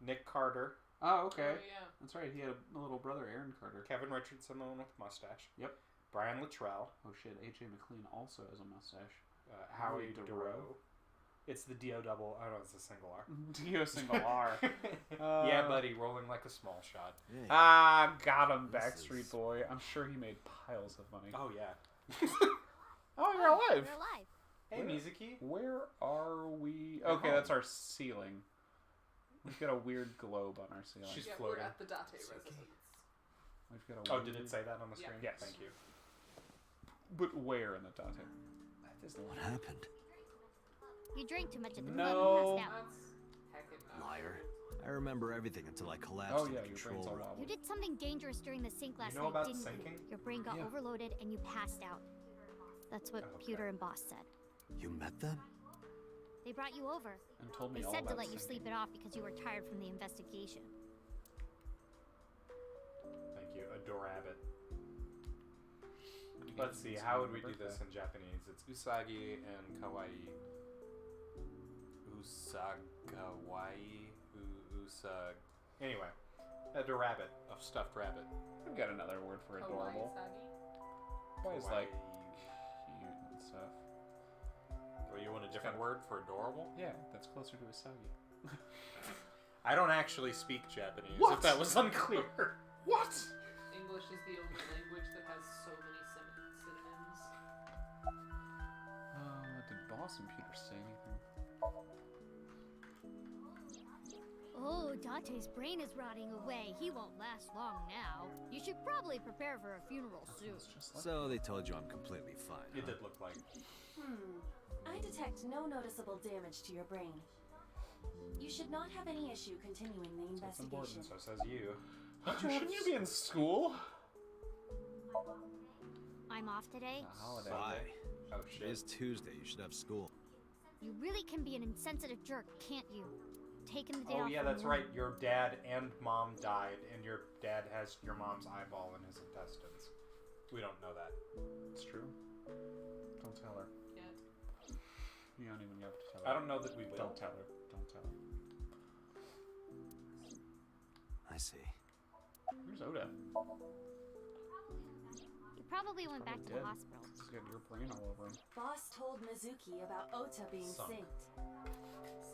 Nick Carter. Oh, okay. Oh, yeah. That's right. He had a little brother, Aaron Carter. Kevin Richardson, the one with the mustache. Yep. Brian Luttrell. Oh shit, AJ McLean also has a mustache. Howie Howie DeRoe. It's the D-O double. Oh no, it's a single R. Dio single R. Yeah, buddy, rolling like a small shot. Yeah. Ah, got him, This Backstreet is- Boy. I'm sure he made piles of money. Oh yeah. Oh, you're alive. You're alive. Hey, Mizuki. Where are we? At Okay, home. that's our ceiling. We've got a weird globe on our ceiling. She's Yeah, floating. we're at the Date It's okay. residence. We've got a Oh, weird... did it say that on the Yeah. screen? Yes. Thank you. But where in the Date? That is What happened? You drank too much at the No. club and passed out. That's heckin' no. Liar. I remember everything until I collapsed Oh in yeah, the your control brain's all room. wobbly. You did something dangerous during the sink last know night, about didn't sinking? you? Your brain got Yeah. overloaded and you passed out. That's what Okay. Pewter and Boss said. You met them? They brought you over. And told me They all said to about let you sinking. sleep it off because you were tired from the investigation. Thank you. Adorabbit. Let's see, how would we do this in Japanese? It's Usagi and Kawaii. Usagawai. Usag. Anyway, Adorabbit, a stuffed rabbit. We've got another word for adorable. Kawaii's like cute and stuff. Well, you want a different word for adorable? Yeah, that's closer to Usagi. I don't actually speak Japanese, What? if that was unclear. What? English is the only language that has so many synonyms. Did Boss and Peter say anything? Oh, Date's brain is rotting away. He won't last long now. You should probably prepare for a funeral soon. It's just like So they told you I'm completely fine. It huh? did look like. I detect no noticeable damage to your brain. You should not have any issue continuing the That's important, investigation. so says you. Shouldn't you be in school? I'm off today. A holiday. Why? Oh It shit. is Tuesday. You should have school. You really can be an insensitive jerk, can't you? Taking the day Oh off yeah, from that's work. right. Your dad and mom died, and your dad has your mom's eyeball in his intestines. We don't know that. It's true. Don't tell her. Yet. You don't even have to tell her. I don't know that we will. Don't tell her. Don't tell her. I see. Where's Oda? You probably went back to the dead. hospital. He's got your brain all over him. Boss told Mizuki about Ota being Sunk. synced,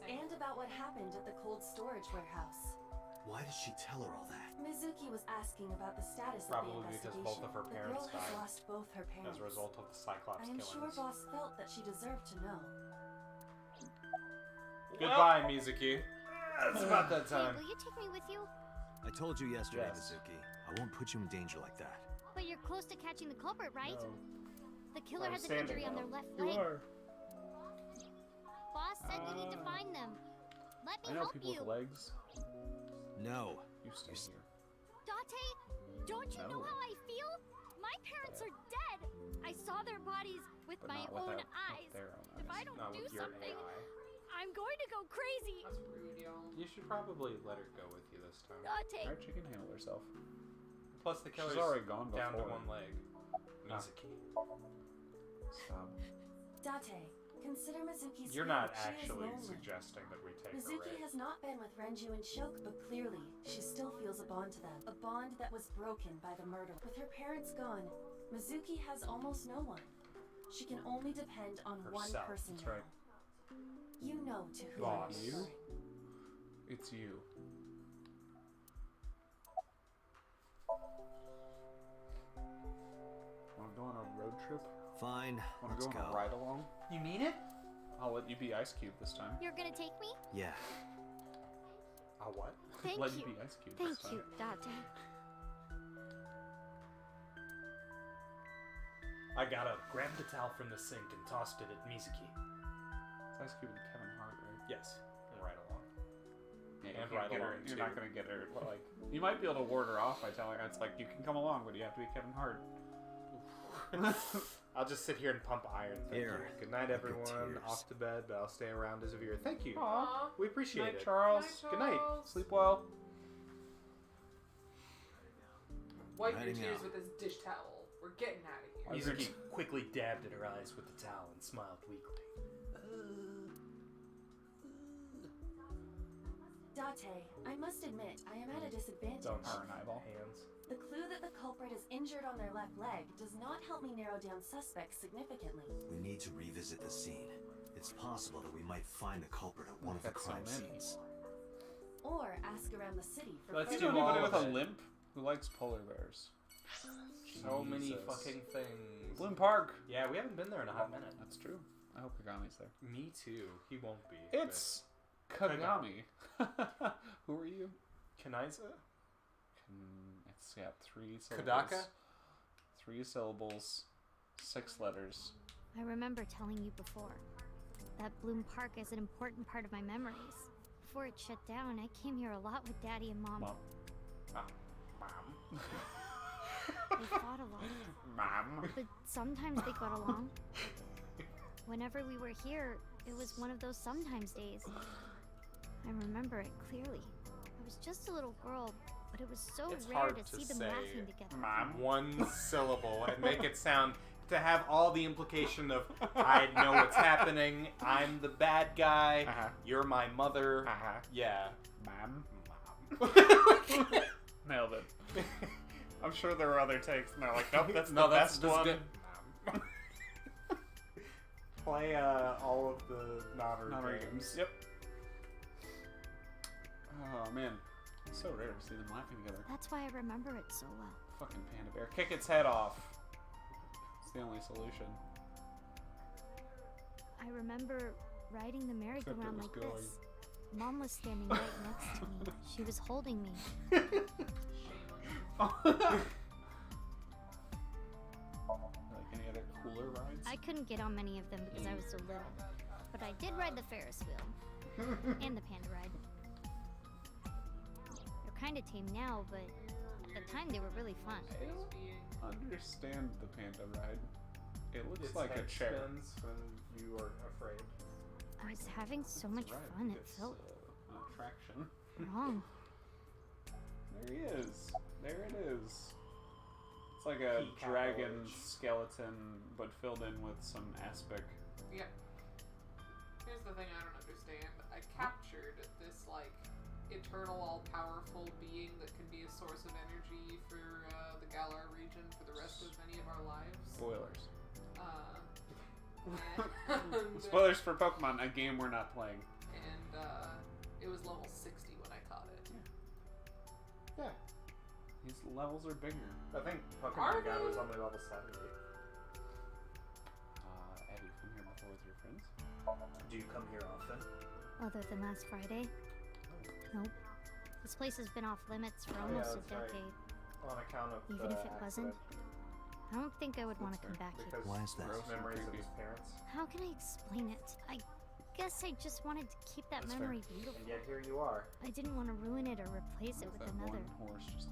Same. and about what happened at the cold storage warehouse. Why did she tell her all that? Mizuki was asking about the status Probably of the because investigation. both of her parents the girl has died lost both her parents. as a result of the Cyclops I am sure killings. Boss felt that she deserved to know. Goodbye, Mizuki. It's about that Hey, time. will you take me with you? I told you yesterday, Yes. Mizuki. I won't put you in danger like that. But you're close to catching the culprit, right? No. The killer I'm has an standing injury on now. their left You leg. are. Boss said you need to find them. Let I me know help people you. with legs. No. You stay here. Date, don't you know No. how I feel? My parents are dead. I saw their bodies with But my not own without eyes. their own If I eyes. don't Not do with your something, AI. I'm going to go crazy. That's rude, y'all. You should probably let her go with you this time. Date. Alright, she can handle herself. Plus, the killer's She's already gone before. down to one leg. Mizuki. Stop. Date, consider Mizuki's You're not feeling. She is actually lonely. suggesting that we take her Mizuki right. has not been with Renju and Shok, but clearly, she still feels a bond to them. A bond that was broken by the murder. With her parents gone, Mizuki has almost no one. She can only depend on one Herself, person that's now. right. You know to who Boss. I'm You? referring. It's you. Wanna go on a road trip? Fine, Wanna let's go on a go. ride along? You mean it? I'll let you be Ice Cube this time. You're gonna take me? Yeah. A what? Thank let you. you be Ice Cube Thank this time. you, Date. I grabbed the towel from the sink and tossed it at Mizuki. It's Ice Cube and Kevin Hart, right? Yes, and right along. Yeah, And you can't ride get her. along, You're too. not gonna get her. Like, you might be able to ward her off by telling her it's like you can come along, but you have to be Kevin Hart. I'll just sit here and pump iron. Thank Here. you. Good night, Good everyone. tears. Off to bed, but I'll stay around as a viewer. Thank you. Aw. We appreciate Good night, it. Charles. Good night. Sleep well. Wipe your Heading tears out. with this dish towel. We're getting out of here. Mizuki quickly dabbed at her eyes with the towel and smiled weakly. Date, I must admit, I am at a disadvantage. Don't Her and eyeball. hands. The clue that the culprit is injured on their left leg does not help me narrow down suspects significantly. We need to revisit the scene. It's possible that we might find the culprit at one of the That's so crime many. scenes. Or ask around the city for Let's You further know do all anybody with of a it. limp who likes polar bears? So many Jesus. fucking things. Bloom Park. Yeah, we haven't been there in a hot minute. That's true. I hope Kagami's there. Me too. He won't be. It's Kagami. Who are you? but Kanaiza? It's got 3 syllables. Kodaka? 3 syllables, 6 letters. I remember telling you before that Bloom Park is an important part of my memories. Before it shut down, I came here a lot with Daddy and Mom. Mom. Mom. They fought a lot, Mom. but sometimes they got along. Whenever we were here, it was one of those sometimes days. I remember it clearly. I was just a little girl, but it was so It's rare hard to to see them say laughing together. Mom. One syllable and make it sound to have all the implication of I know what's happening. I'm the bad guy. Uh-huh. You're my mother. Uh-huh. Yeah. Mom. Mom. Nailed it. I'm sure there were other takes, and they're like, nope, that's No, the that's best one. good. Mom. Play all of the Naru games. Yep. Oh, man. It's so rare to see them laughing together. That's why I remember it so well. Fucking panda bear. Kick its head off. It's the only solution. I remember riding the merry-go-round was like going. this. Mom was standing right next to me. She was holding me. Like any other cooler rides? I couldn't get on many of them because I was so little. But I did ride the Ferris wheel. And the panda ride. They're kind of tame now, but at the time they were really fun. I don't understand the panda ride. It looks Its like a head chair. spins when you are afraid. I was having so much Right, fun, it it's, felt an attraction. wrong. There he is. There it is. It's like a Peak dragon college. skeleton, but filled in with some aspic. Yeah. Here's the thing I don't understand. I captured this, like, eternal, all-powerful being that can be a source of energy for the Galar region for the rest of many of our lives. Spoilers. And, Spoilers for Pokemon, a game we're not playing. and it was level 60 when I caught it. Yeah. He's levels are bigger. I think Are Pokemon God they? was only level 70. Have you come here before with your friends? Do you come here often? Other than last Friday? Nope. This place has been off limits for almost a decade. On account of Even if it wasn't, I don't think I would want to come back here. Because Why is that? gross memories of his parents. How can I explain it? I guess I just wanted to keep that That's memory fair. beautiful. And yet here you are. I didn't want to ruin it or replace it with That another. one horse just...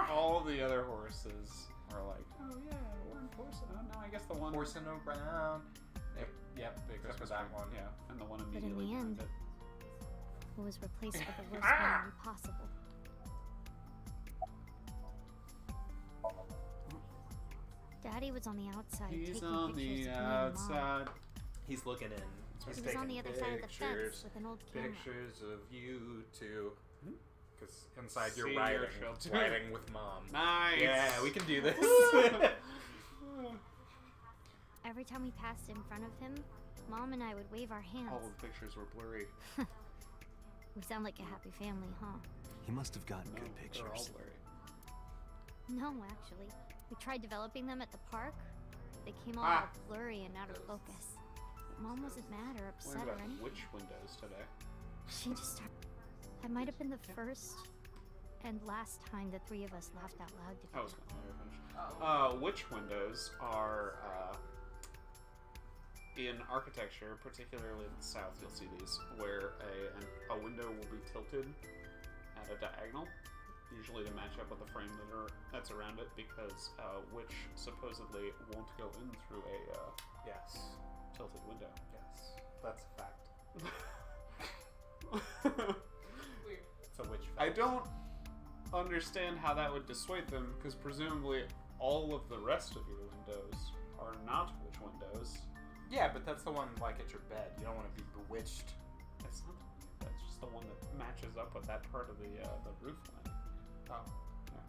All the other horses are like, oh yeah, one horse. Oh no, I guess the one... Horse and no brown. Yep, except for that one. Yeah, and the one But in immediately the end, behind it was replaced with the worst memory possible. Daddy was on the outside He's taking on pictures the of me and Mom. outside. He's looking in. He's He was on taking the other side of the fence pictures. with an old camera. Pictures of you two. Because inside you're See your riding. children. Riding with Mom. Nice! Yeah, we can do this. Every time we passed in front of him, Mom and I would wave our hands. All the pictures were blurry. We sound like a happy family, huh? He must have gotten No, good they're all pictures. blurry. No, actually. We tried developing them at the park. They came all Ah. blurry and out of focus. Mom wasn't mad or upset Learned or about anything. which windows today. She just started. That might have been the first and last time the three of us laughed out loud I was together. gonna let her finish. Oh. Which windows are in architecture, particularly in the south, you'll see these, where a window will be tilted at a diagonal, usually to match up with the frame that's around it, because which supposedly won't go in through a Yes. tilted window. Yes. That's a fact. Weird. It's a witch fact. I don't understand how that would dissuade them, because presumably all of the rest of your windows are not witch windows. Yeah, but that's the one like at your bed. You don't want to be bewitched. That's not. That's just the one that matches up with that part of the roof line. Oh. Yeah.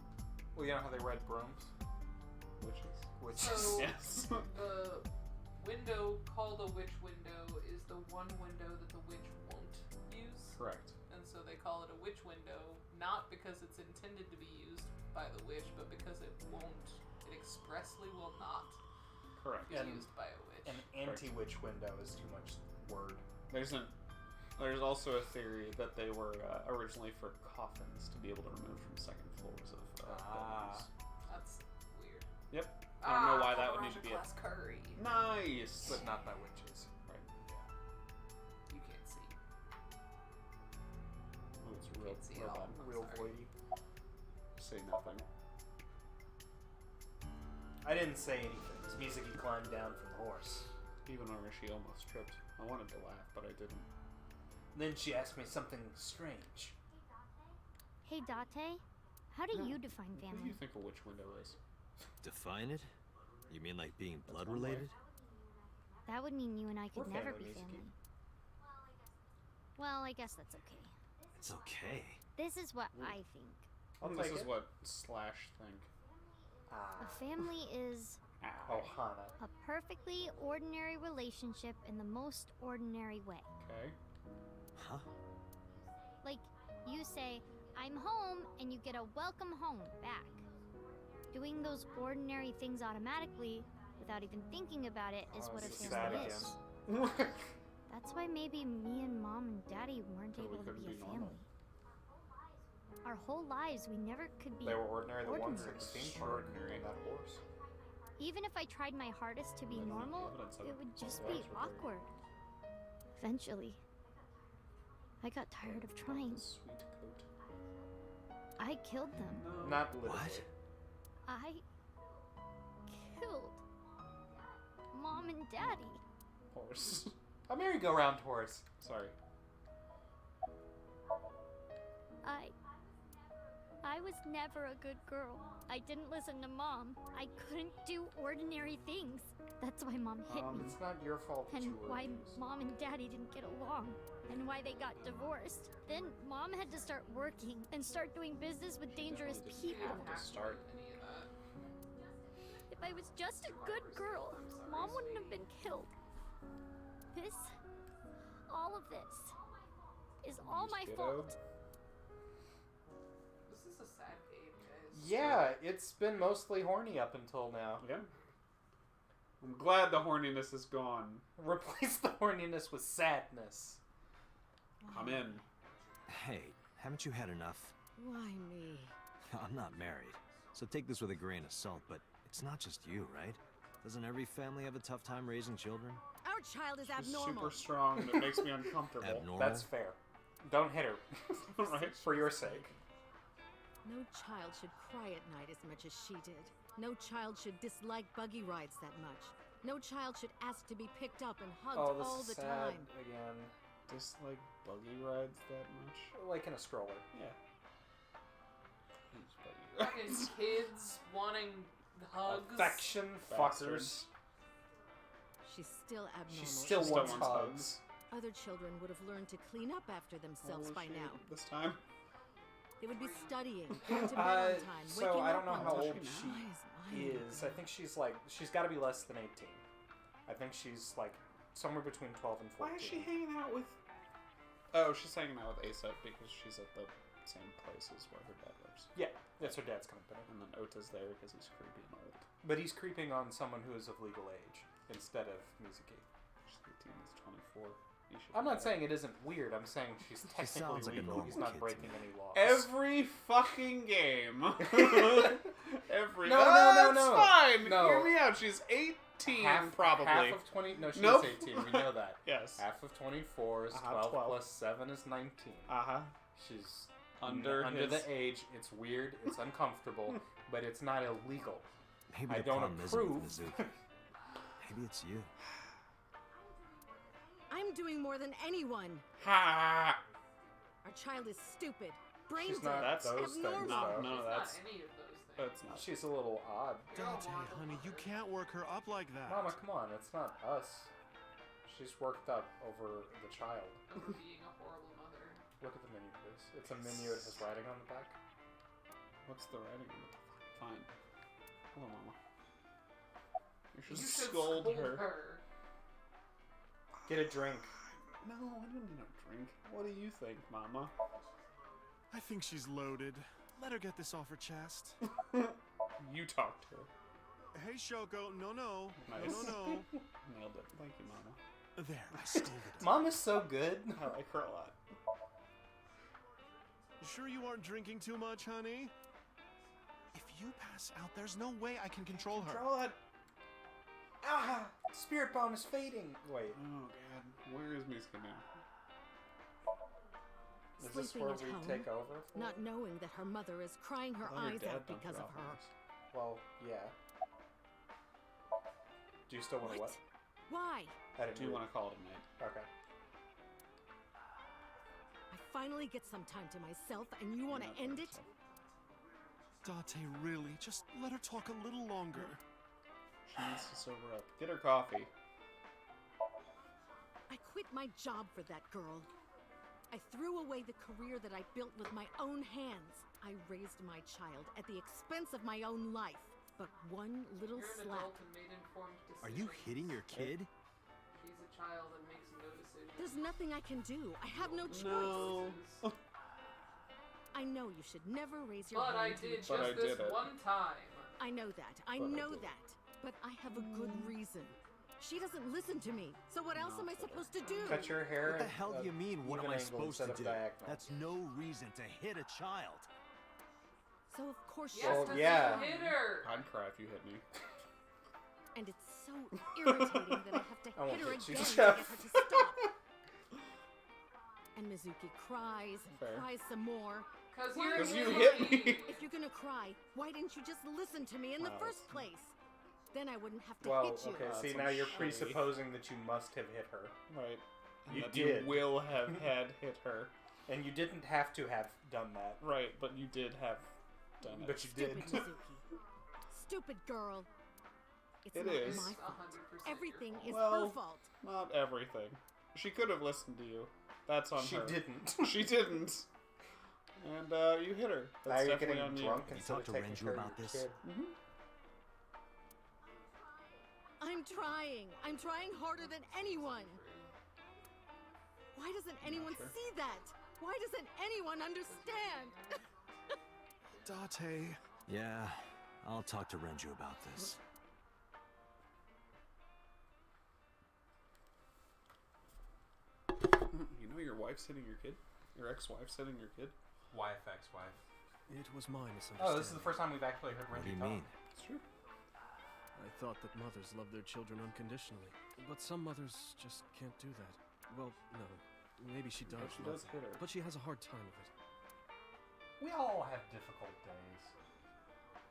Well, you know how they ride brooms? Witches. Witches. So, Yes. the window called a witch window is the one window that the witch won't use. Correct. And so they call it a witch window, not because it's intended to be used by the witch, but because it expressly will not Correct. be used by a witch. An anti-witch window is too much word. There's also a theory that they were originally for coffins to be able to remove from second floors of buildings. That's weird. Yep. I don't know why that would need to be class curry. Nice. But not by witches. Right. You can't see. Oh, it's real. Can't see real at all. bad. I'm Real sorry. voidy. Say nothing. I didn't say anything. Mizuki climbed down from the horse. Even when she almost tripped. I wanted to laugh, but I didn't. Then she asked me something strange. Hey, Date, how do you define What do family? you think a witch window is? Define it? You mean like being blood one way. related? That would mean you and I could We're never family, be Mizuki. family. Well, I guess that's okay. It's okay. This is what I think. This take is it. what Slash think. A family is Ohana. a perfectly ordinary relationship in the most ordinary way. Okay. Huh? Like, you say, I'm home, and you get a welcome home back. Doing those ordinary things automatically, without even thinking about it, is what a this is family sad is. again. That's why maybe me and Mom and Daddy weren't So we able to couldn't be a be normal. family. Our whole lives, we never could be They were ordinary. The ones ordinary. that became ordinary in that horse. Even if I tried my hardest to be There's no normal, evidence of it it. would just Yeah, be it's recorded. awkward. Eventually, I got tired of trying. Sweet coat. I killed them. No. Not literally. What? I killed Mom and Daddy. Horse. A merry-go-round horse. Sorry. I was never a good girl. I didn't listen to Mom. I couldn't do ordinary things. That's why Mom hit me. It's not your fault that And you were why abused. Mom and Daddy didn't get along. And why they got divorced. Then Mom had to start working and start doing business with dangerous Definitely didn't people. have to start. Any of that. If I was just a good girl, Mom wouldn't have been killed. All of this, is all my Kiddo. fault. This is a sad game, guys. Yeah, it's been mostly horny up until now. Yeah. I'm glad the horniness is gone. Replace the horniness with sadness. I'm in. Hey, haven't you had enough? Why me? I'm not married, so take this with a grain of salt, but it's not just you, right? Doesn't every family have a tough time raising children? Our child is She's abnormal. super strong and it makes me uncomfortable. Abnormal? That's fair. Don't hit her. Right. For your sake. No child should cry at night as much as she did. No child should dislike buggy rides that much. No child should ask to be picked up and hugged This all is the sad time. again. Dislike buggy rides that much? Like in a stroller. Yeah. Fucking kids wanting hugs. Affection, fuckers. She's still abnormal. She still wants hugs. Other children would have learned to clean up after themselves by now. This time? They would be studying, going to bed on time, So waking I don't up know on how time. old she is. I think she's got to be less than 18. I think she's like somewhere between 12 and 14. Why is she hanging out with... Oh, she's hanging out with Asa because she's at the same place as where her dad lives. Yeah, that's her dad's company. And then Ota's there because he's creepy and old. But he's creeping on someone who is of legal age instead of Mizuki. She's 18, he's 24. I'm not saying it isn't weird. I'm saying she's technically sounds like a legal. normal He's not kid to breaking me. any laws. Every fucking game. Every... No, That's no. fine. No. Hear me out. She's 18, probably. Half of 20... No, she's Nope. 18. We know that. Yes. Half of 24 is 12 plus 7 is 19. Uh-huh. She's Under the age. It's weird. It's uncomfortable. But it's not illegal. Maybe I the don't problem approve. isn't with Mizuki. Maybe it's you. I'm doing more than anyone. Ha! Our child is stupid, brain She's dead, not those things, abnormal. though. None of that's... Not any of those things. That's not... She's a little odd. Dante, honey, you can't work her up like that. Mama, come on. It's not us. She's worked up over the child. Over being a horrible mother. Look at the menu, please. It's a menu. It has writing on the back. What's the writing? Fine. Hello, Mama. You should You scold her. Get a drink. No, I don't need a drink. What do you think, Mama? I think she's loaded. Let her get this off her chest. You talk to her. Hey, Shoko, no. Nice. No. Nailed it. Thank you, Mama. There, I scolded her. Mama's so good. I like her a lot. Sure you aren't drinking too much, honey? If you pass out, there's no way I can control her. Control it. Ah! Spirit bomb is fading. Wait. Oh, God. Where is Mizuki now? Is this Sleeping where at we home, take over? not knowing that her mother is crying her I thought her eyes dad out dumped because her of off her. first. Well, yeah. Do you still want to what? Why? I didn't Do you read. want to call it a night? Okay. I finally get some time to myself, and you want to end it? Dante, really? Just let her talk a little longer. She needs to sober up. Get her coffee. I quit my job for that girl. I threw away the career that I built with my own hands. I raised my child at the expense of my own life. But one little You're an slap. adult and made informed decisions. Are you hitting your kid? She's a child and makes no decisions. There's nothing I can do. I have no choice. No. I know you should never raise your But I hand to did a just child. this one time. I know that. I But I know did. that. But I have a good reason. She doesn't listen to me. So what else am I supposed to do? Cut your hair. What the hell do you mean, what am I even angle supposed to instead of do? diagonal. That's no reason to hit a child. So of course Yes, Well, 'cause yeah. you hit her. I'd cry if you hit me. And it's so irritating that I have to I won't hit her hit you, again to Jeff. get her to stop. And Mizuki cries and Fair. cries some more. Because Why you're Because you Mizuki. hit me. If you're gonna cry, why didn't you just listen to me in the Wow. first place? Then I wouldn't have to Well, hit you. okay. That's See, some now you're shitty- presupposing that you must have hit her, Right. And You that did. You will have had hit her. and you didn't have to have done that. Right, but you did have done it. But you did. Stupid Mizuki. Stupid girl. It's It not is. my It's fault. 100% Everything your is Well, her fault. Not everything. She could have listened to you. That's on She her. didn't. She didn't. And you hit her. Now That's you're definitely getting on drunk You instead talked of to taking Renju care of about your this? kid. I'm trying. I'm trying harder than anyone. Why doesn't anyone sure. see that? Why doesn't anyone understand? Date, Yeah, I'll talk to Renju about this. You know your wife's hitting your kid? Your ex-wife's hitting your kid? Wife, ex-wife. It was my misunderstanding. Oh, this is the first time we've actually heard What do Renju you talk. mean? It's true. I thought that mothers love their children unconditionally. But some mothers just can't do that. Well, no. Maybe she does. But she does hit her. But she has a hard time of it. We all have difficult days.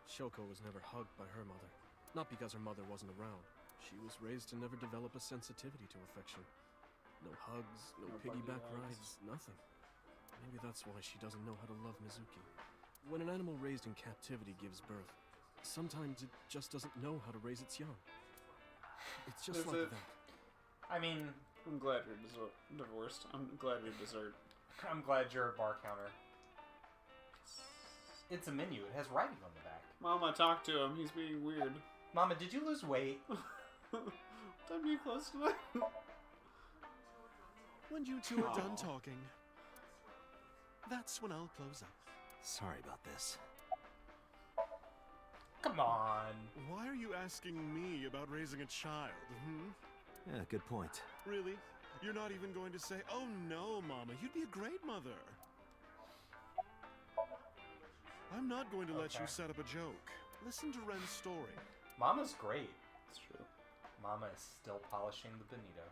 Shoko was never hugged by her mother. Not because her mother wasn't around. She was raised to never develop a sensitivity to affection. No hugs, no piggyback rides, nothing. Maybe that's why she doesn't know how to love Mizuki. When an animal raised in captivity gives birth, sometimes it just doesn't know how to raise its young. It's just like that. I mean... I'm glad you're divorced. I'm glad you're dessert. I'm glad you're a bar counter. It's a menu. It has writing on the back. Mama, talk to him. He's being weird. Mama, did you lose weight? Time you close to that. When you two are done talking, that's when I'll close up. Sorry about this. Come on. Why are you asking me about raising a child, Yeah, good point. Really? You're not even going to say, oh no, Mama, you'd be a great mother. I'm not going to let you set up a joke. Listen to Ren's story. Mama's great. It's true. Mama is still polishing the bonito.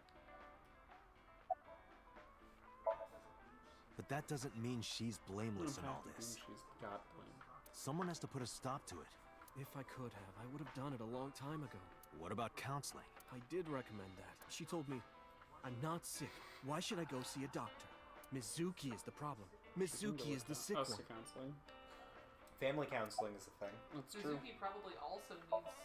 But that doesn't mean she's blameless in all this. She's got blame. Someone has to put a stop to it. If I could have, I would have done it a long time ago. What about counseling? I did recommend that. She told me, I'm not sick. Why should I go see a doctor? Mizuki is the problem. Mizuki is the sick one. Counseling. Family counseling is a thing. That's true. Suzuki probably also needs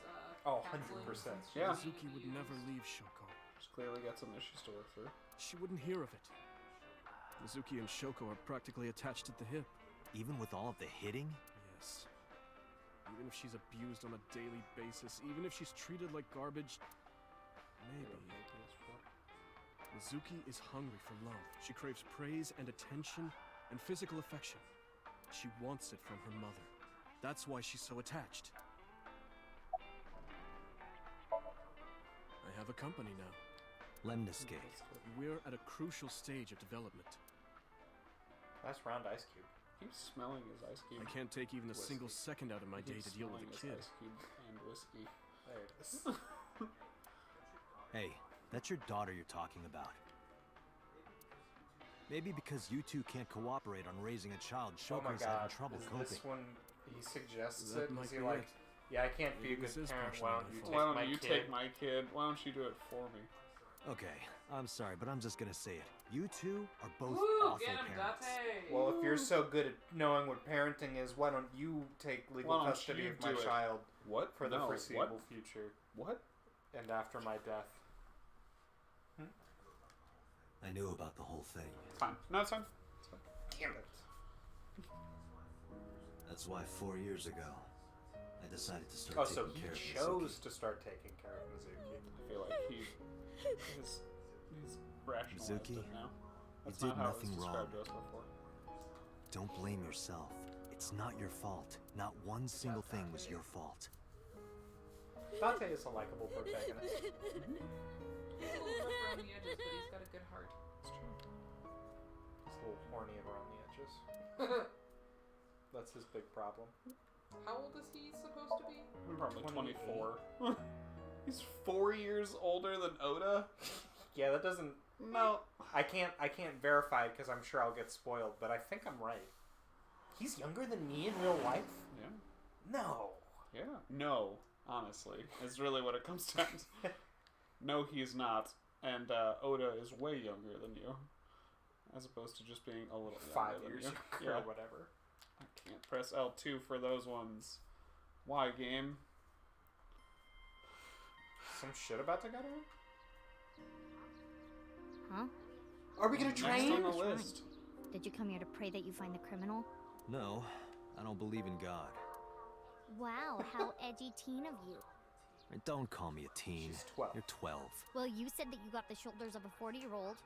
Oh, counseling 100%. since Yeah. she Mizuki would never leave Shoko. She's clearly got some issues to work through. She wouldn't hear of it. Mizuki and Shoko are practically attached at the hip. Even with all of the hitting? Yes. Even if she's abused on a daily basis, even if she's treated like garbage, maybe. Mizuki is hungry for love. She craves praise and attention and physical affection. She wants it from her mother. That's why she's so attached. I have a company now. Lemniscape. We're at a crucial stage of development. Nice round ice cube. Keeps smelling his ice cube. I can't take even a single second out of my day to deal with a kid. Ice cube and whiskey. There it is. Hey, that's your daughter you're talking about. Maybe because you two can't cooperate on raising a child, Oh my Shoko's god. having trouble Is coping. this when he suggests That it? might Is he be like, it. yeah, I can't be a Maybe good this is parent. partially Why my don't you fault. take Why don't my you kid? take my kid? Why don't you do it for me? Okay, I'm sorry, but I'm just gonna say it. You two are both Woo, awful get him, parents. Date! Well, if you're so good at knowing what parenting is, why don't you take legal Why don't custody you of my do it? child What? for the No, foreseeable what? future What? and after my death? I knew about the whole thing. It's fine. No, it's fine. It's fine. Damn it. That's why 4 years ago, I decided to start Oh, so taking he care of chose Mizuki. to start taking care of Mizuki. I feel like he's rationalized Mizuki, it now. you That's did not how nothing it was wrong. described to us before. Don't blame yourself. It's not your fault. Not one single thing was your fault. Dante is a likable protagonist. He's a little rough around the edges, but he's got a good heart. It's true. He's a little horny around the edges. That's his big problem. How old is he supposed to be? Probably 28. 24. He's 4 years older than Oda. Yeah, that doesn't. No. I can't verify it because I'm sure I'll get spoiled, but I think I'm right. He's younger than me in real life? Yeah. No. Yeah. No. Honestly, is really what it comes down to. No, he's not. And Oda is way younger than you, as opposed to just being a little 5 younger years than you. younger or whatever. I can't press L2 for those ones. Why, game? Some shit about to go down? Huh? Are we gonna Next train? on the list. Did you come here to pray that you find the criminal? No, I don't believe in God. Wow, how edgy teen of you. Don't call me a teen. She's 12. You're 12. Well, you said that you got the shoulders of a 40-year-old.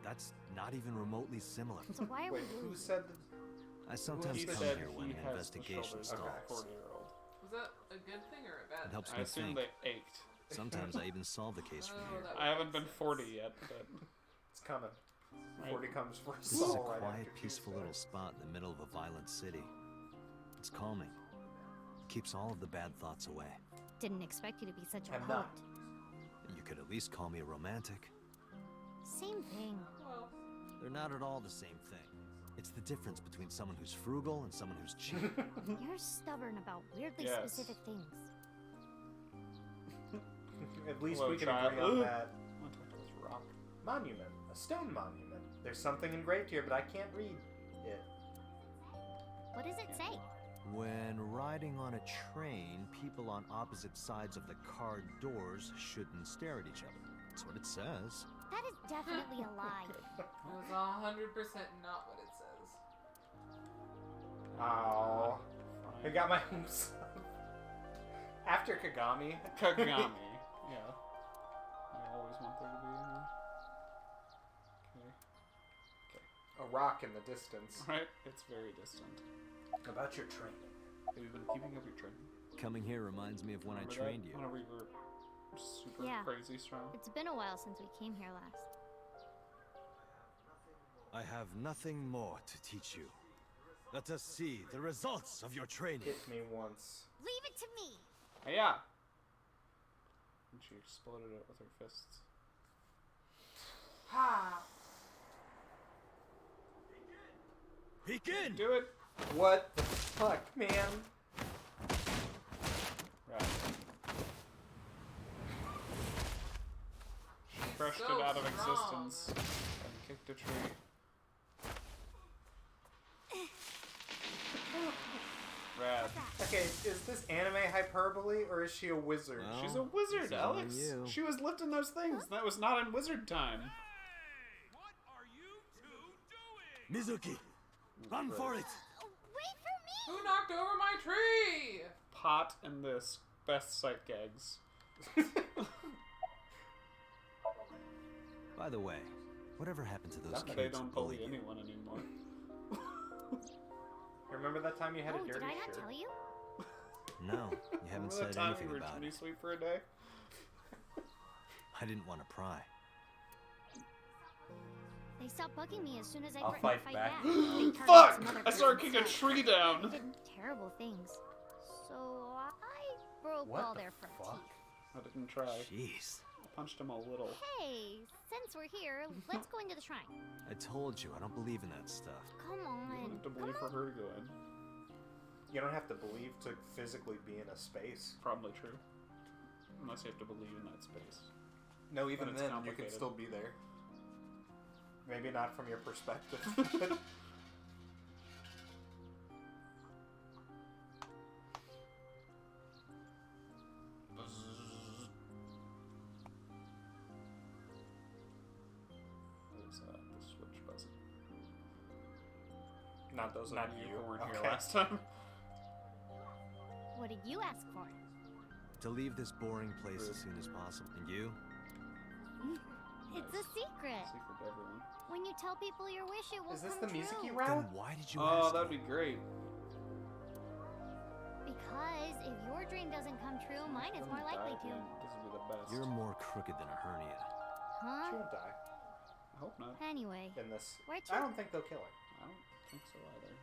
That's not even remotely similar. So why are Wait, we who rude? said that? I sometimes He come said here he when an has the investigation shoulders of a stalls. 40-year-old. Was that a good thing or a bad It helps I me assume think. they ached. Sometimes I even solve the case from here. that I haven't been makes 40 sense. yet, but It's coming. 40 comes for us This is a all right quiet, after peaceful Tuesday. little spot in the middle of a violent city. It's calming. Keeps all of the bad thoughts away. Didn't expect you to be such a I'm poet. not. You could at least call me a romantic. Same thing. Well, They're not at all the same thing. It's the difference between someone who's frugal and someone who's cheap. You're stubborn about weirdly Yes. specific things. At least Hello, we can child. agree on that. What is rock? Monument. A stone monument. There's something engraved here, but I can't read it. What does it say? When riding on a train, people on opposite sides of the car doors shouldn't stare at each other. That's what it says. That is definitely a lie. that was 100% not what it says. Oh, I got my hopes up. After Kagami. Kagami. Yeah. I always want there to be. Okay. A rock in the distance. Right? It's very distant. About your training. Have you been keeping up your training? Coming here reminds me of when I Remember trained that? you. Whenever you were super Yeah. crazy strong. It's been a while since we came here last. I have nothing more to teach you. Let us see the results of your training. Hit me once. Leave it to me. Hey, yeah. And she exploded it with her fists. Ha! Begin! Do it! What the fuck, man? Right. She crushed so it out of strong. existence and kicked a tree. Rad. Okay, is this anime hyperbole or is she a wizard? Well, She's a wizard, this is on Alex. you. She was lifting those things. That was not in wizard time. What are you two doing? Mizuki, run for it! Wait for me! Who knocked over my tree? Pot and this. Best sight gags. By the way, whatever happened to those Not kids that they who don't bully bullied you? anyone anymore. Remember that time you had Oh, a dirty did I not shirt? tell you? No, you haven't Remember said that time anything you were about chimney it. sweep for a day? I didn't want to pry. They stopped bugging me as soon as I I'll threatened to fight fight back. back. They turned Fuck! some other I started person kicking a stuff. tree They down. did terrible things. So I broke What all the their front fuck? teeth. I didn't try. Jeez. I punched him a little. Hey, since we're here, let's go into the shrine. I told you, I don't believe in that stuff. Come You on. don't have to Come believe for on. her to go in. You don't have to believe to physically be in a space. Probably true. Unless you have to believe in that space. No, even it's then, you can complicated. still be there. Maybe not from your perspective. There's the switch buzzer. Not Those not of you you. who weren't here Okay. last time. What did you ask for? To leave this boring place as soon as possible. And you? It's a secret. Secret to everyone. When you tell people your wish, it will Is this come the Mizuki true. route? Then why did you Oh, ask that'd me? be great. Because if your dream doesn't come true, mine is more likely to. This would be the best. You're more crooked than a hernia. She Huh? won't die I hope not. Anyway, in this. where to? I don't think they'll kill her. I don't think so either.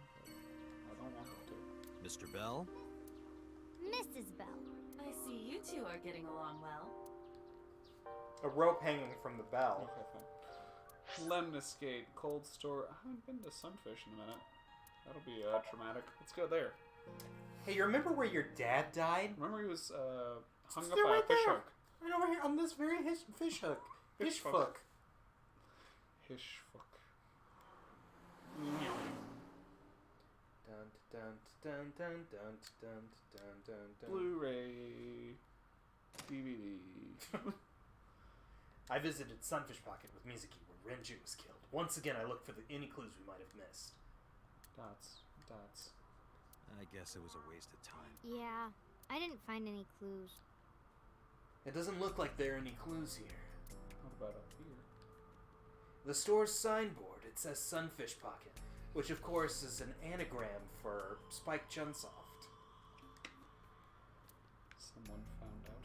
But I don't want them to. Mr. Bell? Mrs. Bell. I see you two are getting along well. A rope hanging from the bell. Okay, fine. Lemniscate, cold store. I haven't been to Sunfish in a minute. That'll be traumatic. Let's go there. Hey, you remember where your dad died? Remember he was hung up They're by a right fish there. hook. Right over here on this very fish hook. Fish hook. Hish fuck. Dun dun dun dun dun dun dun dun dun. Blu-ray DVD. I visited Sunfish Pocket with Mizuki where Renju was killed. Once again, I looked for any clues we might have missed. Dots. I guess it was a waste of time. Yeah, I didn't find any clues. It doesn't look like there are any clues here. What about up here? The store's signboard, it says Sunfish Pocket, which of course is an anagram for Spike Chunsoft. Someone found out.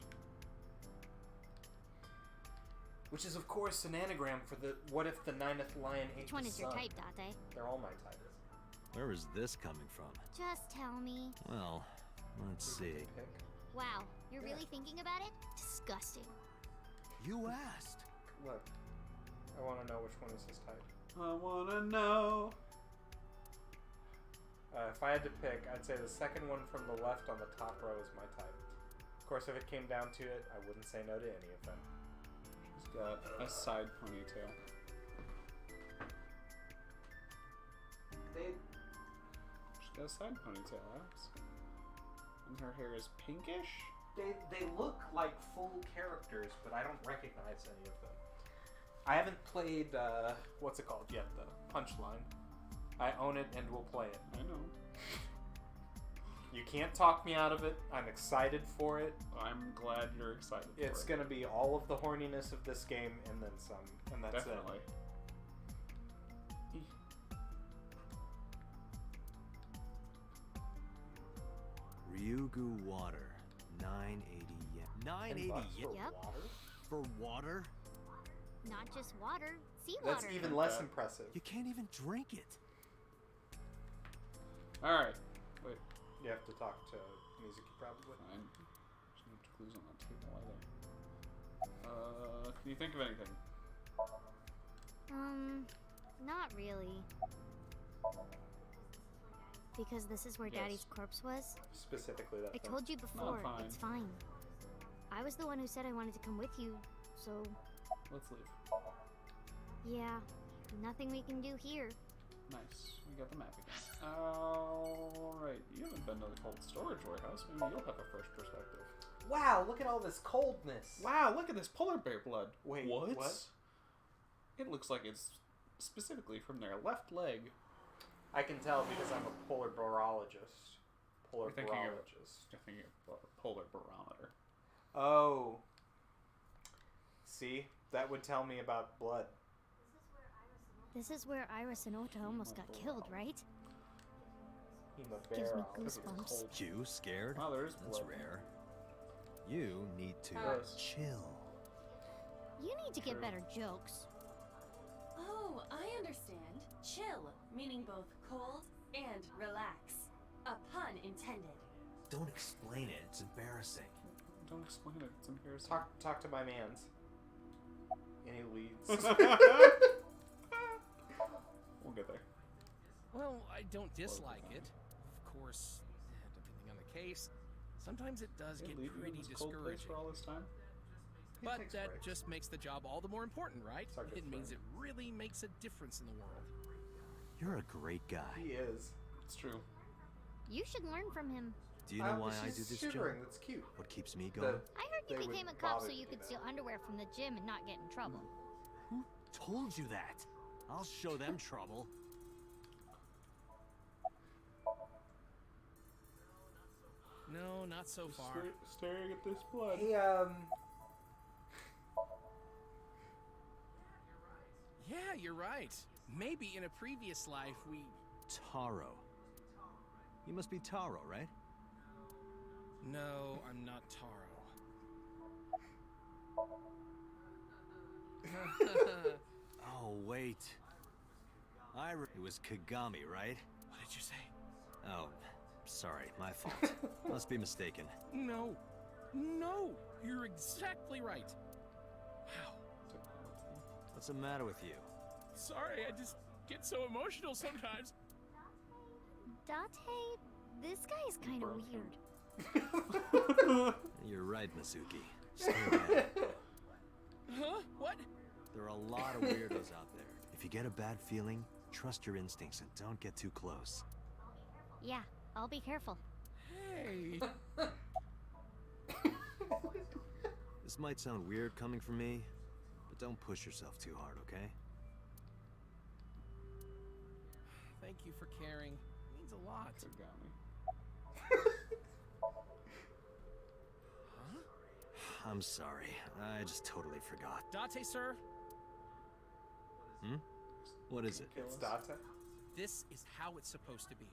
Which is, of course, an anagram for the what if the 9th lion ate Which one the is your sun? type, Date? They're all my type. Where is this coming from? Just tell me. Well, let's see. Wow, you're really thinking about it? Disgusting. You asked. Look, I want to know which one is his type. I wanna know. If I had to pick, I'd say the second one from the left on the top row is my type. Of course, if it came down to it, I wouldn't say no to any of them. She's got a side ponytail. She's got a side ponytail, Alex. And her hair is pinkish? They look like full characters, but I don't recognize any of them. I haven't played, what's it called yet, the Punchline. I own it and will play it. I know. You can't talk me out of it. I'm excited for it. I'm glad you're excited for it. It's gonna be all of the horniness of this game and then some, and that's Definitely. it. Ryugu water, 980 yen. 980 yen? Yep. For water? Not just water, seawater. That's even less impressive. You can't even drink it. Alright. Wait. You have to talk to Mizuki probably. Fine. There's no clues on that table either. Can you think of anything? Not really. Because this is where Yes. Daddy's corpse was. Specifically that I thing. told you before, fine. it's fine. I was the one who said I wanted to come with you, so Let's leave. yeah, nothing we can do here. Nice. We got the map again. Alright. You haven't been to the cold storage warehouse. Maybe you'll have a fresh perspective. Wow, look at all this coldness. Wow, look at this polar bear blood. Wait, what? what? It looks like it's specifically from their left leg. I can tell because I'm a polar barologist. Polar You're thinking barologist. You're thinking of a polar barometer. Oh. See? That would tell me about blood. This is where Iris and Ota almost got killed, right? Gives me goosebumps. You scared? Oh, there's That's blood. rare. You need to chill. You need to get better jokes. Oh, I understand. Chill, meaning both cold and relax. A pun intended. Don't explain it. It's embarrassing. Don't explain it. It's embarrassing. Talk to my mans. Any leads? We'll get there. Well, I don't dislike it. Of course, depending on the case, sometimes it does get pretty discouraging. For all this time? But that just makes the job all the more important, right? It means it really makes a difference in the world. You're a great guy. He is. It's true. You should learn from him. Do you know why I she's do this shivering. job? That's cute. What keeps me going? I heard you They became a would cop bother so you me could that. steal underwear from the gym and not get in trouble. Who told you that? I'll show them trouble. No, not so far. Staring at this blood. Hey, Yeah, you're right. Maybe in a previous life we... Taro. You must be Taro, right? No, I'm not Taro. Oh, wait. It was Kagami, right? What did you say? Oh, sorry, my fault. Must be mistaken. No. No, you're exactly right. Wow. What's the matter with you? Sorry, I just get so emotional sometimes. Date, this guy is kind of weird. You're right, Mizuki. Stay away. Huh? What? There are a lot of weirdos out there. If you get a bad feeling, trust your instincts and don't get too close. Yeah, I'll be careful. Hey. This might sound weird coming from me, but don't push yourself too hard, okay? Thank you for caring. It means a lot. I'm sorry. I just totally forgot. Date, sir. Hmm? What is it? It's Date. This is how it's supposed to be.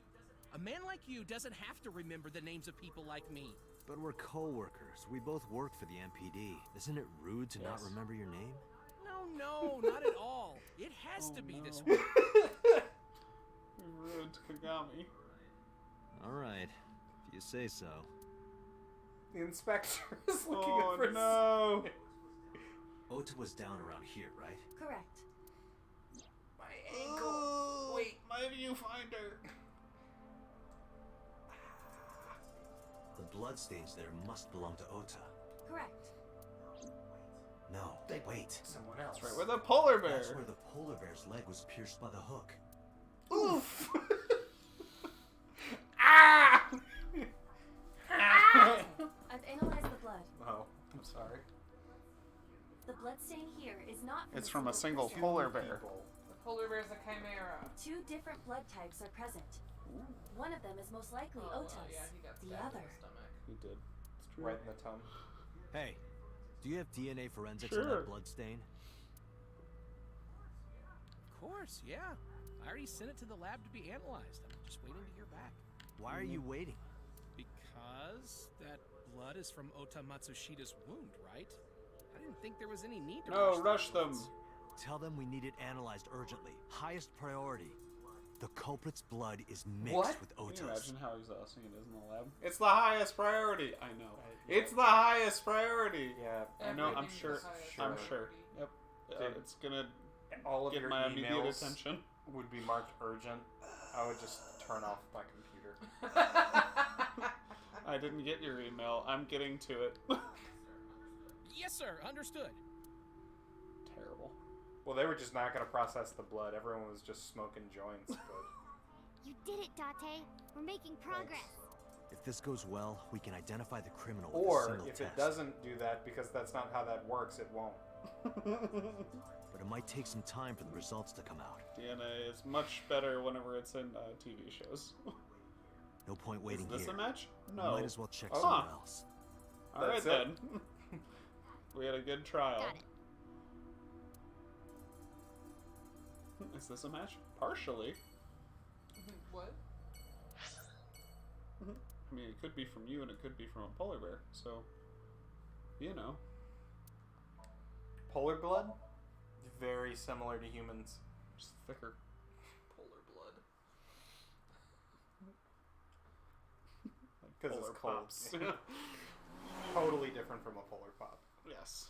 A man like you doesn't have to remember the names of people like me. But we're co-workers. We both work for the MPD. Isn't it rude to not remember your name? No, not at all. It has to be this way. Rude Kagami. All right, if you say so. The inspector is looking for no. Ota was down around here, right? Correct. My ankle. Wait. My viewfinder. The bloodstains there must belong to Ota. Correct. No, wait. Someone else. That's right where the polar bear. That's where the polar bear's leg was pierced by the hook. Oof! I've analyzed the blood. Oh, I'm sorry. The bloodstain here is not It's from a single polar bear. The polar bear's a chimera. 2 different blood types are present. One of them is most likely Ota's. Yeah, he got the stabbed other. in the stomach. He did. It's true. Right in the tongue. Hey, do you have DNA forensics on that bloodstain? Of course, yeah. I already sent it to the lab to be analyzed. I'm just waiting to hear back. Why are you waiting? Because that blood is from Ota Matsushida's wound, right? I didn't think there was any need to rush them. Tell them we need it analyzed urgently. Highest priority. The culprit's blood is mixed with Ota's. Can you imagine how exhausting it is in the lab? It's the highest priority. I know. It's the highest priority. Yeah. I know. I'm sure. I'm sure. Yep. It's gonna get my immediate attention. Would be marked urgent. I would just turn off my computer. I didn't get your email. I'm getting to it. Yes, sir. Understood. Terrible. Well, they were just not going to process the blood. Everyone was just smoking joints. But... You did it, Date. We're making progress. If this goes well, we can identify the criminal with a Or single if test. it doesn't do that, because that's not how that works, it won't. But it might take some time for the results to come out. DNA is much better whenever it's in TV shows. No point waiting here. Is this a match? No. Might as well check somewhere else. Alright then. We had a good trial. Got it. Is this a match? Partially. What? I mean, it could be from you and it could be from a polar bear, so... You know. Polar blood? Very similar to humans. Just thicker. Polar blood. Because Polar it's cold. pops. Totally different from a polar pop. Yes.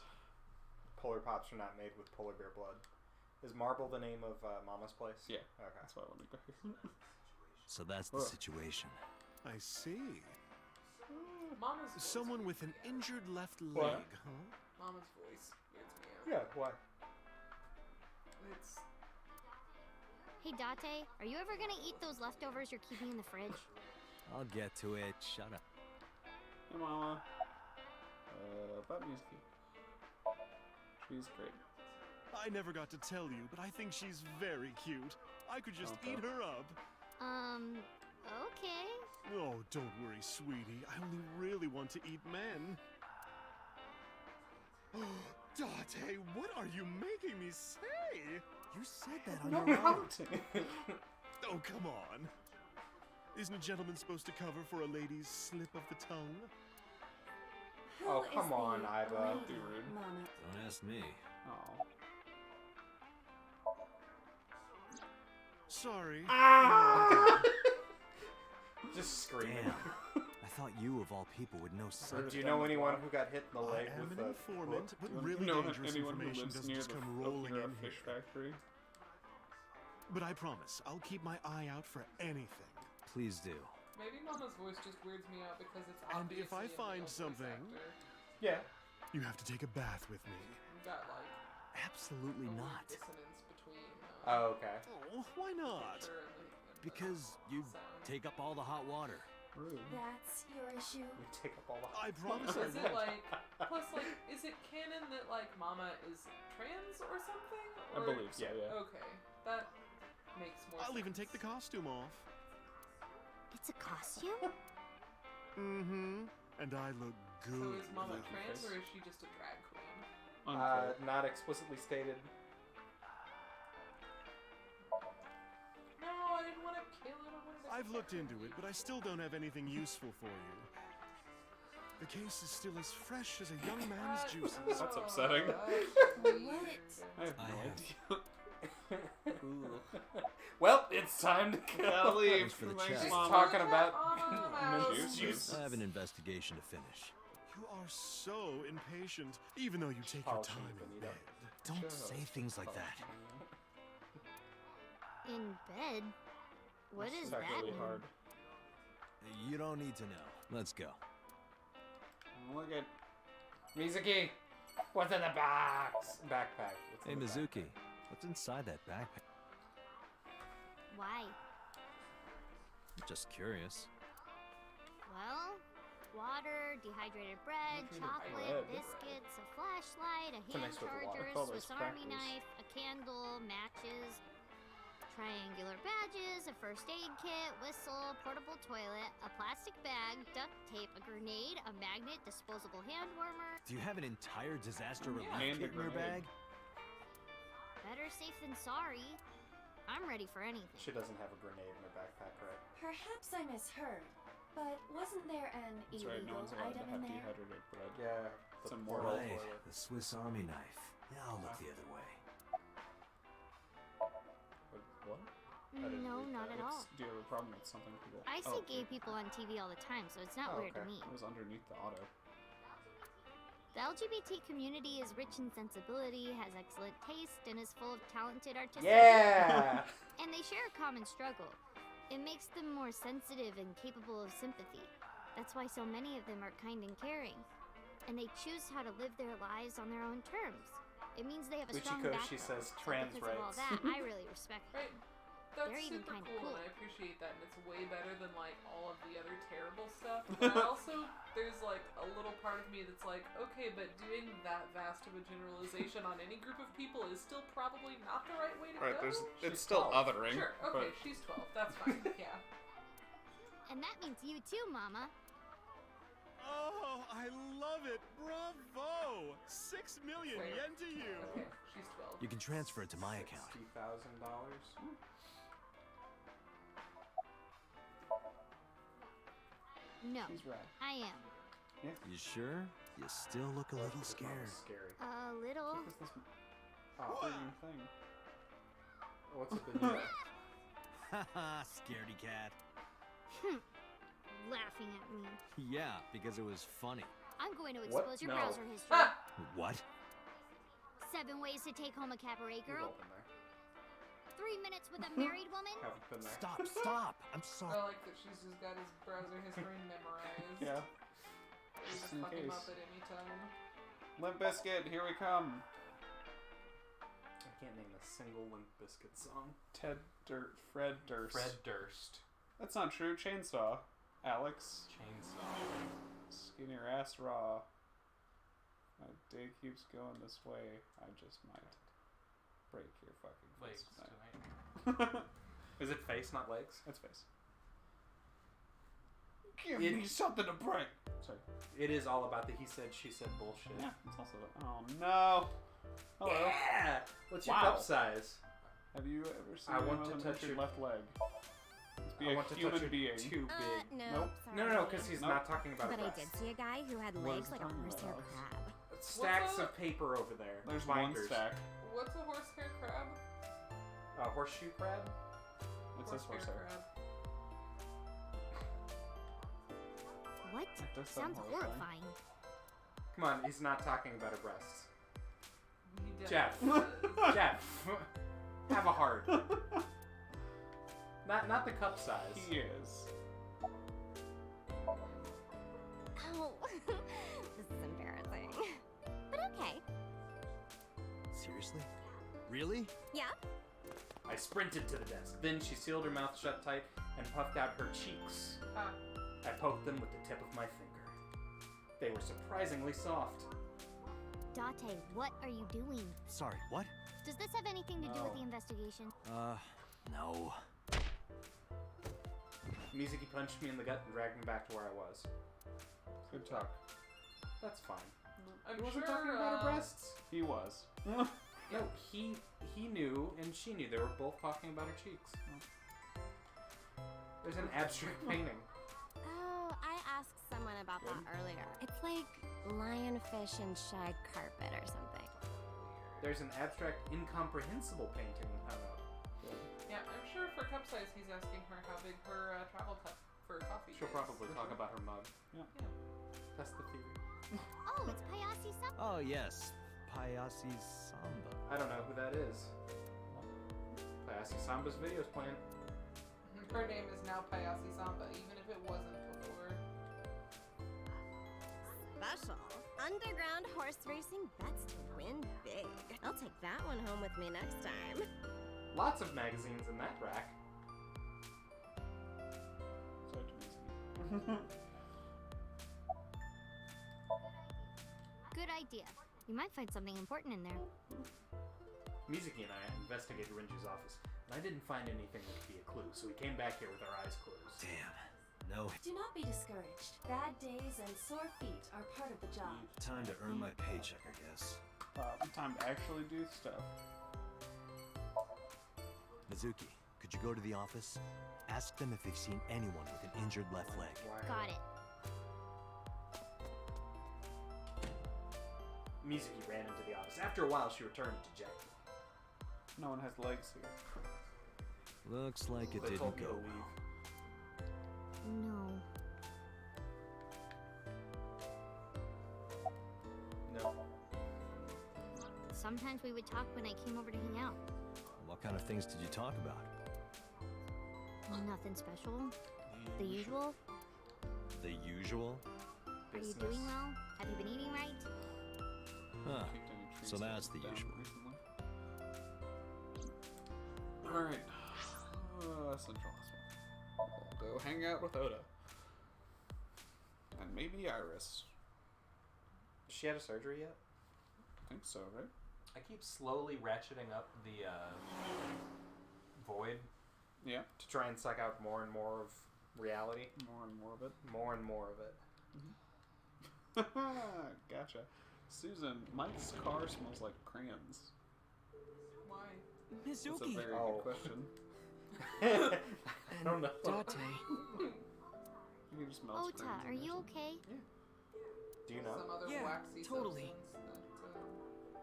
Polar pops are not made with polar bear blood. Is Marble the name of Mama's place? Yeah. Okay. That's why I want to go here. So that's the situation. I see. Mama's voice. Someone with an injured left leg, What? huh? Mama's voice weirds me out. Yeah, why? It's... Hey, Date, are you ever gonna eat those leftovers you're keeping in the fridge? I'll get to it. Shut up. Hey, Mama. Button's cute. She's great. I never got to tell you, but I think she's very cute. I could just Okay. eat her up. Okay. Oh, don't worry, sweetie. I only really want to eat men. Date, what are you making me say? You said that on No, your own. Oh, come on. Isn't a gentleman supposed to cover for a lady's slip of the tongue? Oh, Who come is on, the Iba. lady, Be rude. Mama? Don't ask me. Oh. Sorry. Just screaming. Damn. I thought you, of all people, would know such. Do you know anyone who got hit in the I leg am with an a informant, hook? but You really know dangerous anyone who information lives doesn't near just the come rolling in fish here. factory? But I promise, I'll keep my eye out for anything. Please do. Maybe Mama's voice just weirds me out because it's And obviously if I a find male voice something- actor. Yeah. You have to take a bath with me. You got like Absolutely a weird not. dissonance between Oh, okay. Oh, why not? picture and the Because you sound. take up all the hot water. Rude. That's your issue. We take up all the. I promise I Is it won't. like plus like is it canon that like Mama is trans or something? I Or- believe so, yeah. Okay, that makes more. I'll sense. even take the costume off. It's a costume? Mm-hmm. And I look So good. is Mama Like your trans face. or is she just a drag queen? Unclear. Not explicitly stated. No, I didn't want to kill it. I wanted to I I've looked into it, but I still don't have anything useful for you. The case is still as fresh as a young man's juices. That's upsetting. What? I have no idea. Well, it's time to Gotta leave. Thanks for the Thanks, chat. Mama. Talking about Juices. I have an investigation to finish. You are so impatient, even though you take your Polishing time the in bonito. bed. Don't say things like that. In bed? What This is is that really mean? hard. You don't need to know. Let's go. Look at Mizuki, what's in the box? Backpack. What's Hey, in the Mizuki, what's inside that backpack? Why? I'm just curious. Well, water, dehydrated bread, chocolate, bread. biscuits, a flashlight, a It's a hand mix with water. charger, All those Swiss Army crackers. knife, a candle, matches, triangular badges, a first aid kit, whistle, portable toilet, a plastic bag, duct tape, a grenade, a magnet, disposable hand warmer. Do you have an entire disaster relief And a kit in your grenade. bag? Better safe than sorry. I'm ready for anything. She doesn't have a grenade in her backpack, right? Perhaps I misheard, but wasn't there an That's right, no illegal one's allowed to item have in there? dehydrated bread. Yeah. It's the a moral portable Right, toilet. the Swiss Army knife. Yeah, I'll look the other way. What? I didn't No, read not that. at all. Do you have a problem with something people... I see Oh, gay people on TV all the time, so it's not Oh, weird to okay. me. It was underneath the auto. The LGBT community is rich in sensibility, has excellent taste, and is full of talented artistic Yeah! and they share a common struggle. It makes them more sensitive and capable of sympathy. That's why so many of them are kind and caring. And they choose how to live their lives on their own terms. It means they have a strong Uchiko, backbone. she says So trans because of all rights. that, I really respect them. Right. That's They're even super kinda cool, cool. and I appreciate that, and it's way better than like all of the other terrible stuff. But I also, there's like a little part of me that's like, okay, but doing that vast of a generalization on any group of people is still probably not the right way to Right, go. there's... It's She's still 12. othering. Sure, okay, But she's 12. That's fine. Yeah. And that means you too, Mama. Oh, I love it! Bravo! 6 million Wait. yen to you! Okay, she's 12. You can transfer it to my account. $60,000. No, she's right. I am. You sure? You still look a little This mom scared. is scary. A little. What is this Oh, freaking thing? what's a bonito? Haha, scaredy cat. Laughing at me. Yeah, because it was funny. I'm going to What? expose your No. browser history. Ah! What? 7 ways to take home a cabaret We've girl. all been there. 3 minutes with a married woman. Haven't been there. Stop, stop! I'm I sorry. like that she's just got his browser history memorized. Yeah. You Just just in fuck him case. up at any time. Limp Bizkit, here we come. I can't name a single Limp Bizkit song. Fred Durst. Fred Durst. That's not true. Chainsaw. Alex. Chainsaw. Skin your ass raw. My day keeps going this way. I just might break your fucking Legs face tonight. Is it face, not legs? It's face. Give me something to break. Sorry. It is all about the he said, she said bullshit. Yeah, it's also that. Oh no. Hello. Yeah! What's your Wow. cup size? Have you ever seen I want anyone to with touch your your left leg? Let's be I a want to human touch your being. too big. No, Nope. sorry. No, because he's Nope. not talking about But I breasts. did see a guy who had What legs is like a talking horsehair about? crab. Stacks What's of paper over there. There's Binders. one stack. What's a horsehair crab? Horseshoe crab? It says horsehair. crab. What? That does sound Sounds horrifying. horrifying. Come on, he's not talking about her breasts. He Jeff. definitely Jeff. Have a heart. Not the cup size. He is. Oh, this is embarrassing. But okay. Seriously? Really? Yeah? I sprinted to the desk. Then she sealed her mouth shut tight and puffed out her cheeks. Ah. I poked them with the tip of my finger. They were surprisingly soft. Date, what are you doing? Sorry, what? Does this have anything to do with Oh. the investigation? No. Mizuki punched me in the gut and dragged me back to where I was. Good talk. That's fine. I'm He wasn't sure, talking about her breasts. He was. No, he knew and she knew. They were both talking about her cheeks. There's an abstract painting. Oh, I asked someone about that earlier. It's like lionfish and shag carpet or something. There's an abstract incomprehensible painting. I don't know. Yeah, I'm sure for cup size he's asking her how big her travel cup for coffee She'll is. probably talk about her mug. Yeah. That's the theory. Oh, it's Payasi Samba. Oh, yes. Payasi Samba. I don't know who that is. Payasi Samba's video's playing. Her name is now Payasi Samba, even if it wasn't before. Special. Underground horse racing bets to win big. I'll take that one home with me next time. Lots of magazines in that rack. Good idea. You might find something important in there. Mizuki and I investigated Rinju's office, and I didn't find anything that could be a clue, so we came back here with our eyes closed. Damn. No. Do not be discouraged. Bad days and sore feet are part of the job. Time to earn my paycheck, I guess. Time to actually do stuff. Mizuki, could you go to the office? Ask them if they've seen anyone with an injured left leg. Got it. Mizuki ran into the office. After a while, she returned dejected. No one has legs here. Looks like it They didn't told me go to well. leave. No. No. Sometimes we would talk when I came over to hang out. What kind of things did you talk about? Nothing special. The usual. The usual? Are you doing well? Have you been eating right? Huh. So that's the usual. Alright. Central Hospital. We'll go hang out with Oda. And maybe Iris. Has she had a surgery yet? I think so, right? I keep slowly ratcheting up the void. Yeah. To try and suck out more and more of reality. More and more of it. More and more of it. Gotcha. Susan, Mike's car smells like crayons. Why? That's a Mizuki. very good question. I don't know. Date. He just smells Ota, crayons are in you there. okay? Do you know? Some other Yeah, waxy totally. substance that,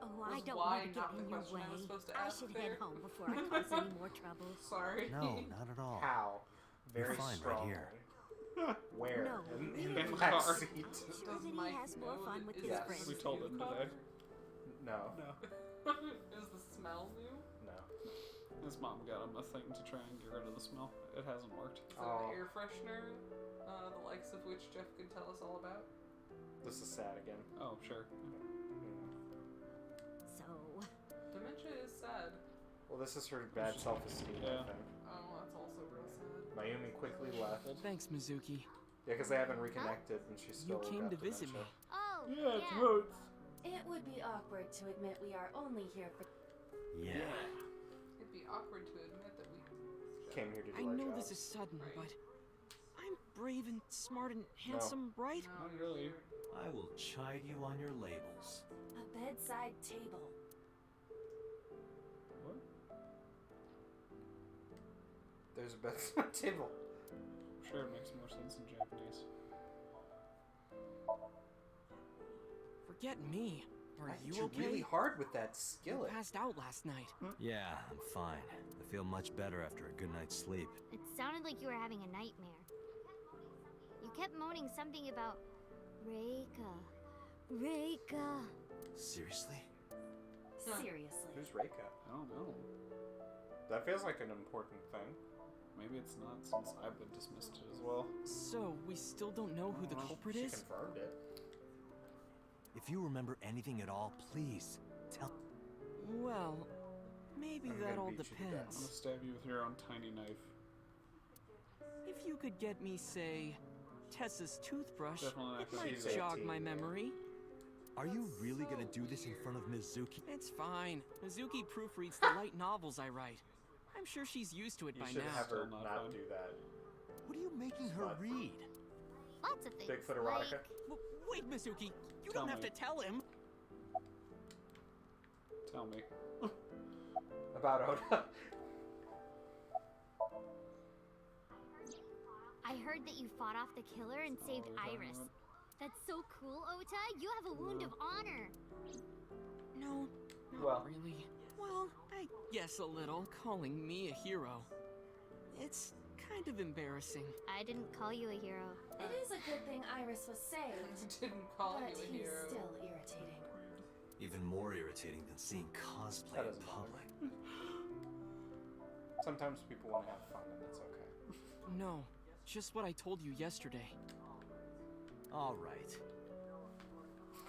Oh, I was don't why want to get not the in your question I was way. supposed to I ask should there. head home before I cause any more trouble. Sorry. No, not at all. How? You're Very fine strong. right here. Where? No, In really. the back car. seat. I'm sure that he Mike has more know fun that with it's his Yes. friends. We told him today. No. No. Is the smell new? No. His mom got him a thing to try and get rid of the smell. It hasn't worked. Is it an air freshener? The likes of which Jeff could tell us all about? This is sad again. Oh, sure. So, Dementia is sad. Well, this is her bad self-esteem, Yeah. I think. Oh, that's also real sad. Mayumi quickly left. Thanks, Mizuki. Yeah, because they haven't reconnected, and she's You still came got to visit me. dementia. Oh, Yeah, it's yeah. roads. It would be awkward to admit we are only here for. Yeah. It'd be awkward to admit that we Came here to do I our know jobs. this is sudden, Right. but I'm brave and smart and handsome, right? No, Not you're really. weird. I will chide you on your labels. A bedside table. What? There's a bedside table. Sure, it makes more sense in Japanese. Forget me. Are I hit you okay? really hard with that You skillet. passed out last night. Yeah, I'm fine. I feel much better after a good night's sleep. It sounded like you were having a nightmare. You kept moaning something about Reika. Reika. Seriously? Seriously. Who's Reika? I don't know. That feels like an important thing. Maybe it's not, since I've been dismissed as well. So, we still don't know who the culprit She is? confirmed it. If you remember anything at all, please tell. Well, maybe I'm that gonna all beat you to I'm gonna depends. stab you with your own tiny knife. If you could get me, say, Tessa's toothbrush, Definitely not it gonna might She's jog 18. my memory. Are you really gonna do this in front of Mizuki? It's fine. Mizuki proofreads the light novels I write. I'm sure she's used to it You by should now. have her Still not not fun. do that. What are you making her Smut. read? Lots of things. Bigfoot erotica? Like, Wait, Mizuki, you Tell don't have me. to tell him. Tell me. About Oda. I heard that you fought off the killer and saved Iris. That's so cool, Ota. You have a wound of honor. No, Well. not really. Well, I guess a little, calling me a hero. It's kind of embarrassing. I didn't call you a hero. It is a good thing Iris was saved. Didn't call but you a he's hero. still irritating. Even more irritating than seeing cosplay in public. Sometimes people want to have fun, and that's okay. No, just what I told you yesterday. All right.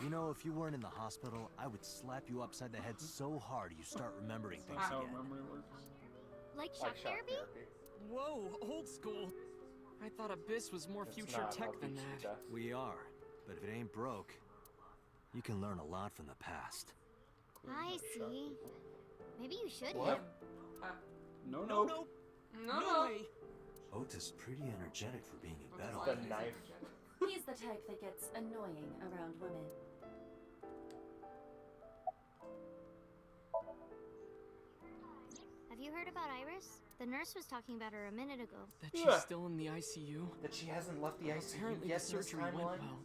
You know, if you weren't in the hospital, I would slap you upside the head so hard you start remembering things That's how again. memory works. Like shock therapy? Whoa, old school. I thought Abyss was more future tech than that. We are, but if it ain't broke, you can learn a lot from the past. I see. Maybe you should What? No. No way. Ota's pretty energetic for being in bed all The day. knife. He's the type that gets annoying around women. Have you heard about Iris? The nurse was talking about her a minute ago. That she's still in the ICU? That she hasn't left the ICU Apparently yet the in this surgery went timeline? well,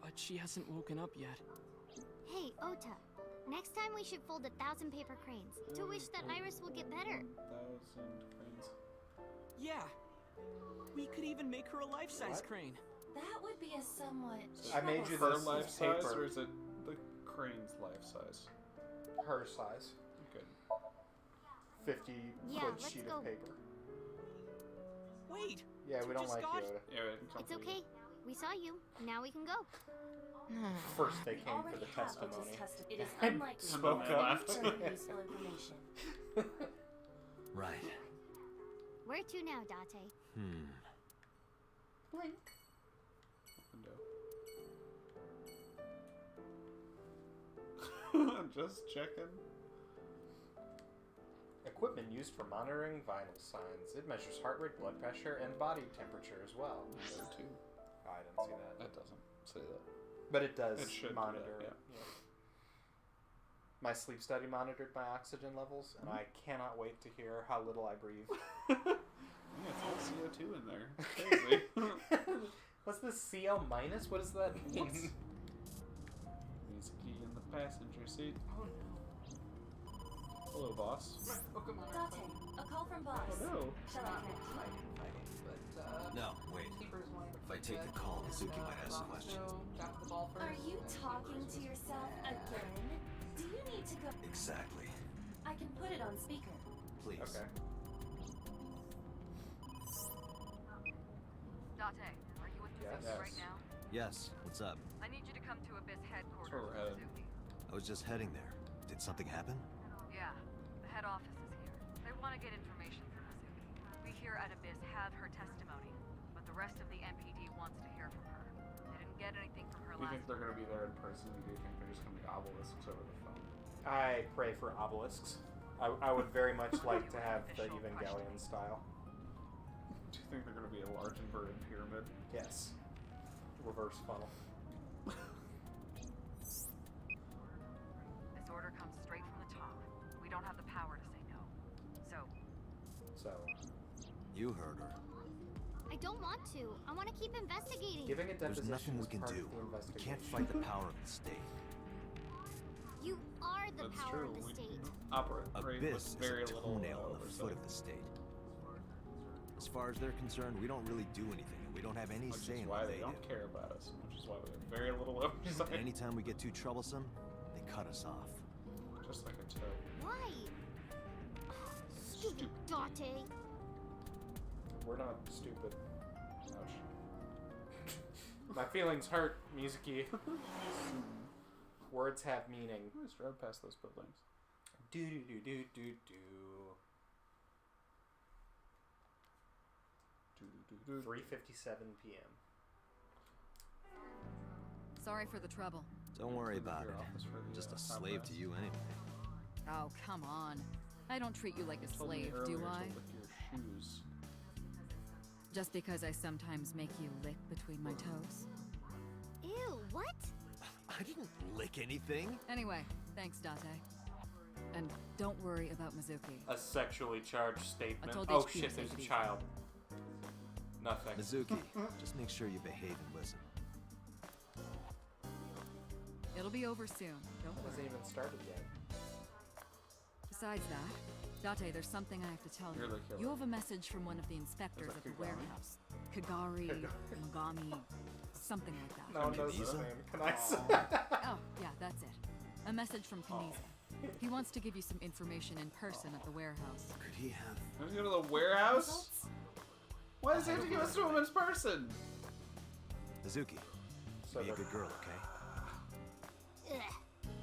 but she hasn't woken up yet. Hey, Ota. Next time we should fold 1,000 paper cranes to wish that Iris will get better. 1,000 cranes. Yeah. We could even make her a life-size What? crane. That would be a somewhat. I made you Her this life size, paper. or is it the crane's life size? Her size. Good. 50 Yeah, foot let's sheet go. of paper. Wait. Yeah, we don't just like got- Yoda. Yeah, we can come It's for you. okay. We saw you. Now we can go. First they We came for already the have testimony. Otis tested. It is And unlikely spoke that up. any further useful information. Right. Where to now, Date? Blink. Window. Just checking. Equipment used for monitoring vital signs. It measures heart rate, blood pressure, and body temperature as well. There too. Oh, I didn't see that. That doesn't say that. But it does It should do monitor. that, Yeah. My sleep study monitored my oxygen levels, and I cannot wait to hear how little I breathe. Yeah, it's all CO2 in there. Crazy. What's this CL minus? What does that mean? He's key in the passenger seat. Oh no. Hello, boss. Pokemon are Date, funny. a call from boss. Oh no. Shall I connect you? Fighting, but No, wait. keepers wanted to If I play take dead. the call, Mizuki So, might ask some questions. No, got the ball first. Are you talking to yourself again? Do you need to go? Exactly. I can put it on speaker. Please. Okay. Date, are you with Yes. Mizuki right now? Yes, what's up? I need you to come to Abyss headquarters That's where we're with headed. Mizuki. I was just heading there. Did something happen? Yeah, the head office is here. They want to get information from Mizuki. We here at Abyss have her testimony, but the rest of the MPD wants to hear from her. They didn't get anything from her Do you last think they're going to be there in person? Or do you think they're just going to be obelisks over the phone? I pray for obelisks. I would very much like to have the Evangelion style. Do you think they're going to be a large inverted pyramid? Yes. Reverse funnel. This order comes straight from the top. We don't have the power to say no. So, You heard her. I don't want to. I want to keep investigating. giving a There's deposition nothing we is can part do. of the We investigation. can't fight the power of the state. You are the That's power true. of the We state. operate with Abyss is very a little toenail on the oversight. foot of the state. As far as they're concerned, we don't really do anything, and we don't have any Which say is in why what they they don't do. care about us, which is why we have very little oversight. And anytime we get too troublesome, they cut us off. Just like a toe. Why? Stupid Date. We're not stupid. Ouch. My feelings hurt, Mizuki. Words have meaning. Let's drive past those buildings. Do do do do do do. 3:57 p.m. Sorry for the trouble. Don't worry about Your it. office for the, Just a top slave brass. to you anyway. Oh, come on. I don't treat you like a Told me slave, earlier do to I? lick your shoes. Just because I sometimes make you lick between my toes? Ew, what? I didn't lick anything. Anyway, thanks, Date. And don't worry about Mizuki. A sexually charged statement. I told Oh HQ to shit, take there's it a easy. child. Nothing. Mizuki, just make sure you behave and listen. It'll be over soon. Don't It worry. hasn't even started yet. Besides that, Date, there's something I have to tell You're you. the killer. You have a message from one of the inspectors Is at that the Kagami? warehouse. Kagari, Mogami, something like that. No one knows his name. Kanisa. Oh, yeah, that's it. A message from Kanisa. He wants to give you some information in person at the warehouse. Could he have... Let's go to the warehouse? Why does he have to give us to him in person? Mizuki, So be a that- good girl, okay?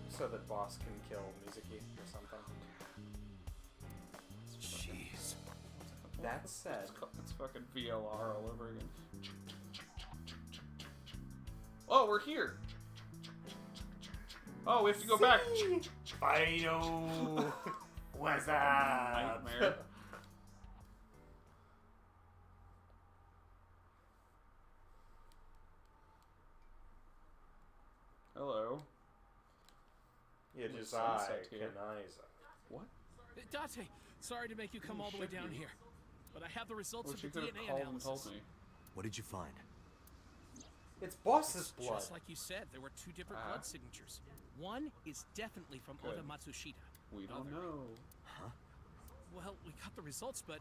So that boss can kill Mizuki or something. Jeez. That said, It's fucking VLR all over again. Oh, we're here. Oh, we have to go back. Fido! What's up? Nightmare. Hello. It is Sunset I, here. Kanisa. What? Date, sorry to make you come all the way down here, but I have the results Wish you of the could have DNA called and told analysis. me. What did you find? It's boss's blood. Just like you said, there were two different blood signatures. One is definitely from Good. Oda Matsushita. We don't know. Huh? Well, we got the results, but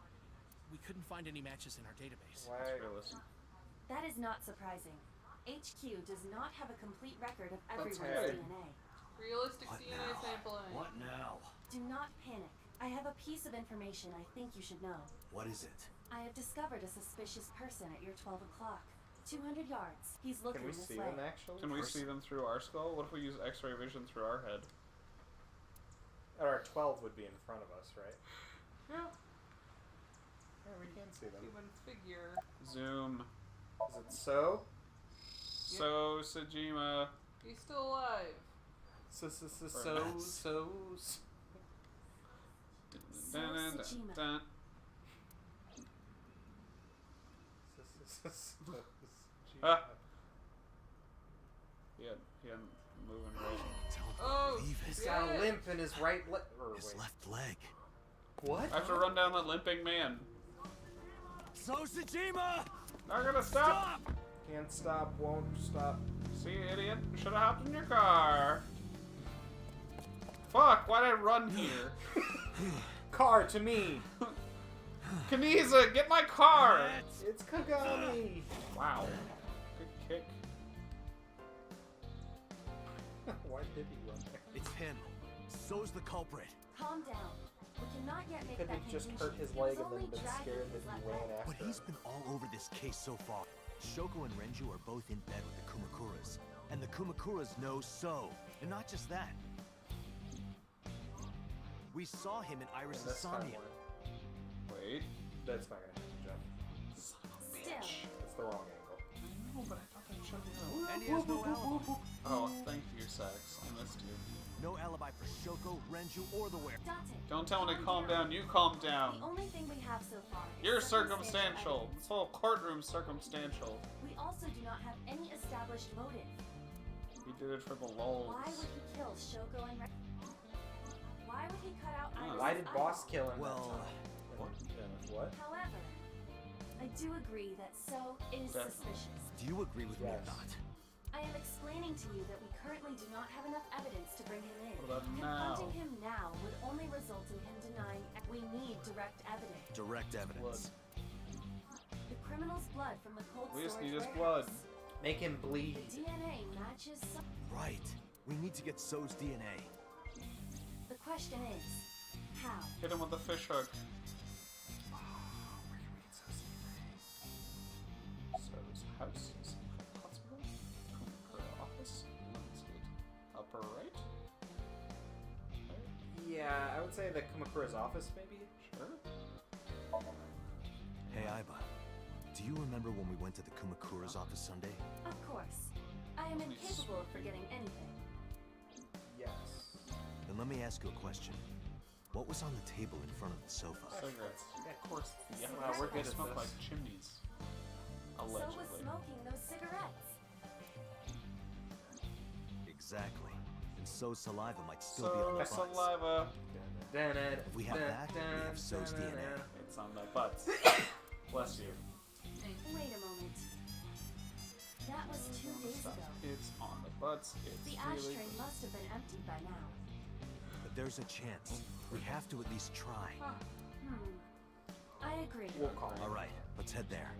we couldn't find any matches in our database. Why? That is not surprising. HQ does not have a complete record of everyone's okay. DNA. Realistic What DNA now? sampling. What now? Do not panic. I have a piece of information I think you should know. What is it? I have discovered a suspicious person at your 12 o'clock. 200 yards. He's looking Can we this see way. them actually? Can we see them through our skull? What if we use X-ray vision through our head? Our 12 would be in front of us, right? Yeah. Yeah, we can see them. Human figure. Zoom. Is it so? So, Sejima. He's still alive. So. Sejima. Ah. He hadn't moving right. Oh, He's got a limp in his right leg. His left leg. What? I have to run down that limping man. So Sejima! Not gonna stop! Can't stop, won't stop. See, idiot? Should have hopped in your car. Fuck, why'd I run here? Car to me! Kanisa, get my car! It's Kagami! Wow. Good kick. Why did he run there? It's him. So's the culprit. Calm down. We cannot yet make Could that have just conclusion. hurt his He leg was and then only been dragging scared his that he left ran leg. after But he's been all over this case so far. Shoko and Renju are both in bed with the Kumakuras. And the Kumakuras know So. And not just that. We saw him in Iris' this Somnium. timeline. Wait. That's not gonna happen, Jeff. Still. It's the wrong angle. No, but I thought that showed you. And he has no alibi. Oh, thank you, Sax. I missed you. No alibi for Shoko, Renju, or the were. Date. Don't tell me to calm down. You calm down. The only thing we have so far is You're circumstantial circumstantial. This whole courtroom's circumstantial. evidence. We also do not have any established motive. He did it for the lulz. Why would he kill Shoko and Why would he cut out Iris' Why did Boss eyeball? kill him Well, that time? What? However, I do agree that So is Definitely. suspicious. Do you agree with me or Yes. not? I am explaining to you that we currently do not have enough evidence to bring him in. What about now? Confronting him now would only result in him denying. We need direct evidence. Direct evidence. The criminal's blood from the cold We just storage need his warehouse. blood. Make him The bleed. DNA matches. Right. We need to get So's DNA. The question is, how? Hit him with the fish hook. So's house. Hospital? Kumakura office? Landscape. Upper right? Yeah, I would say the Kumakura's office, maybe? Sure. Hey, Aiba. Do you remember when we went to the Kumakura's office Sunday? Of course. I am incapable of forgetting anything. Yes. Then let me ask you a question. What was on the table in front of the sofa? Cigarettes. Yeah, of course. Yeah, Cigarettes. we're good at They smoke this. like chimneys. So was Allegedly. smoking those cigarettes. Exactly. And So's saliva might still be on the So, butts. saliva. If we have that, we have So's DNA. It's on my butts. Bless you. Wait, was 2 days ago. It's on the butts. It's The really... ashtray must have been emptied by now. But there's a chance. We have to at least try. I agree. We'll call it. All right, let's head there.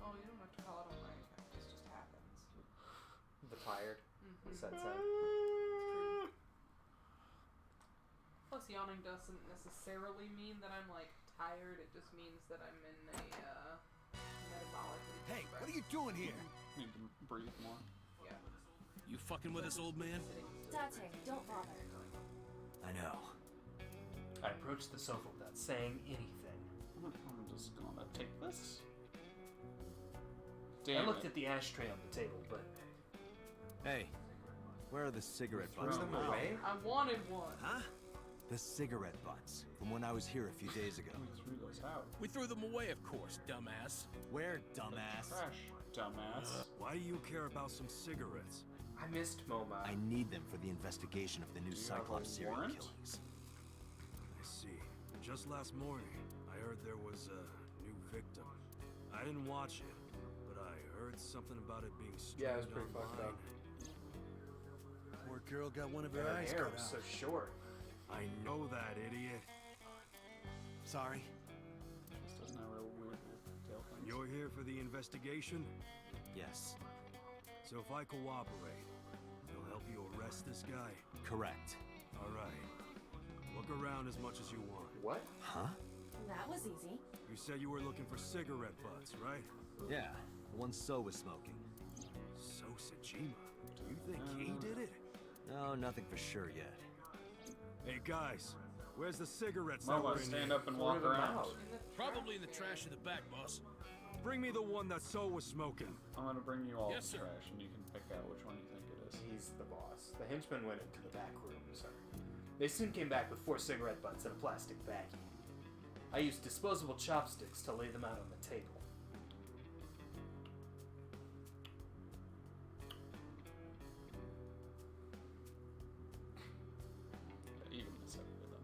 Oh, you don't have to call it a rank. This just happens. The tired. Sensei. Plus, yawning doesn't necessarily mean that I'm like tired. It just means that I'm in a metabolically. Hey, what are you doing here? Need to breathe more. Yeah. You fucking with us, old man? Date, don't bother. I know. I approached the sofa without saying anything. I'm just gonna take this. I looked at the ashtray on the table, but... Hey, where are the cigarette Throw butts? them away? I wanted one. Huh? The cigarette butts from when I was here a few days ago. We threw those out. We threw them away, of course, dumbass. Where, dumbass? Trash, dumbass. Why do you care about some cigarettes? I missed MoMA. I need them for the investigation of the new Do you have a Cyclops serial warrant? killings. I see. Just last morning, I heard there was a new victim. I didn't watch it, but I heard something about it being streamed Yeah, it was pretty online. fucked up. Poor girl got one of her Her eyes hair cut was out. so short. I know that, idiot. Sorry. This doesn't have real weird tail things. You're here for the investigation? Yes. So if I cooperate, you'll help you arrest this guy? Correct. All right. Look around as much as you want. What? Huh? That was easy. You said you were looking for cigarette butts, right? Yeah. The one So was smoking. So Sajima. Do you think he did it? No, nothing for sure yet. Hey guys, where's the cigarettes that were Mama, in stand here? up and walk around. Probably in the trash in the back, boss. Bring me the one that So was smoking. I'm gonna bring you all Yes, the sir. trash, and you can pick out which one you think it is. He's the boss. The henchmen went into the back room, sir. They soon came back with 4 cigarette butts in a plastic baggie. I used disposable chopsticks to lay them out on the table. You can mess up with them.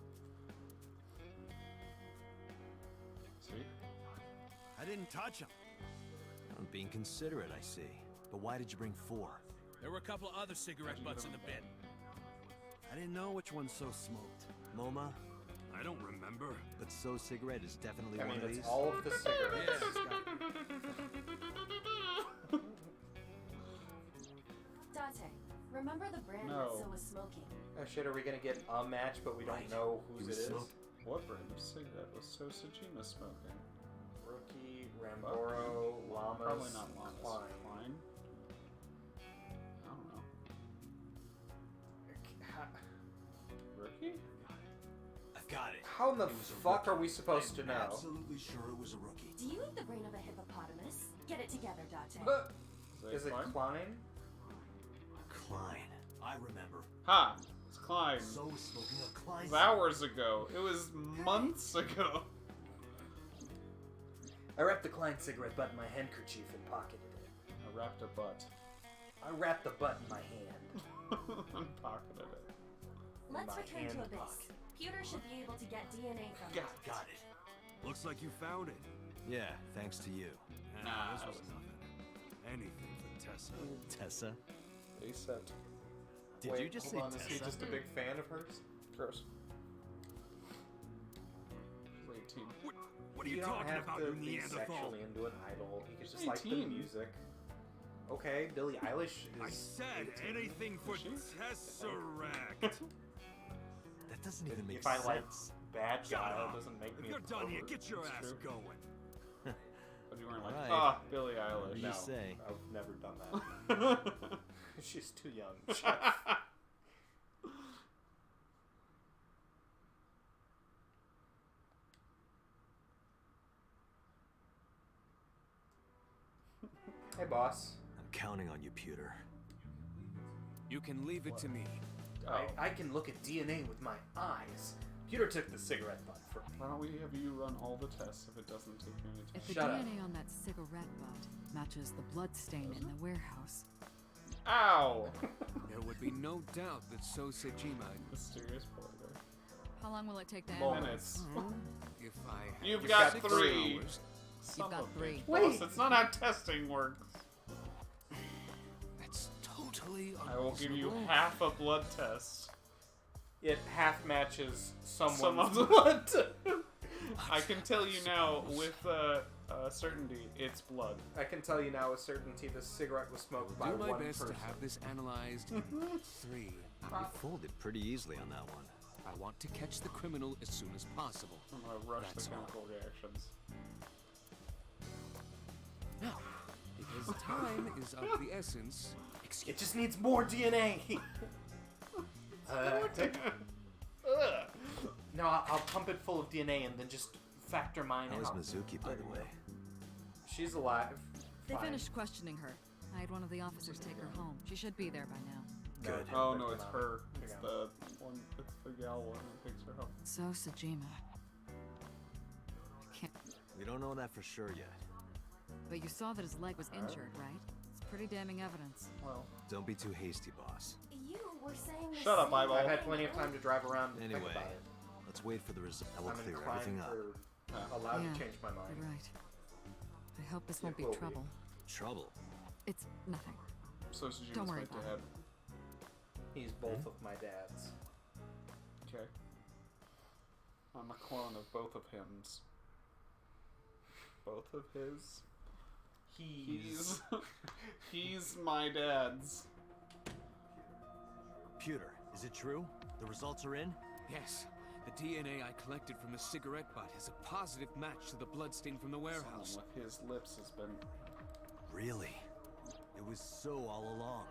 See? I didn't touch him. I'm being considerate, I see. But why did you bring 4? There were a couple of other cigarette butts in the bin. I didn't know which one So smoked. MoMA? I don't remember. But So cigarette is definitely I one mean, of it's these? all of the cigarettes. Date, remember the brand No. that So was smoking? Oh shit, are we gonna get a match, but we don't know whose it is? What brand of cigarette was So Sajima smoking? Rookie, Ramboro, Llamas, Probably not Llamas. Klein. Klein? I don't know. Rookie? I've got it. How in the It was a fuck rookie. are we supposed to I'm know? absolutely sure it was a rookie. Do you eat the brain of a hippopotamus? Get it together, Date. Is it Klein? Klein. I remember. Ha! It's Klein. So was smoking a Klein. It was hours ago. It was months ago. I wrapped the Klein cigarette butt in my handkerchief and pocketed it. I wrapped a butt. I wrapped the butt in my hand. And pocketed it. Let's my return to hand Abyss. pocket. Pewter should be able to get DNA from it. Got it. Looks like you found it. Yeah, thanks to you. Nah, this that was was- nothing. Anything for Tessa. Tessa? They said. Did Wait, you just say hold on, Tessa? is he just a big fan of hers? Gross. He's 18. What are you don't talking have about, to you be Neanderthal? sexually into an idol. You can just like the 18. music. Okay, Billie Eilish is I said 18. anything for Is she? Tesseract. That doesn't even make If I like sense. bad Shut guy, up. it doesn't make If me you're a done here, pervert. get your That's ass true. going. But you weren't like, Alright. ah, Billie Eilish. No, You say. I've never done that. She's too young. Hey, boss. I'm counting on you, Pewter. You can leave it to me. I can look at DNA with my eyes. Peter took the cigarette butt from me. Why don't we have you run all the tests if it doesn't take you any time? If the Shut up. DNA on that cigarette butt matches the blood stain in the warehouse, Ow! There would be no doubt that So Sejima, Mysterious border. how long will it take to Minutes. if I had You've six got hours, 3. You've got 3. Boss, that's not how testing works. really I will give you unreasonable. half a blood test. It half matches someone's Someone's blood. I can tell you now with certainty, it's blood. I can tell you now with certainty this cigarette was smoked by Do my one best person. to have this analyzed in 3. You folded pretty easily on that one. I want to catch the criminal as soon as possible. I'm gonna rush That's the all. chemical reactions. Now, because time is of the essence. It just needs more DNA. No, I'll pump it full of DNA and then just factor mine How is out. Mizuki, by the way? She's alive. They Fine. finished questioning her. I had one of the officers take her home. She should be there by now. Good. Oh no, it's her. It's the one. It's the gal one who takes her home. So, Sajima. I can't. We don't know that for sure yet. But you saw that his leg was injured, right? It's pretty damning evidence. Well, Don't be too hasty, boss. You were saying the Shut up, same eyeball. I've thing. had plenty of time to drive around and Anyway, think about it. let's wait for the result. That will I'm clear inclined everything up. or allowed Yeah, to change my mind. You're right. I hope this won't be will be. trouble. Trouble? It's nothing. so Sujima's Don't worry my about dad. He's both of my dads. Okay. I'm a clone of both of hims. Both of his. He's he's my dad's. Pewter, is it true? The results are in? Yes, the DNA I collected from the cigarette butt is a positive match to the bloodstain from the warehouse. Someone with his lips has been. Really? It was so all along.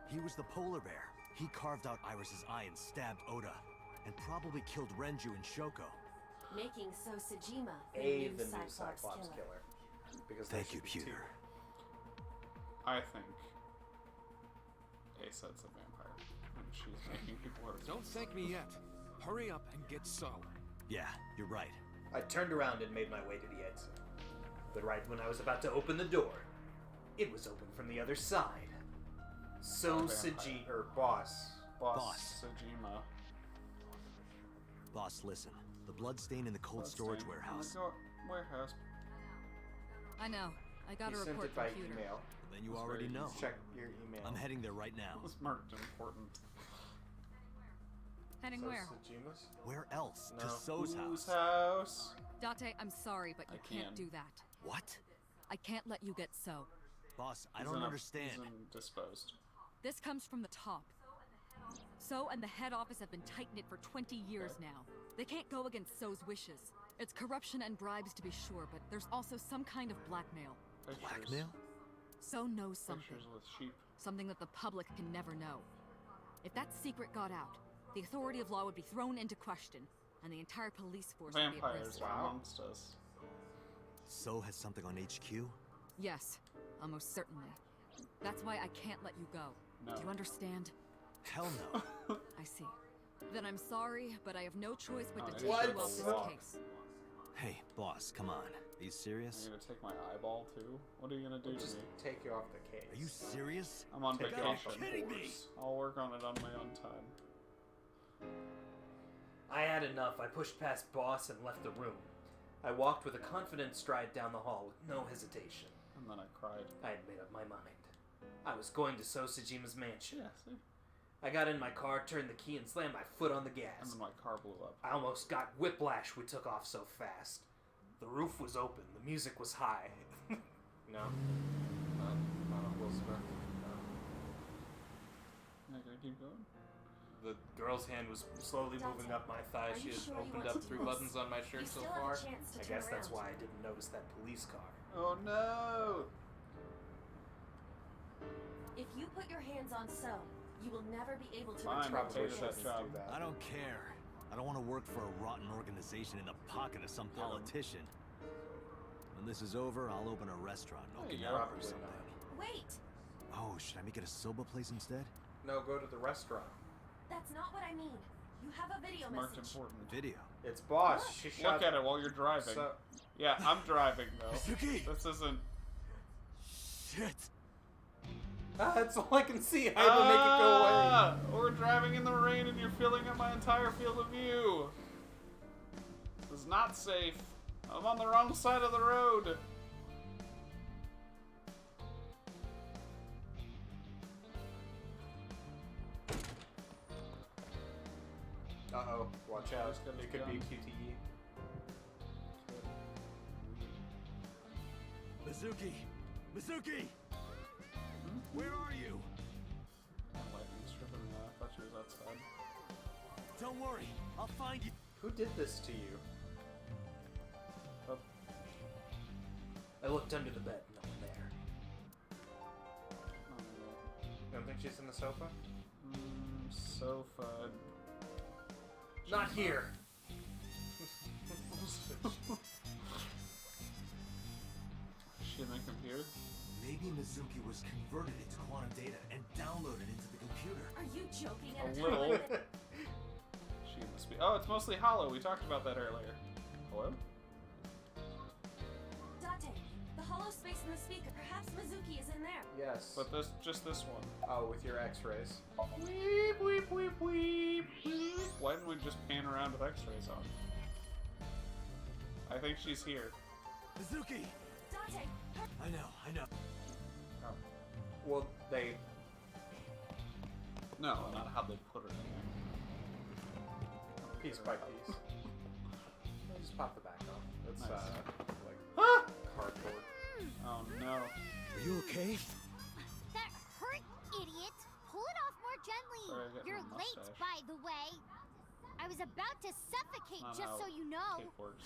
He was the polar bear. He carved out Iris's eye and stabbed Oda. And probably killed Renju and Shoko. Making So Sajima the The new new Cyclops Cyclops killer. killer. Because Thank you, Pewter. I think Asad's a vampire, and she's making people hurt. Don't thank me yet. Hurry up and get So. Yeah, you're right. I turned around and made my way to the exit. But right when I was about to open the door, it was open from the other side. So Saji, or Boss. Boss. Sajima. Boss, listen. The bloodstain in the cold storage warehouse. Warehouse. I know. I got He a sent report it by from Pewter. email. Then you That's already very know. easy. Check your email. I'm heading there right now. It was marked important. Heading So where? Sajima's? Where else? To No. So's Whose house. house? Date, I'm sorry, but you I can't can. do that. What? I can't let you get So. Boss, I He's don't in a- understand. He's indisposed. This comes from the top. So and the head office have been tight-knit for 20 years now. They can't go against So's wishes. It's corruption and bribes to be sure, but there's also some kind of blackmail. Pictures. Blackmail? So knows something. Pictures with sheep. Something that the public can never know. If that secret got out, the authority of law would be thrown into question, and the entire police force would be at Vampires risk. amongst us. So has something on HQ? Yes, almost certainly. That's why I can't let you go. No. Do you understand? Hell no. I see. Then I'm sorry, but I have no choice but to take What? you off this What? case. Hey, boss, come on. Are you Are serious? you gonna take my eyeball too? What are you gonna do to Just me? take you off the case. Are you serious? I'm on Take it vacation. off the kidding me? force. I'll work on it on my own time. I had enough. I pushed past Boss and left the room. I walked with a confident stride down the hall with no hesitation. And then I cried. I had made up my mind. I was going to So Sajima's mansion. Yeah, see? I got in my car, turned the key, and slammed my foot on the And gas. then my car blew up. I almost got whiplash. We took off so fast. The roof was open. The music was high. No. Not on Will Smith. No. Am I gonna keep going? The girl's hand was slowly moving up my thigh. Are She you had sure you opened want up to 3 do this? buttons on my shirt You so still have a far. chance to I turn guess that's around. why I didn't notice that police car. Oh no! If you put your hands on So, you will never be able to Fine, return I'll to take your that base. job. I don't care. I don't want to work for a rotten organization in the pocket of some politician. When this is over, I'll open a restaurant in Hey, Okinawa or probably something. Wait! Oh, should I make it a soba place instead? No, go to the restaurant. That's not what I mean. You have a video Marked message. important. Video. It's Boss. She shot. Look at it while you're driving. So, Yeah, I'm driving though. Mizuki! This isn't. Shit! that's all I can see. I had to make it go away. We're driving in the rain and you're filling up my entire field of view. This is not safe. I'm on the wrong side of the road. Uh-oh. Watch out. Just got his It could be gun. QTE. Mizuki! Mizuki! Where are you? Lightning stripping. I thought she was outside. Don't worry, I'll find you. Who did this to you? Oh. I looked under the bed. No one there. You don't think she's in the sofa? Sofa. Not here! She in the computer? Maybe Mizuki was converted into quantum data and downloaded into the computer. Are you joking? A little. She must be. Oh, it's mostly hollow. We talked about that earlier. Hello? Date, the hollow space in the speaker. Perhaps Mizuki is in there. Yes. But just this one. Oh, with your x-rays. Weep, weep, weep, weep, weep. Why didn't we just pan around with x-rays on? I think she's here. Mizuki! Date, I know. Oh. Well, they... No, not how they put her in there. Piece by piece. Just pop the back off. It's, Nice. like, cardboard. Oh no. Are you okay? That hurt, idiot! Pull it off more gently. Sorry, I got You're my late, mustache. by the way. I was about to suffocate, Not just how so you know. tape works.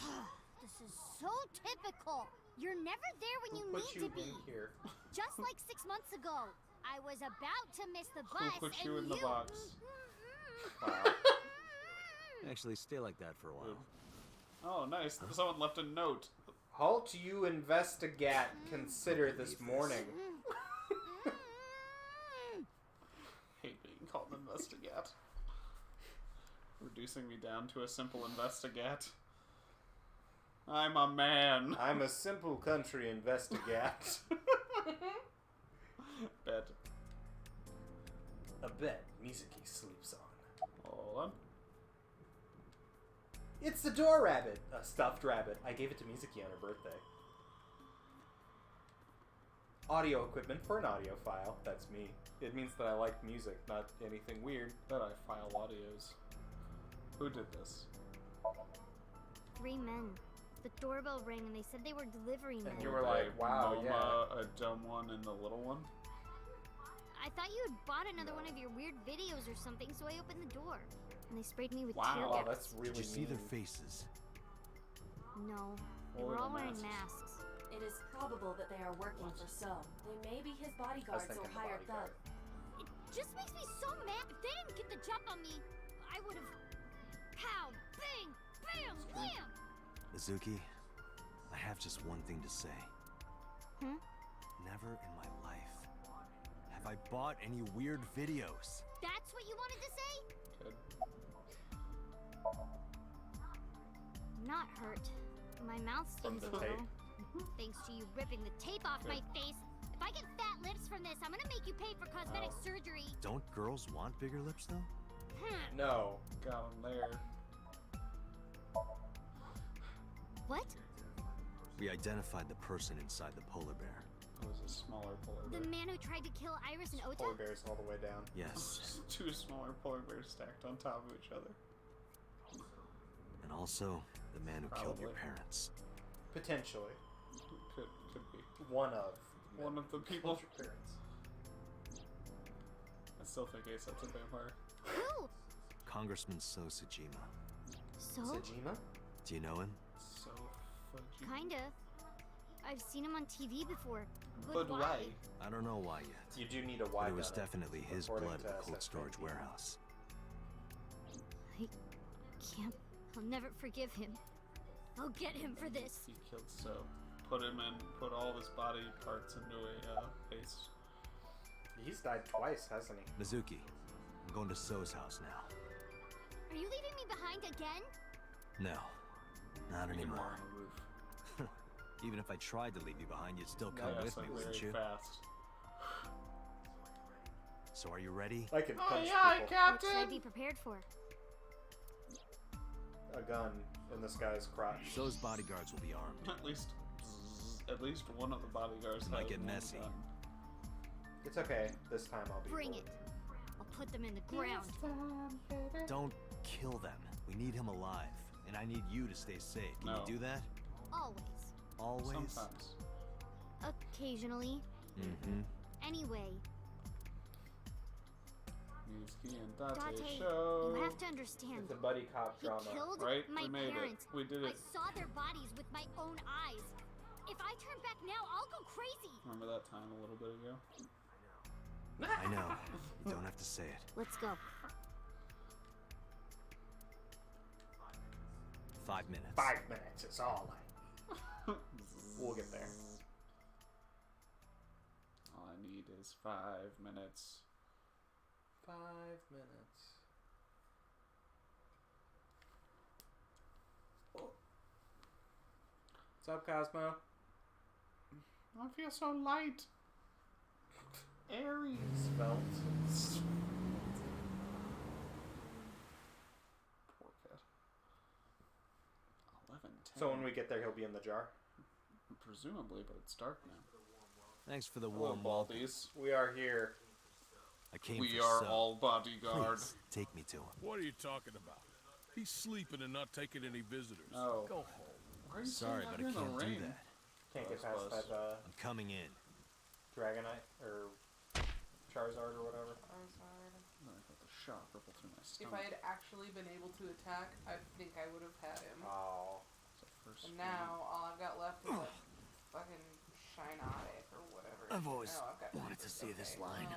This is so typical. You're never there when you Who put need you to be. in here? Just like 6 months ago. I was about to miss the Who bus, put and you in the box? Wow. Actually, stay like that for a while. Oh, nice. Someone left a note. Halt, you investigat. Consider this morning. Hate being called investigat. Reducing me down to a simple investigat. I'm a man. I'm a simple country investigat. Bet. A bed Mizuki sleeps on. Hold on. It's the door rabbit. A stuffed rabbit. I gave it to Mizuki on her birthday. Audio equipment for an audio file. That's me. It means that I like music, not anything weird. That I file audios. Who did this? 3 men. The doorbell rang and they said they were delivery men. And you were like, wow, Moma, a dumb one, and the little one? I thought you had bought another one of your weird videos or something, so I opened the door. And they sprayed me with tear Wow, gas. that's really Did you see their mean. faces? No. They Or were the all wearing masks. masks. It is probable that they are working for So. They may be his bodyguards or thinking the hired bodyguard. thugs. It just makes me so mad. If they didn't get the jump on me, I would have... Pow! Bang! Bam! Wham! Mizuki, I have just one thing to say. Hmm? Never in my life have I bought any weird videos. That's what you wanted to say? Good. I'm not hurt. My mouth From stings the a tape? little. Thanks to you ripping the tape off my face. If I get fat lips from this, I'm gonna make you pay for cosmetic surgery. Don't girls want bigger lips, though? No. Got him there. What? We identified the person inside the polar bear. It was a smaller polar The bear. man who tried to kill Iris and Ota? Polar bears all the way down. Yes. Just two smaller polar bears stacked on top of each other. And also, the man who killed your Probably. parents. Potentially. Could be. One of. One of the people. Killed your parents. I still think Aesop's a vampire. Who? Congressman So Sejima. So? Sejima? Do you know him? So fudgy. Kinda. I've seen him on TV before. But why? I don't know why yet. You do need a But wide it was gun, definitely his according blood to at the cold SSVP. storage warehouse. I can't. I'll never forgive him. I'll get him for this. He killed So. Put him in. Put all of his body parts into a face. He's died twice, hasn't he? Mizuki, I'm going to So's house now. Are you leaving me behind again? No, not You can run anymore. on the roof. Even if I tried to leave you behind, you'd still come Yeah, with it's me, like wouldn't very you? fast. So are you ready? I can punch people. What should I be prepared for? A gun in this guy's crotch. So's bodyguards will be armed. At least one of the bodyguards It might has get one messy. gun. It's okay. This time I'll be Bring bold. it. I'll I'll put them in the ground. Don't kill them. We need him alive, and I need you to stay safe. Can you do that? Always. Always? Sometimes. Occasionally. Mm-hmm. Anyway. Mizuki and Date Date, show. you have to understand. It's a buddy cop He drama. killed Right? my We made parents. it. We did I it. saw their bodies with my own eyes. If I turn back now, I'll go crazy. Remember that time a little bit ago? I know. You don't have to say it. Let's go. 5 minutes. 5 minutes is all I need. We'll get there. All I need is 5 minutes. 5 minutes. What's up, Cosmo? I feel so light. Airy. Svelte. Poor kid. 11, 10. So when we get there, he'll be in the jar? Presumably, but it's dark now. Thanks for the Hello, warm welcome. Baldies. We are here. I came We for are Sub. all bodyguard. Please, take me to him. What are you talking about? He's sleeping and not taking any visitors. Oh. Go home. Why are you Sorry, staying out but here I in the can't do rain? that. Can't get Close, past close. that I'm coming in. Dragonite or Charizard or whatever. Charizard. I felt the shock ripple through my If stomach. I had actually been able to attack, I think I would have had him. Oh. And now all I've got left is a fucking Shinotic or whatever. I've always I've got wanted to see this line.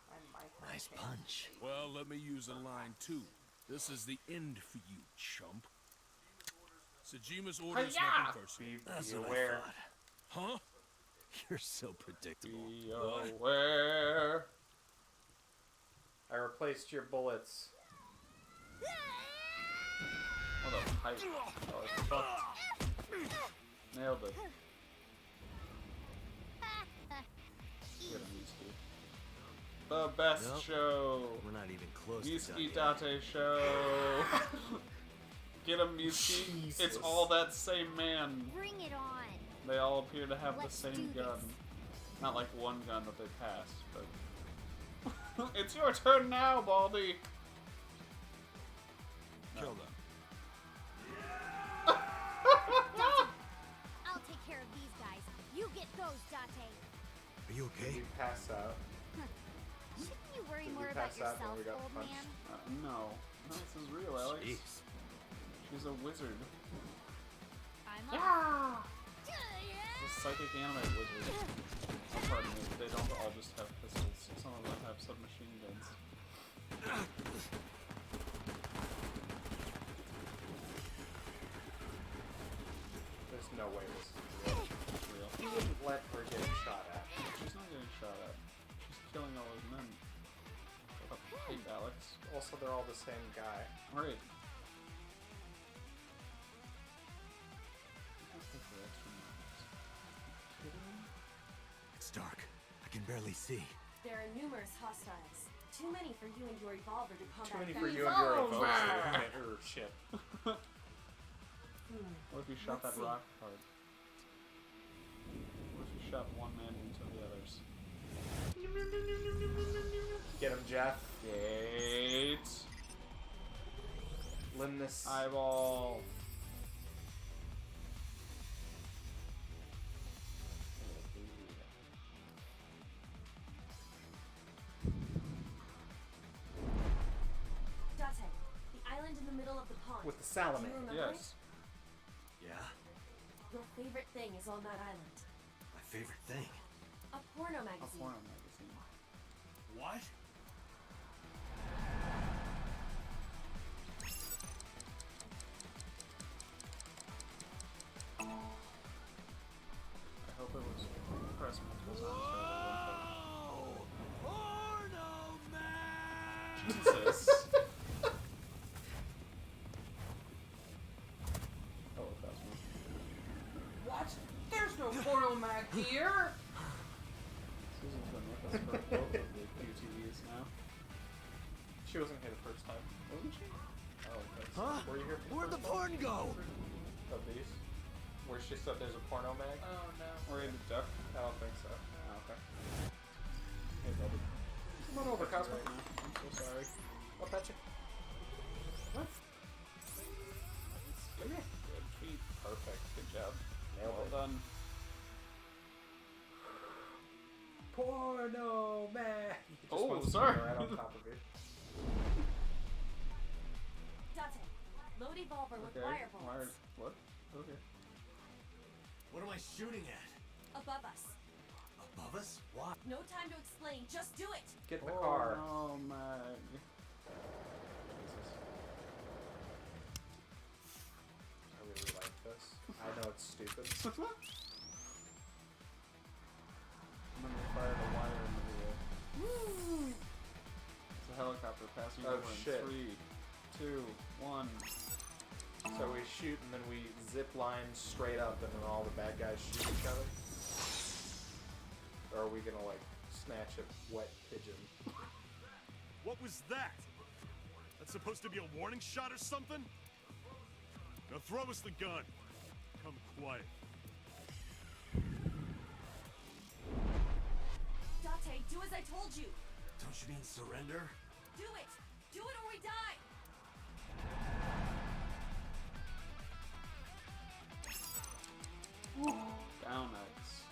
I might have Nice changed. punch. Well, let me use a line too. This is the end for you, chump. Sajima's orders nothing personal. That's Be what aware. I thought. Huh? You're so predictable. Be aware. I replaced your bullets. What a height. Oh, it's fucked. Nailed it. Get him, Mizuki. The best Nope. show. We're not even close to Mizuki done yet. Date show. Get him, Mizuki. It's Jesus. all that same man. Bring it on. They all appear to have Let's the do same this. gun. Not like one gun that they passed, but... It's your turn now, Baldy! Kill them. I'll take care of these guys. You get those, Date. Are you okay? We passed out. Shouldn't you worry Did we more about pass out when yourself, we got old punched? man? No. No, this is real, Alex. Jeez. She's a wizard. I'm Yeah! This psychic anime wizard. Pardon me, they don't all just have pistols. Some of them have submachine guns. There's no way this is real. It's real. He wouldn't let her get shot at. She's not getting shot at. She's killing all those men. Shut up, hate Alex. Also, they're all the same guy. Alright. It's dark. I can barely see. There are numerous hostiles. Too many for you and your evolver to combat. Too many them. for you and your evolver. Shit. What if you shot Let's that see. rock hard? What if you shot one man into the others? Get him, Jeff. Gate. Limnus. Eyeball. Date, the island in the middle of the pond. With the Do salamander. you remember Yes. Yeah? it? Your favorite thing is on that island. My favorite thing. A porno A magazine. porno magazine. What? I hope it was pressed multiple times rather than one time. Jesus. Oh, that's me. What? There's no porno mag here! Susan's been with us for both of the QTVs now. She wasn't here the first time. Wasn't she? Oh, that's... Huh? Were you here for the Where'd the first porn go? of these? Where she said there's a porno mag? Oh no. We're in the duck. I don't think so. Oh, okay. Hey, buddy. Come on over, Cosmo. I'm so sorry. I'll pet you. What? Come here. Good feet. Perfect. Good job. Nailed Well it. done. Porno man. He just Oh, wants to sorry. be right on top of you. Date, load evolver with wire bullets. What? Okay. What am I shooting at? Above us. Above us? Why? No time to explain. Just do it. Get in the car. Oh, Mag. I really like this. I know it's stupid. I'm gonna fire the wire into the air. Woo! It's a helicopter passing Oh, over shit. in 3, 2, 1. So we shoot and then we zip line straight up and then all the bad guys shoot each other? Or are we gonna like snatch a wet pigeon? What was that? That's supposed to be a warning shot or something? Now throw us the gun. Come quiet. Date, do as I told you. Don't you mean surrender? Do it. Do it or we die. Down X.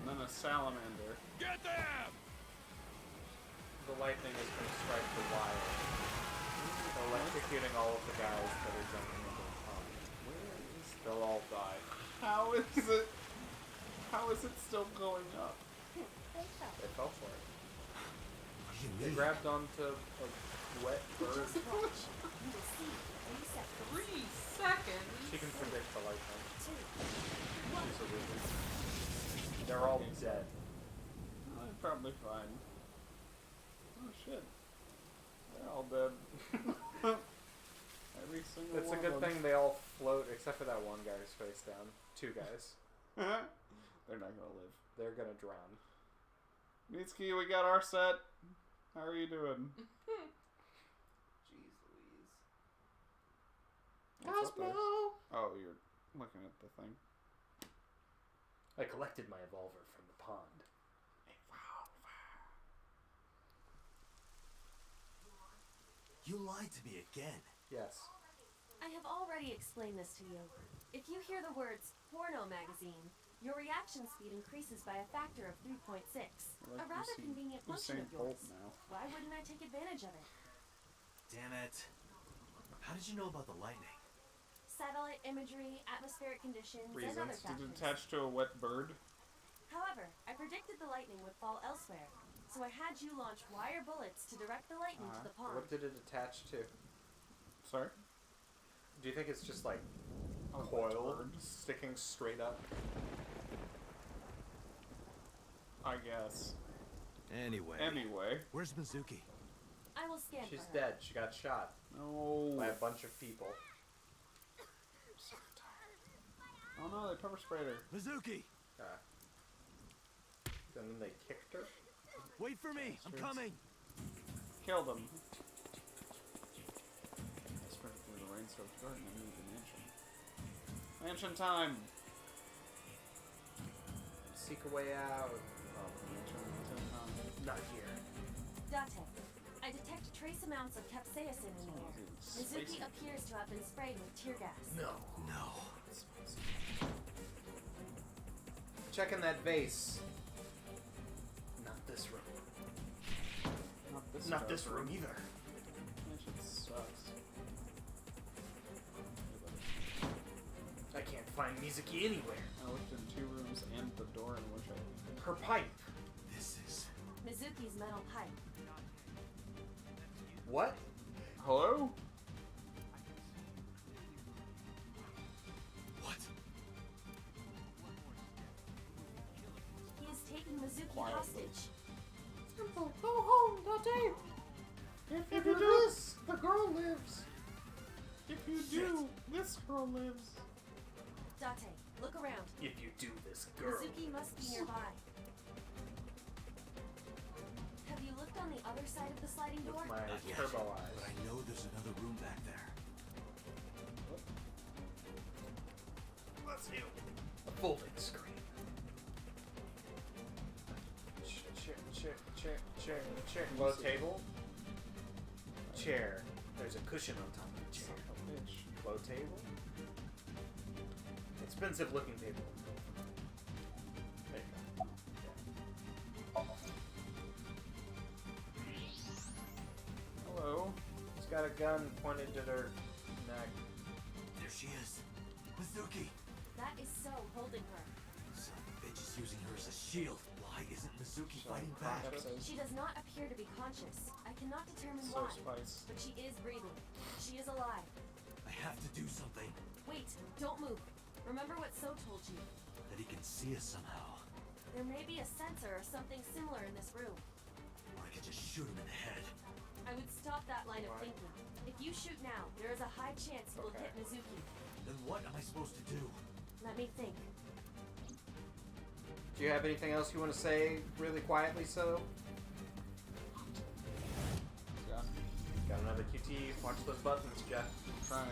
And then a salamander. Get them! The lightning is gonna strike the wire, electrocuting all of the guys that are jumping into the pond. Where is... They'll all die. How is it... How is it still going up? They fell for it. You They mean? grabbed onto a wet bird. Just watch. You will see. 3 seconds. 3 seconds? She can predict the lightning. 2. She's a wizard. They're all dead. Oh, they're probably fine. Oh shit. They're all dead. Every single It's one a good of them. thing they all float, except for that one guy who's face down. 2 guys. They're not gonna live. They're gonna drown. Mitsuki, we got our set. How are you doing? Jeez Louise. What's up there? Oh, you're looking at the thing. I collected my evolver from the pond. You lied to me again. Yes. I have already explained this to you. If you hear the words porno magazine, your reaction speed increases by a factor of 3.6. Like A rather convenient function of yours. now. Why wouldn't I take advantage of it? Damn it. How did you know about the lightning? Satellite imagery, atmospheric conditions, and other Reasons. Did factors. it attach to a wet bird? However, I predicted the lightning would fall elsewhere, so I had you launch wire bullets to direct the lightning to the pond. What did it attach to? Sorry? Do you think it's just like A coil bird? sticking straight up? I guess. Anyway. Where's Mizuki? I will scan She's for her. dead. She got shot No. by a bunch of people. Oh no, they pepper sprayed her. Mizuki! And then they kicked her? Wait for me! I'm coming! Killed them. Spread through the rain-soaked garden and moved the mansion. Mansion time! Seek a way out. Oh, mansion time. Not here. Date, I detect trace amounts of capsaicin in the air. Mizuki appears to have been sprayed with tear gas. No. No. Checking that vase. Not this room. Not this room either. Mansion sucks. I can't find Mizuki anywhere. I looked in 2 rooms and the door in which I... Her pipe. This is... Mizuki's metal pipe. What? Hello? What? He is taking Mizuki Quietly. hostage. Simple. Go home, Date. If you do this, the girl lives. If you do, this girl lives. Date, look around. If you do this, girl. Mizuki must be nearby. Have you looked on the other side of the sliding door? With my Not yet, turbo eyes. but I know there's another room back there. Let's you. A folding screen. Chair. Low table. Chair. There's a cushion on top of the chair. Low table. Expensive looking table. There you go. Hello. She's got a gun pointed at her neck. There she is. Mizuki! That is So holding her. Son of a bitch is using her as a shield. Why isn't Mizuki fighting back? She does not appear to be conscious. I cannot determine So why, spice. but she is breathing. She is alive. I have to do something. Wait, don't move. Remember what So told you. That he can see us somehow. There may be a sensor or something similar in this room. Or I could just shoot him in the head. I would stop that line of thinking. If you shoot now, there is a high chance you will hit Mizuki. Then what am I supposed to do? Let me think. Do you have anything else you want to say really quietly, So? Yeah. Got another QT. Watch those buttons, Jeff. I'm trying.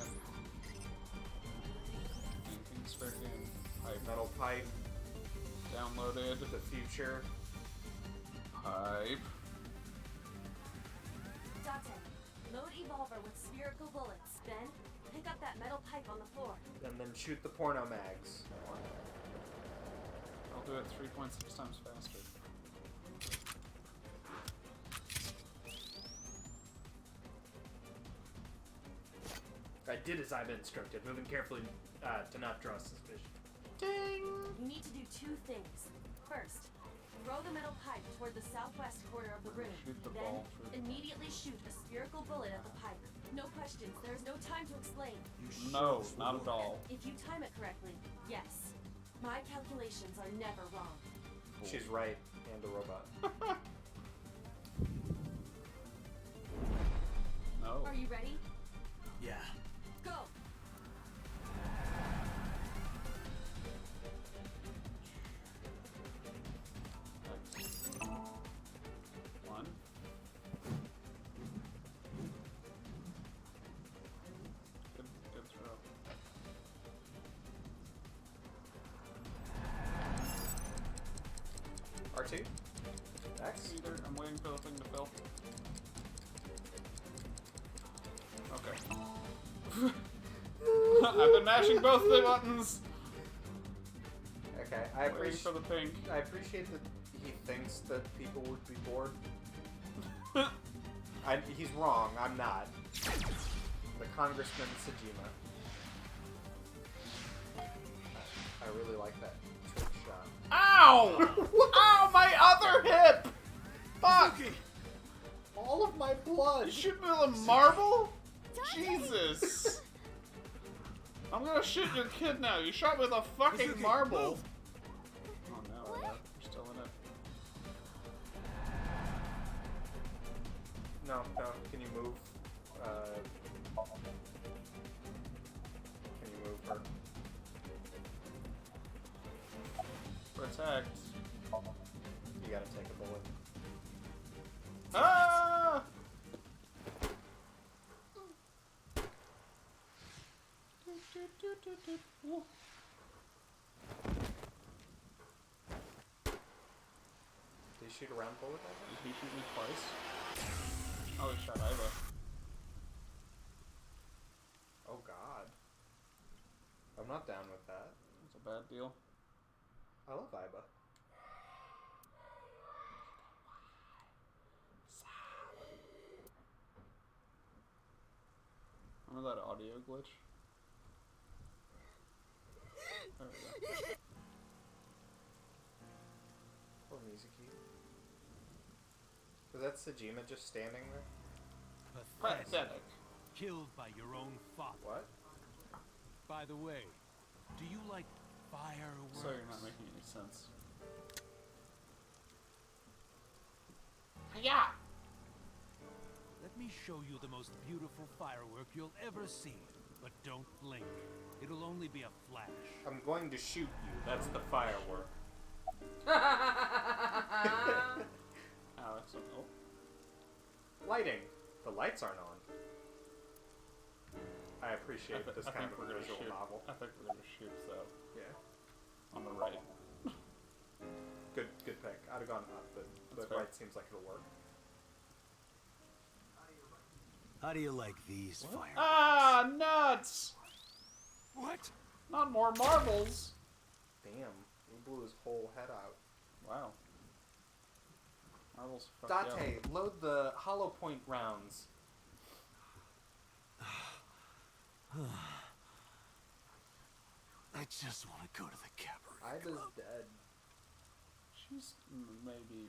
Anything straight in. Pipe. Metal pipe. Downloaded. The future. Pipe. Date, load Evolver with spherical bullets. Then, pick up that metal pipe on the floor. And then shoot the porno mags. I'll do it 3.6 times faster. I did as I've been instructed, moving carefully to not draw suspicion. Ding! You need to do two things. First, throw the metal pipe toward the southwest corner of the room. Shoot the Then, ball through. immediately shoot a spherical bullet at the pipe. No questions. There's no time to explain. No, not at all. If you time it correctly, yes. My calculations are never wrong. She's right, and a robot. No. Are you ready? Yeah. Go! One. Good throw. R2? X? Either. I'm waiting for the thing to fill. Okay. I've been mashing both the buttons. Okay, Waiting for the pink. I appreciate that he thinks that people would be bored. He's wrong, I'm not. The Congressman Sajima. I really like that trick shot. Ow! Ow, my other hip! Fuck! All of my blood! You shoot me with a marble? Jesus! I'm gonna shoot your kid now. You shot me with a fucking marble. Oh no, you're still in it. No, can you move? Can you move her? Protect. You gotta take a bullet. Ah! Did he shoot a round bullet at Did he shoot me twice? Oh, he shot Iva. Oh god. I'm not down with that. That's a bad deal. I love Iba. Remember that audio glitch? There we go. Poor Mizuki. Was that Sajima just standing there? Pathetic. Killed by your own father. What? By the way, do you like fireworks? So you're not making any sense. Yeah. Let me show you the most beautiful firework you'll ever see. But don't blink. It'll only be a flash. I'm going to shoot you. That's the firework. Alex, oh. Lighting. The lights aren't on. I appreciate this kind of a visual novel. I think we're gonna shoot, so. Yeah. On the right. Good pick. I'd have gone up, but right seems like it'll work. How do you like these fire? Ah, nuts! What? Not more marbles. Damn, he blew his whole head out. Wow. Marbles. Fuck Date, yeah. load the hollow point rounds. I just want to go to the cabaret. Ida's dead. She's maybe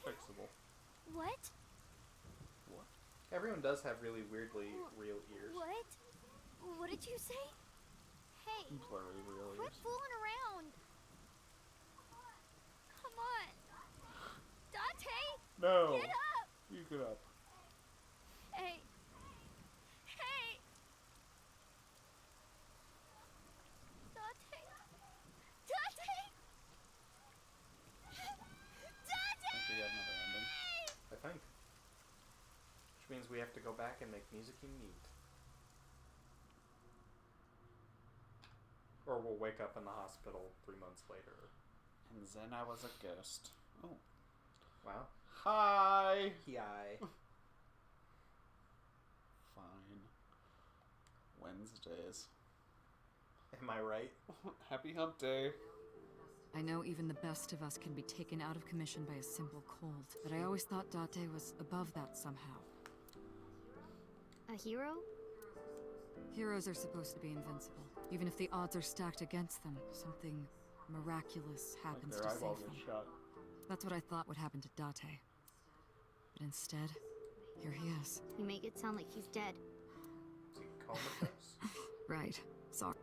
fixable. What? What? Everyone does have really weirdly real ears. What? What did you say? Hey, Blurry real quit ears. fooling around. Come on. Dante! No. Get up! You get up. Hey. Hey! Dante! Dante! Dante! I think we got another ending. I think. Which means we have to go back and make music neat. Or we'll wake up in the hospital 3 months later. And then I was a ghost. Oh. Wow. Hi! Hi. Fine. Wednesdays. Am I right? Happy hump day. I know even the best of us can be taken out of commission by a simple cold, but I always thought Date was above that somehow. A hero? Heroes are supposed to be invincible. Even if the odds are stacked against them, something miraculous happens Like to their eyeball save them. gets shot. That's what I thought would happen to Date. But instead, here he is. You make it sound like he's dead. Is he comatose? Right. Sorry.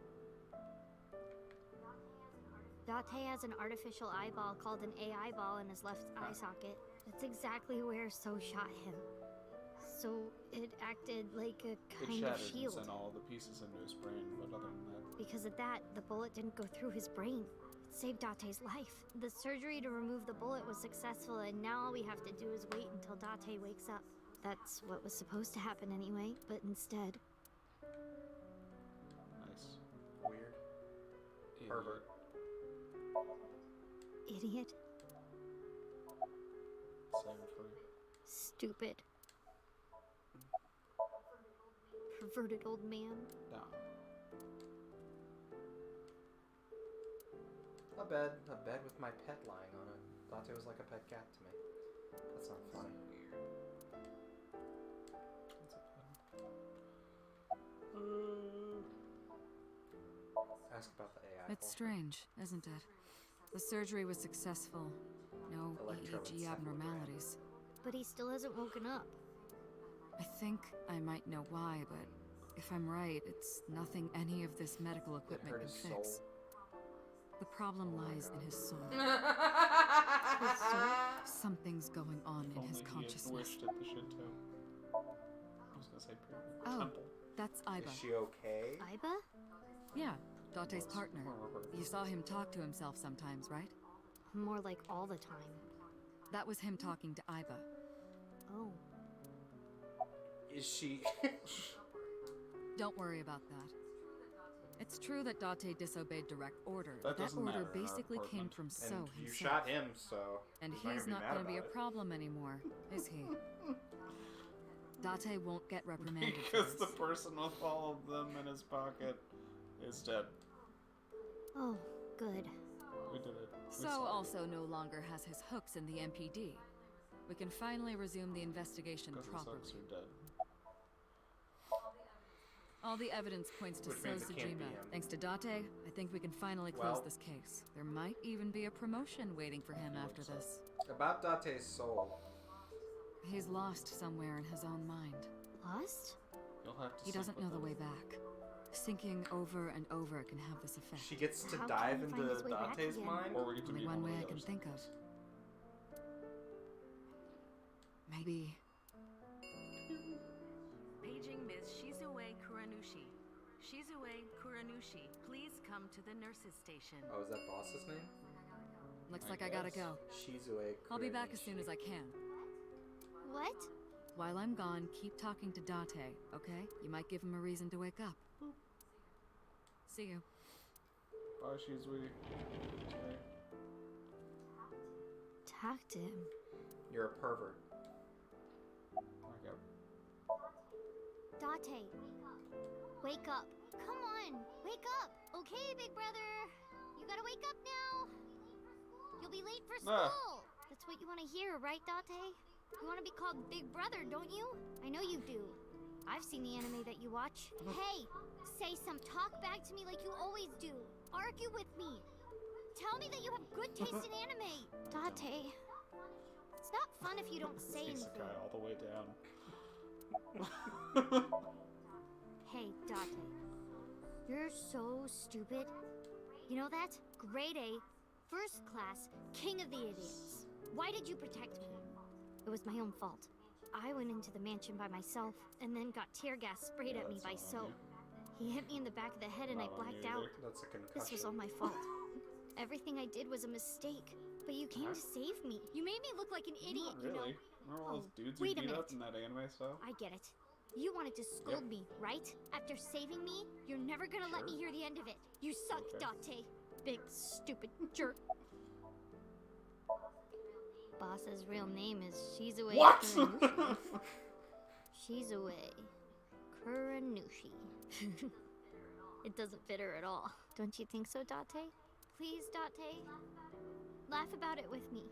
Date has an artificial eyeball called an AI ball in his left eye socket. That's exactly where So shot him. So it acted like a It kind of shattered and shield. sent all the pieces into his brain, but other than that... Because of that, the bullet didn't go through his brain. It saved Date's life. The surgery to remove the bullet was successful, and now all we have to do is wait until Date wakes up. That's what was supposed to happen anyway, but instead... Nice. Weird. Pervert. Idiot. Savage. Stupid. Perverted old man. No. A bed with my pet lying on it. Dante was like a pet cat to me. That's not funny. Ask about the AI. It's strange, isn't it? The surgery was successful. No EEG abnormalities. But he still hasn't woken up. I think I might know why, but if I'm right, it's nothing any of this medical equipment can fix. The problem lies in his soul. His soul? Something's going on in his consciousness. Wished at the Shinto. I was gonna say pyramid. Oh, Temple. that's Iba. Is she okay? Iba? Yeah, Date's partner. You saw him talk to himself sometimes, right? More like all the time. That was him talking to Iba. Oh. Is she... Don't worry about that. It's true that Date disobeyed direct order. That That doesn't order matter in our basically came apartment. from And So you himself. shot him, so... And he's he's not gonna going to be a about it. problem anymore, is he? Date won't get reprimanded for Because the this. person with all of them in his pocket is dead. Oh, good. We did it. So also no longer has his hooks in the MPD. We can finally resume the investigation properly. His hooks are dead. All the evidence points to Which means it can't be Sojima. him. Thanks to Date, I think we can finally close Well- this case. There might even be a promotion waiting for him after this. About Date's soul. He's lost somewhere in his own mind. Lost? You'll have to He sync doesn't with know the him. way back. Syncing over and over can have this effect. She gets to How dive can he find into his way back Dante's again? mind? Or we get to Only meet one one way of I the can others. think of. Maybe. Paging Ms. Shizue Kuranushi. Shizue Kuranushi, please come to the nurses station. Oh, is that boss's name? Looks like I gotta go. Shizue. I'll be back as soon as I can. What? While I'm gone, keep talking to Date, okay? You might give him a reason to wake up. See you. Bye, Shizui. Okay. Talk to him. You're a pervert. Okay. Date, wake up. Come on, wake up. Okay, big brother. You gotta wake up now. You'll be late for school. That's what you want to hear, right, Date? You want to be called Big Brother, don't you? I know you do. I've seen the anime that you watch. Hey, say some. Talk back to me like you always do. Argue with me. Tell me that you have good taste in anime. Date, it's not fun if you don't say anything. All the way down. Hey, Date. You're so stupid. You know that? Grade A, first class, king of the idiots. Why did you protect me? It was my own fault. I went into the mansion by myself and then got tear gas sprayed at me by So. He hit me in the back of the head and I blacked out. That's a concussion. This was all my fault. Everything I did was a mistake. But you came to save me. You made me look like an idiot, Not really. you know. Remember all those dudes you wait a beat minute. up in that anime stuff? I get it. You wanted to scold me, right? After saving me, you're never gonna let me hear the end of it. You suck, Date. Big, stupid jerk. Boss's real name is Shizue Kuranushi. Shizue Kuranushi. It doesn't fit her at all. Don't you think so, Date? Please, Date. Laugh about it with me.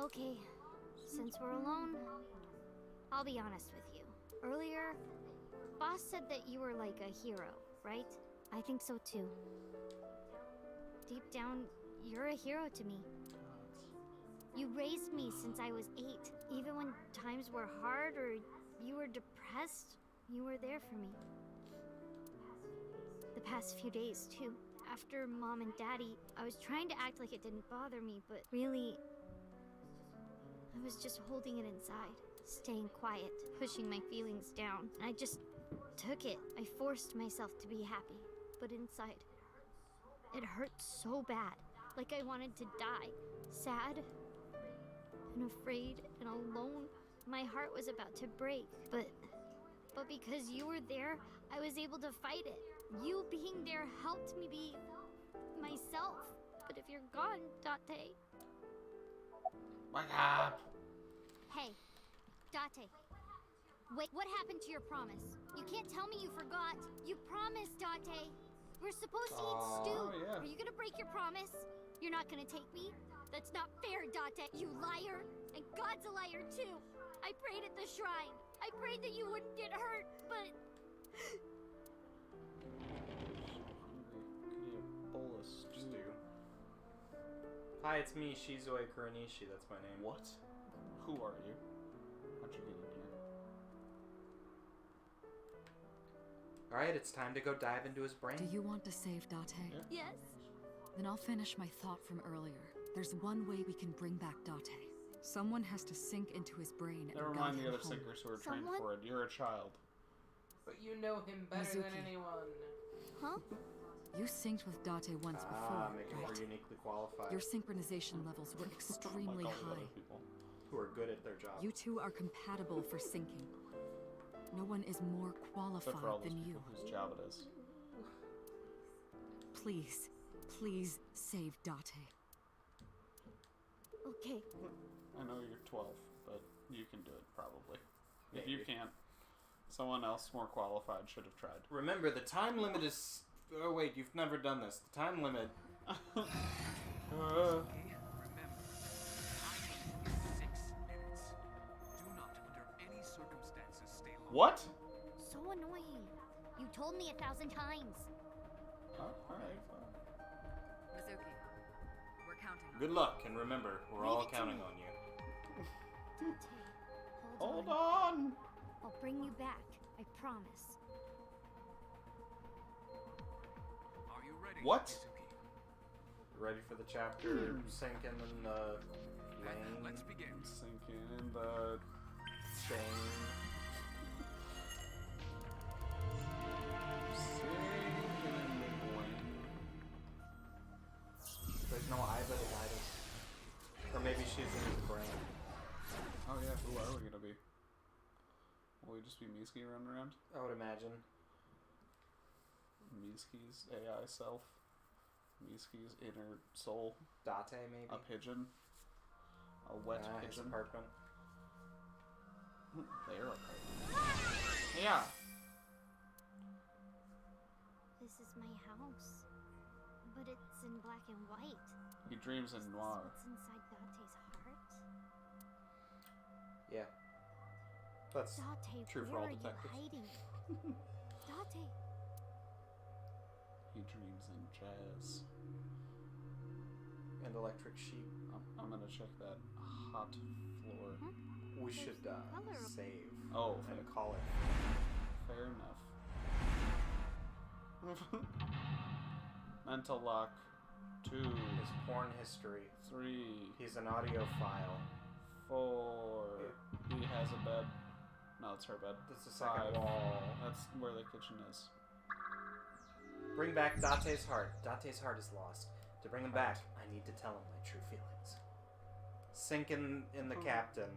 Okay, since we're alone, I'll be honest with you. Earlier, Boss said that you were like a hero, right? I think so too. Deep down, you're a hero to me. You raised me since I was 8. Even when times were hard or you were depressed, you were there for me. The past few days, too. After Mom and Daddy, I was trying to act like it didn't bother me, but really, I was just holding it inside, staying quiet, pushing my feelings down. And I just took it. I forced myself to be happy, but inside, it hurt so bad. Like I wanted to die. Sad and afraid and alone. My heart was about to break, but because you were there, I was able to fight it. You being there helped me be myself. But if you're gone, Date. Wake up! Hey, Date. Wait, what happened to your promise? You can't tell me you forgot. You promised, Date. We're supposed to eat stew. yeah. Are you gonna break your promise? You're not gonna take me? That's not fair, Date. You liar. And God's a liar, too. I prayed at the shrine. I prayed that you wouldn't get hurt, but... Bowl of stew. Hi, it's me, Shizue Kuranishi. That's my name. What? Who are you? How'd you get in here? Alright, it's time to go dive into his brain. Do you want to save Date? Yes. Then I'll finish my thought from earlier. There's one way we can bring back Date. Someone has to sink into his brain and Never guide mind the him other home. sinkers who are trained for it. You're a child. But you know him better than Mizuki. anyone. Huh? You synced with Date once before, making her right? uniquely qualified. Your synchronization levels were extremely Like all the high. other people. Who are good at their job. You two are compatible for syncing. No one is more Except for all qualified those than you. people whose job it is. Please, please save Date. Okay. I know you're 12, but you can do it probably. If Maybe. you can't, someone else more qualified should have tried. Remember, the time limit is... Oh, wait, you've never done this. The time limit... Remember, timing is 6 minutes. Do not, under any circumstances, stay long. What? So annoying. You told me 1,000 times. Oh, alright, fine. Mizuki, we're counting on Good luck, and remember, we're all counting on you. Date, Hold on! I'll bring you back. I promise. Are you ready? What? Mizuki? Ready for the chapter sinking in the lane? Let's begin. Sinking in the Thing. There's no eye but to guide us. Or maybe she's in his brain. Oh yeah, who are we gonna be? Will we just be Mizuki running around? I would imagine. Miski's AI self. Miski's inner soul. Date, maybe? A pigeon. A wet pigeon. His apartment. Their apartment. Yeah. This is my house. But it's in black and white. He dreams in noir. What's inside Date's heart? Yeah. That's Date, true for where all are you detectives. hiding? Date. He dreams in jazz. And electric sheep. I'm gonna check that hot floor. We should save. Oh, and call it. Fair enough. Mental lock. 2. His porn history. 3. He's an audiophile. 4. He has a bed. No, it's her bed. That's the second wall. That's where the kitchen is. Bring back Date's heart. Date's heart is lost. To bring him back, I need to tell him my true feelings. Sink in the captain.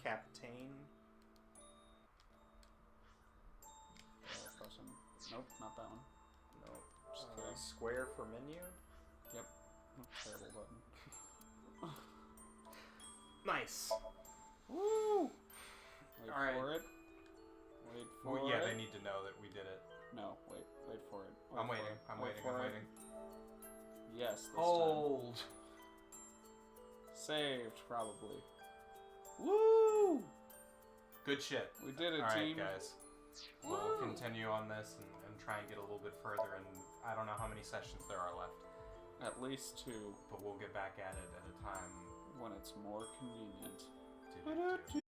Captain? Nope, not that one. Nope. Just kidding. Square for menu? Yep. Terrible button. Nice. Woo! Wait All right. for it. Wait for it. Yeah, they need to know that we did it. No, wait for it. I'm waiting. I'm waiting. Yes, this Hold. time. Saved, probably. Woo! Good shit. We did it, All right, team. guys. We'll continue on this and try and get a little bit further, and I don't know how many sessions there are left. At least 2. But we'll get back at it at a time when it's more convenient. to